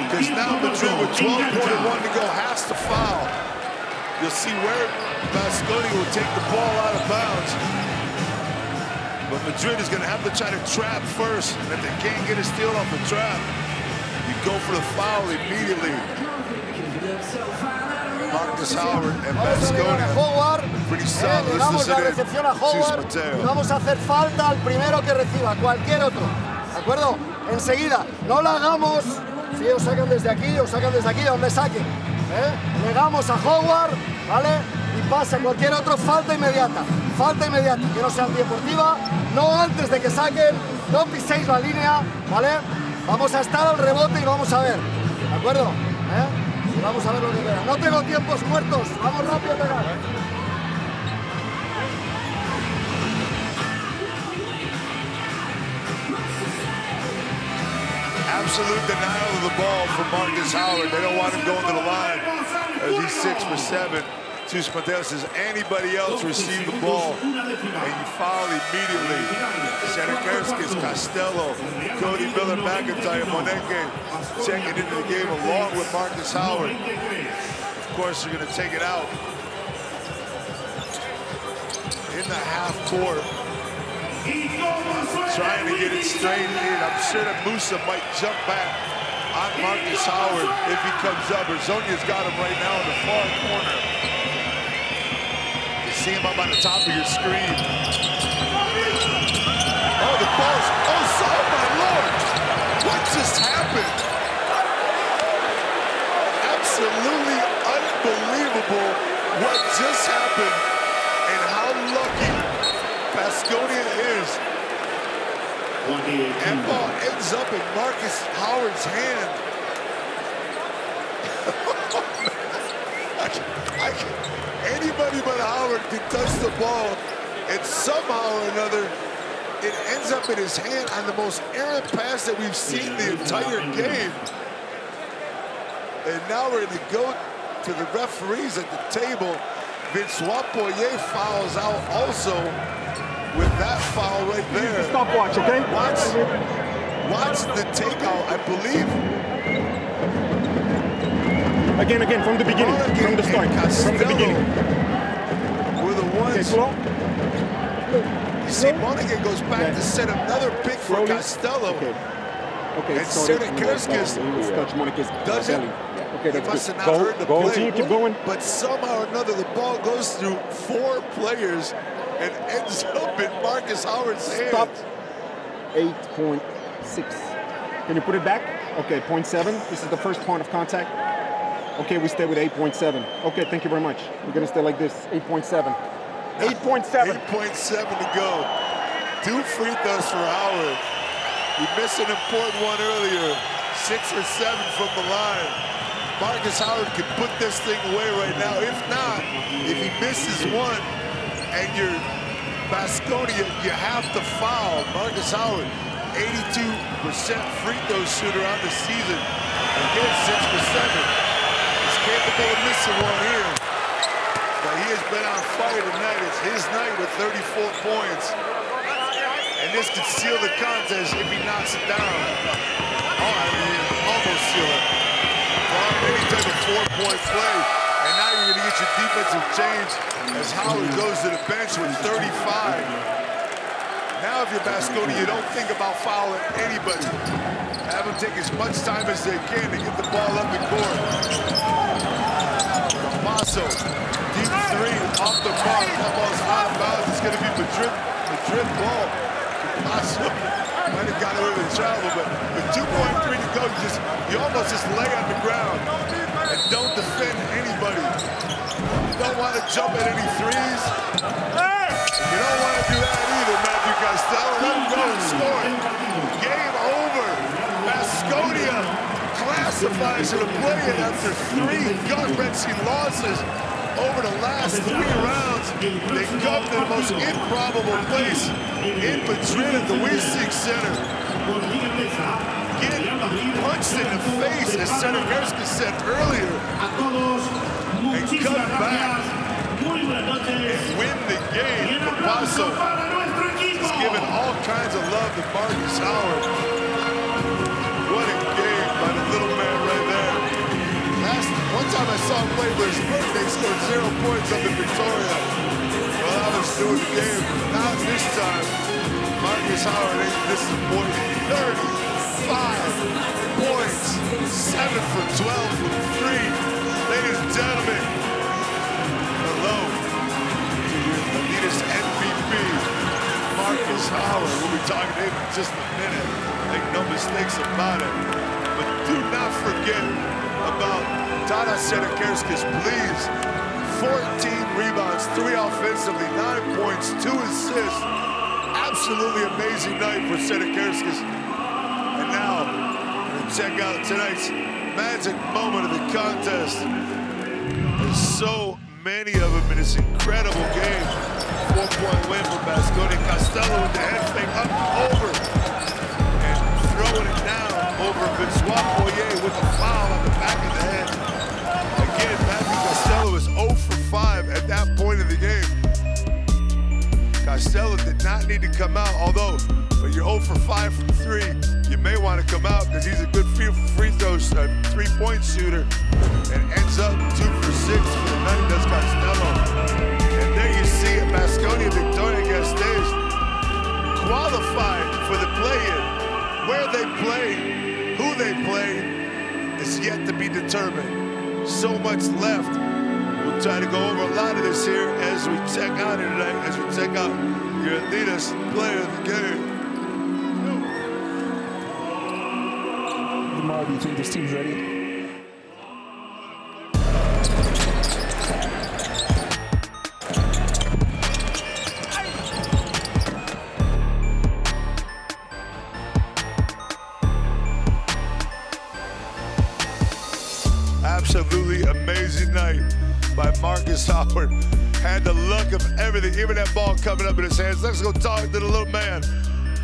Because now Madrid with 12.1 to go has to foul. You'll see where Baskonia will take the ball out of bounds. But Madrid is going to have to try to trap first. And if they can't get a steal off the trap, you go for the foul immediately. Marcus Howard and Baskonia. Pretty solid. Le damos la recepción a Howard y vamos a hacer falta al primero que reciba, cualquier otro. ¿De acuerdo? Enseguida, no la hagamos. Si ellos sacan desde aquí o sacan desde aquí, donde saquen. Negamos a Howard, ¿vale? Y pasa cualquier otro, falta inmediata. Falta inmediata, que no sea antideportiva, no antes de que saquen, no piséis la línea, ¿vale? Vamos a estar al rebote y vamos a ver, ¿de acuerdo? Y vamos a ver lo que queda. No tengo tiempos muertos, vamos rápido a pegar. Absolute denial of the ball from Marcus Howard. They don't want him going to the line as he's 6 for 7. Zeus Mateos says anybody else receive the ball and you foul immediately. Sanakerskis, Costello, Cody Miller, McIntyre, Moneke checking into the game along with Marcus Howard. Of course, they're going to take it out in the half court. Trying to get it straight in. I'm sure that Musa might jump back on Marcus Howard if he comes up. Baskonia's got him right now in the far corner. You see him up on the top of your screen. Oh, the ball's, oh my Lord! What just happened? Absolutely unbelievable what just happened and how lucky Baskonia is. That ball ends up in Marcus Howard's hand. Anybody but Howard can touch the ball, and somehow or another, it ends up in his hand on the most errant pass that we've seen the entire game. And now we're going to go to the referees at the table. Vincent Poirier fouls out also with that foul right there. Stopwatch, okay? Watch the takeout, I believe. Again, from the beginning, from the start, from the beginning. Were the ones. Okay, slow. You see, Monaghan goes back to set another pick for Costello. Okay, and Sedekerskis doesn't. Okay, he must have not heard the play. Keep going. But somehow or another, the ball goes through 4 players and ends up in Marcus Howard's hands. Stop. 8.6. Can you put it back? Okay, 0.7. This is the first point of contact. Okay, we stay with 8.7. Okay, thank you very much. We're gonna stay like this. 8.7. 8.7. 8.7 to go. 2 free throws for Howard. He missed an important one earlier. 6 or 7 from the line. Marcus Howard could put this thing away right now. If not, if he misses one and you're Baskonia, you have to foul. Marcus Howard, 82% free throw shooter on the season. Again, 6 for 7. He's capable of missing one here. But he has been on fire tonight. It's his night with 34 points. And this could seal the contest if he knocks it down. Oh, I mean, almost seal it. Any type of 4-point play. And now you're going to get your defensive change as Howard goes to the bench with 35. Now if you're Baskonia, you don't think about fouling anybody. Have them take as much time as they can to get the ball up in court. Campasso, deep 3, off the mark. That ball's out of bounds. It's going to be Madrid ball. Campasso might have got away with the travel, but with 2.3 to go, you almost just lay on the ground and don't defend anybody. You don't want to jump at any threes. You don't want to do that either, Matthew Costello. Let him go and score it. Game over. Baskonia classifies it a play-in after 3 gut-wrenching losses over the last 3 rounds. They come to the most improbable place in Madrid at the EuroLeague Center. Get punched in the face, as Sedekerskis said earlier, and come back and win the game. Campasso is giving all kinds of love to Marcus Howard. What a game by the little man right there. One time I saw him play for his birthday, he scored 0 points up in Victoria. Well, I was doing the game. Not this time. Marcus Howard ain't disappointed. 35 points. 7 for 12 from 3. Ladies and gentlemen, hello to your Adidas MVP, Marcus Howard. We'll be talking to him in just a minute. Make no mistakes about it. But do not forget about Tadas Sedekerskis, please. 14 rebounds, 3 offensively, 9 points, 2 assists. Absolutely amazing night for Sedekerskis. And now, we're going to check out tonight's magic moment of the contest. There's so many of them in this incredible game. 4-point win for Baskonia. Costello with the head fake up over. And throwing it down over Vincent Poirier with a foul on the back of the head. Again, Matthew Costello is 0 for 5 at that point of the game. Costello did not need to come out, although when you're 0 for 5 from 3, you may want to come out because he's a good free throws, 3-point shooter, and ends up 2 for 6 for the night, does Costello. And there you see it, Baskonia Victoria Gasteiz qualified for the play-in. Where they play, who they play, is yet to be determined. So much left. We'll try to go over a lot of this here as we check out here tonight, as we check out your Adidas player of the game. tomorrow, do you think this team's ready? Absolutely amazing night by Marcus Howard. Had the luck of everything, even that ball coming up in his hands. Let's go talk to the little man.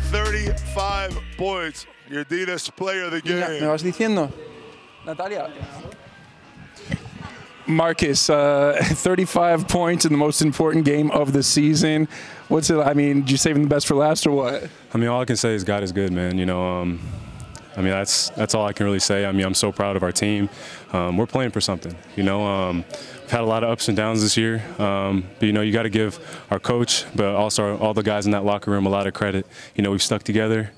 35 points. Your Adidas player of the game. ¿Me vas diciendo? Natalia. Marcus, 35 points in the most important game of the season. What's it? I mean, did you save the best for last or what? I mean, all I can say is God is good, man. You know, I mean, that's all I can really say. I mean, I'm so proud of our team. We're playing for something. You know, we've had a lot of ups and downs this year. But, you know, you got to give our coach, but also all the guys in that locker room a lot of credit. You know, we've stuck together.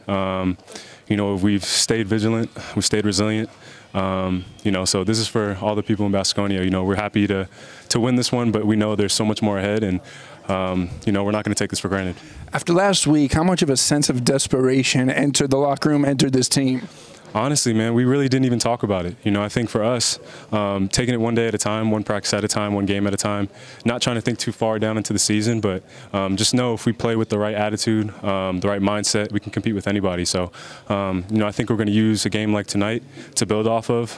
You know, we've stayed vigilant. We've stayed resilient. You know, so this is for all the people in Baskonia. You know, we're happy to win this one, but we know there's so much more ahead, and you know, we're not going to take this for granted. After last week, how much of a sense of desperation entered the locker room, entered this team? Honestly, man, we really didn't even talk about it. You know, I think for us, taking it one day at a time, one practice at a time, one game at a time, not trying to think too far down into the season, but just know if we play with the right attitude, the right mindset, we can compete with anybody. So, you know, I think we're going to use a game like tonight to build off of,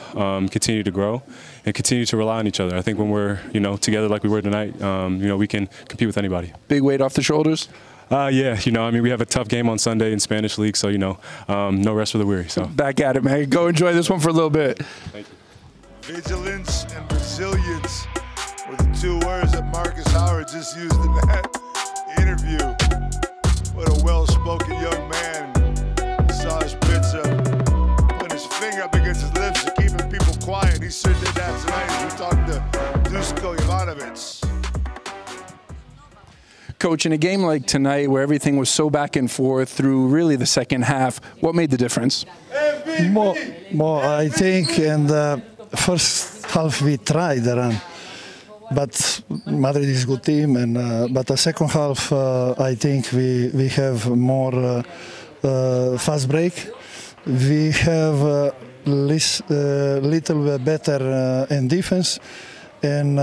continue to grow, and continue to rely on each other. I think when we're, you know, together like we were tonight, you know, we can compete with anybody. Big weight off the shoulders? Yeah, you know, I mean, we have a tough game on Sunday in Spanish League, so, you know, no rest for the weary. So back at it, man. Go enjoy this one for a little bit. Thank you. Vigilance and resilience were the two words that Marcus Howard just used in that interview. What a well-spoken young man. He saw his pizza, putting his finger up against his lips and keeping people quiet. He sure did that tonight. We talked to Dusko Ivanovic. Coach, in a game like tonight where everything was so back and forth through really the second half, what made the difference? More, I think in the first half we tried the run, but Madrid is a good team. And but the second half, I think we have more fast break. We have little bit better in defense, and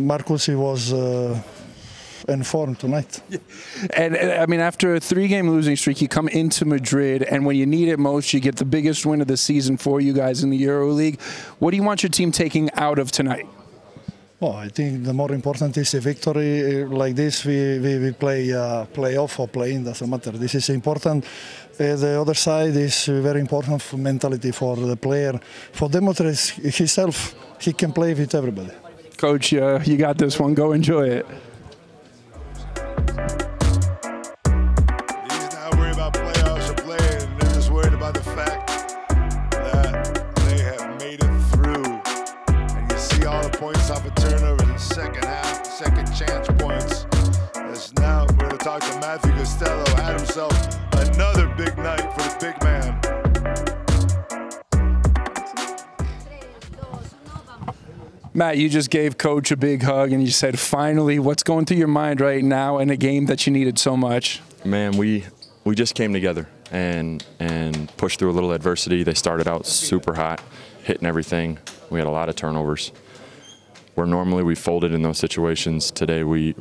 Marcus was. In form tonight. And I mean, after a 3-game losing streak, you come into Madrid, and when you need it most, you get the biggest win of the season for you guys in the EuroLeague. What do you want your team taking out of tonight? Well, I think the more important is a victory. Like this, we play playoff or play-in, doesn't matter. This is important. The other side is very important for mentality for the player. For demonstrate himself, he can play with everybody. Coach, you got this one. Go enjoy it. He's not worried about playoffs or playing. They're just worried about the fact that they have made it through. And you see all the points off of turnovers in the second half, second chance points. As now we're going to talk to Matthew Costello. Had himself another big night for the big man. Matt, you just gave Coach a big hug, and you said, finally, what's going through your mind right now in a game that you needed so much? Man, we just came together and pushed through a little adversity. They started out super hot, hitting everything. We had a lot of turnovers. Where normally we folded in those situations, today we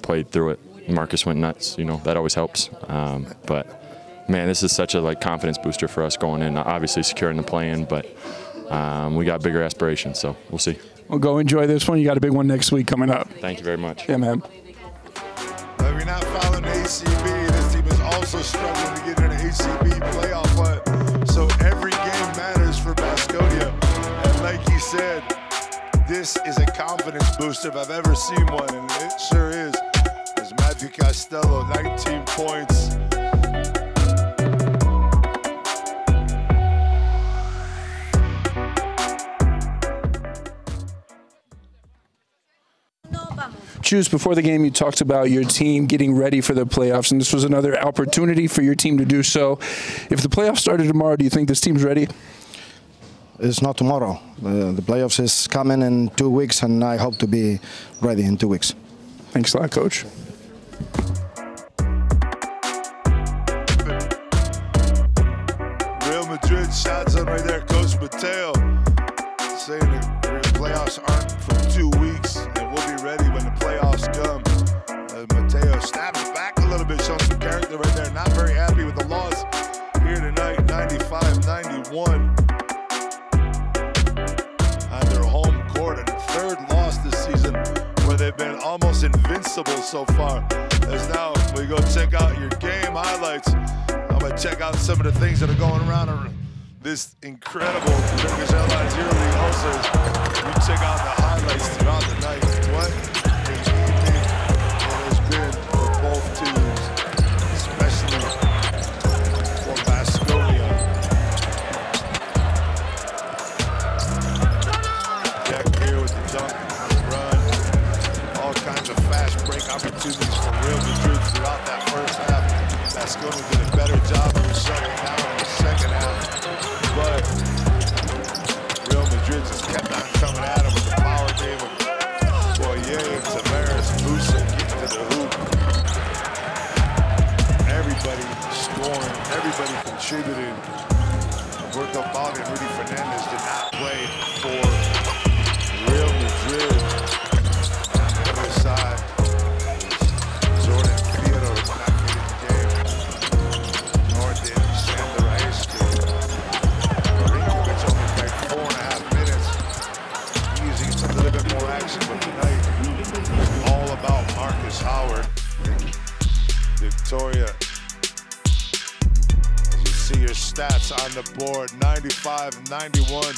played through it. Marcus went nuts. You know, that always helps. But, man, this is such a confidence booster for us going in. Obviously securing the play-in, but we got bigger aspirations, so we'll see. Well, go enjoy this one. You got a big one next week coming up. Thank you very much. Yeah, man. If you're not following the ACB, this team is also struggling to get in an ACB playoff hunt. So every game matters for Baskonia. And like he said, this is a confidence booster if I've ever seen one, and it sure is. There's Matthew Costello, 19 points. Juice, before the game, you talked about your team getting ready for the playoffs, and this was another opportunity for your team to do so. If the playoffs started tomorrow, do you think this team's ready? It's not tomorrow. The playoffs is coming in 2 weeks, and I hope to be ready in 2 weeks. Thanks a lot, Coach. Real Madrid shots on right there. Coach Mateo saying the playoffs aren't for 2 weeks, and we'll be ready when the playoffs come. Mateo snaps back a little bit, showing some character right there. Not very happy with the loss here tonight, 95-91. On their home court, and third loss this season, where they've been almost invincible so far. As now we go check out your game highlights. I'm gonna check out some of the things that are going around this incredible Turkish Airlines EuroLeague hosters. We check out the highlights throughout the night. What an evening it has been for both teams, especially for Baskonia. Jack here with the dunk on the run. All kinds of fast break opportunities for Real Madrid throughout that first half. Baskonia did a better job of shutting down in the second half, but Real Madrid just kept on coming at him with the power game of Boyer and Tavares, Musa getting to the hoop. Everybody scoring, everybody contributing. Roberto Baldi and Rudy Fernandez did not play for Real Madrid. On the other side, Jordan Theodore did not get in the game, nor did Sander Aishke. Rinkovic only played 4.5 minutes. He's using a little bit more action, but tonight it's all about Marcus Howard and Victoria. As you see your stats on the board, 95-91.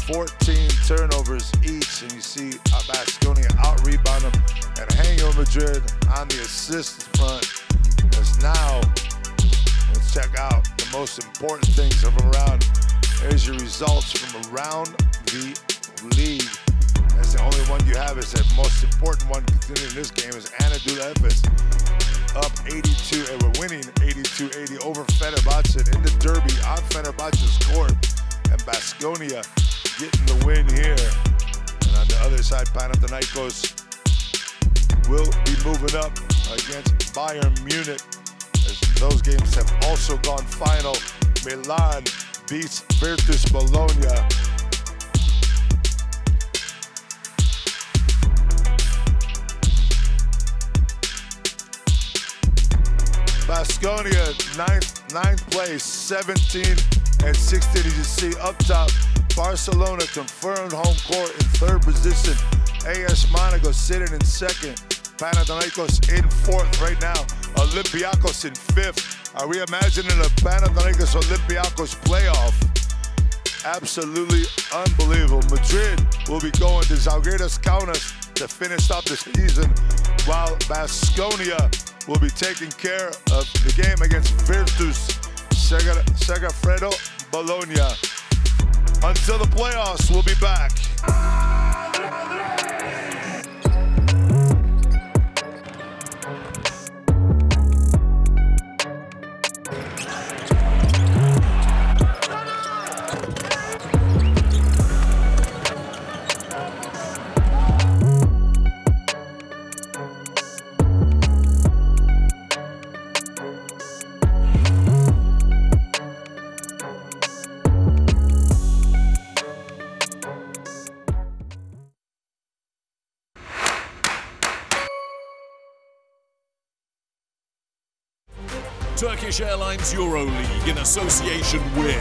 14 turnovers each, and you see Baskonia out-rebound them and hang on Madrid on the assist front. As now, let's check out the most important things of around. There's your results from around the league. That's the only one you have. Is the most important one considering this game is Anadolu Efes up 82, and we're winning 82-80 over Fenerbahce in the derby on Fenerbahce's court, and Baskonia getting the win here. And on the other side, Panathinaikos will be moving up against Bayern Munich, as those games have also gone final. Milan beats Virtus Bologna. Baskonia, ninth place, 17-16. As you see up top, Barcelona confirmed home court in third position. AS Monaco sitting in second. Panathinaikos in fourth right now. Olympiacos in fifth. Are we imagining a Panathinaikos Olympiacos playoff? Absolutely unbelievable. Madrid will be going to Žalgiris Kaunas to finish up the season, while Baskonia will be taking care of the game against Virtus Segafredo Bologna. Until the playoffs, we'll be back. Turkish Airlines EuroLeague in association with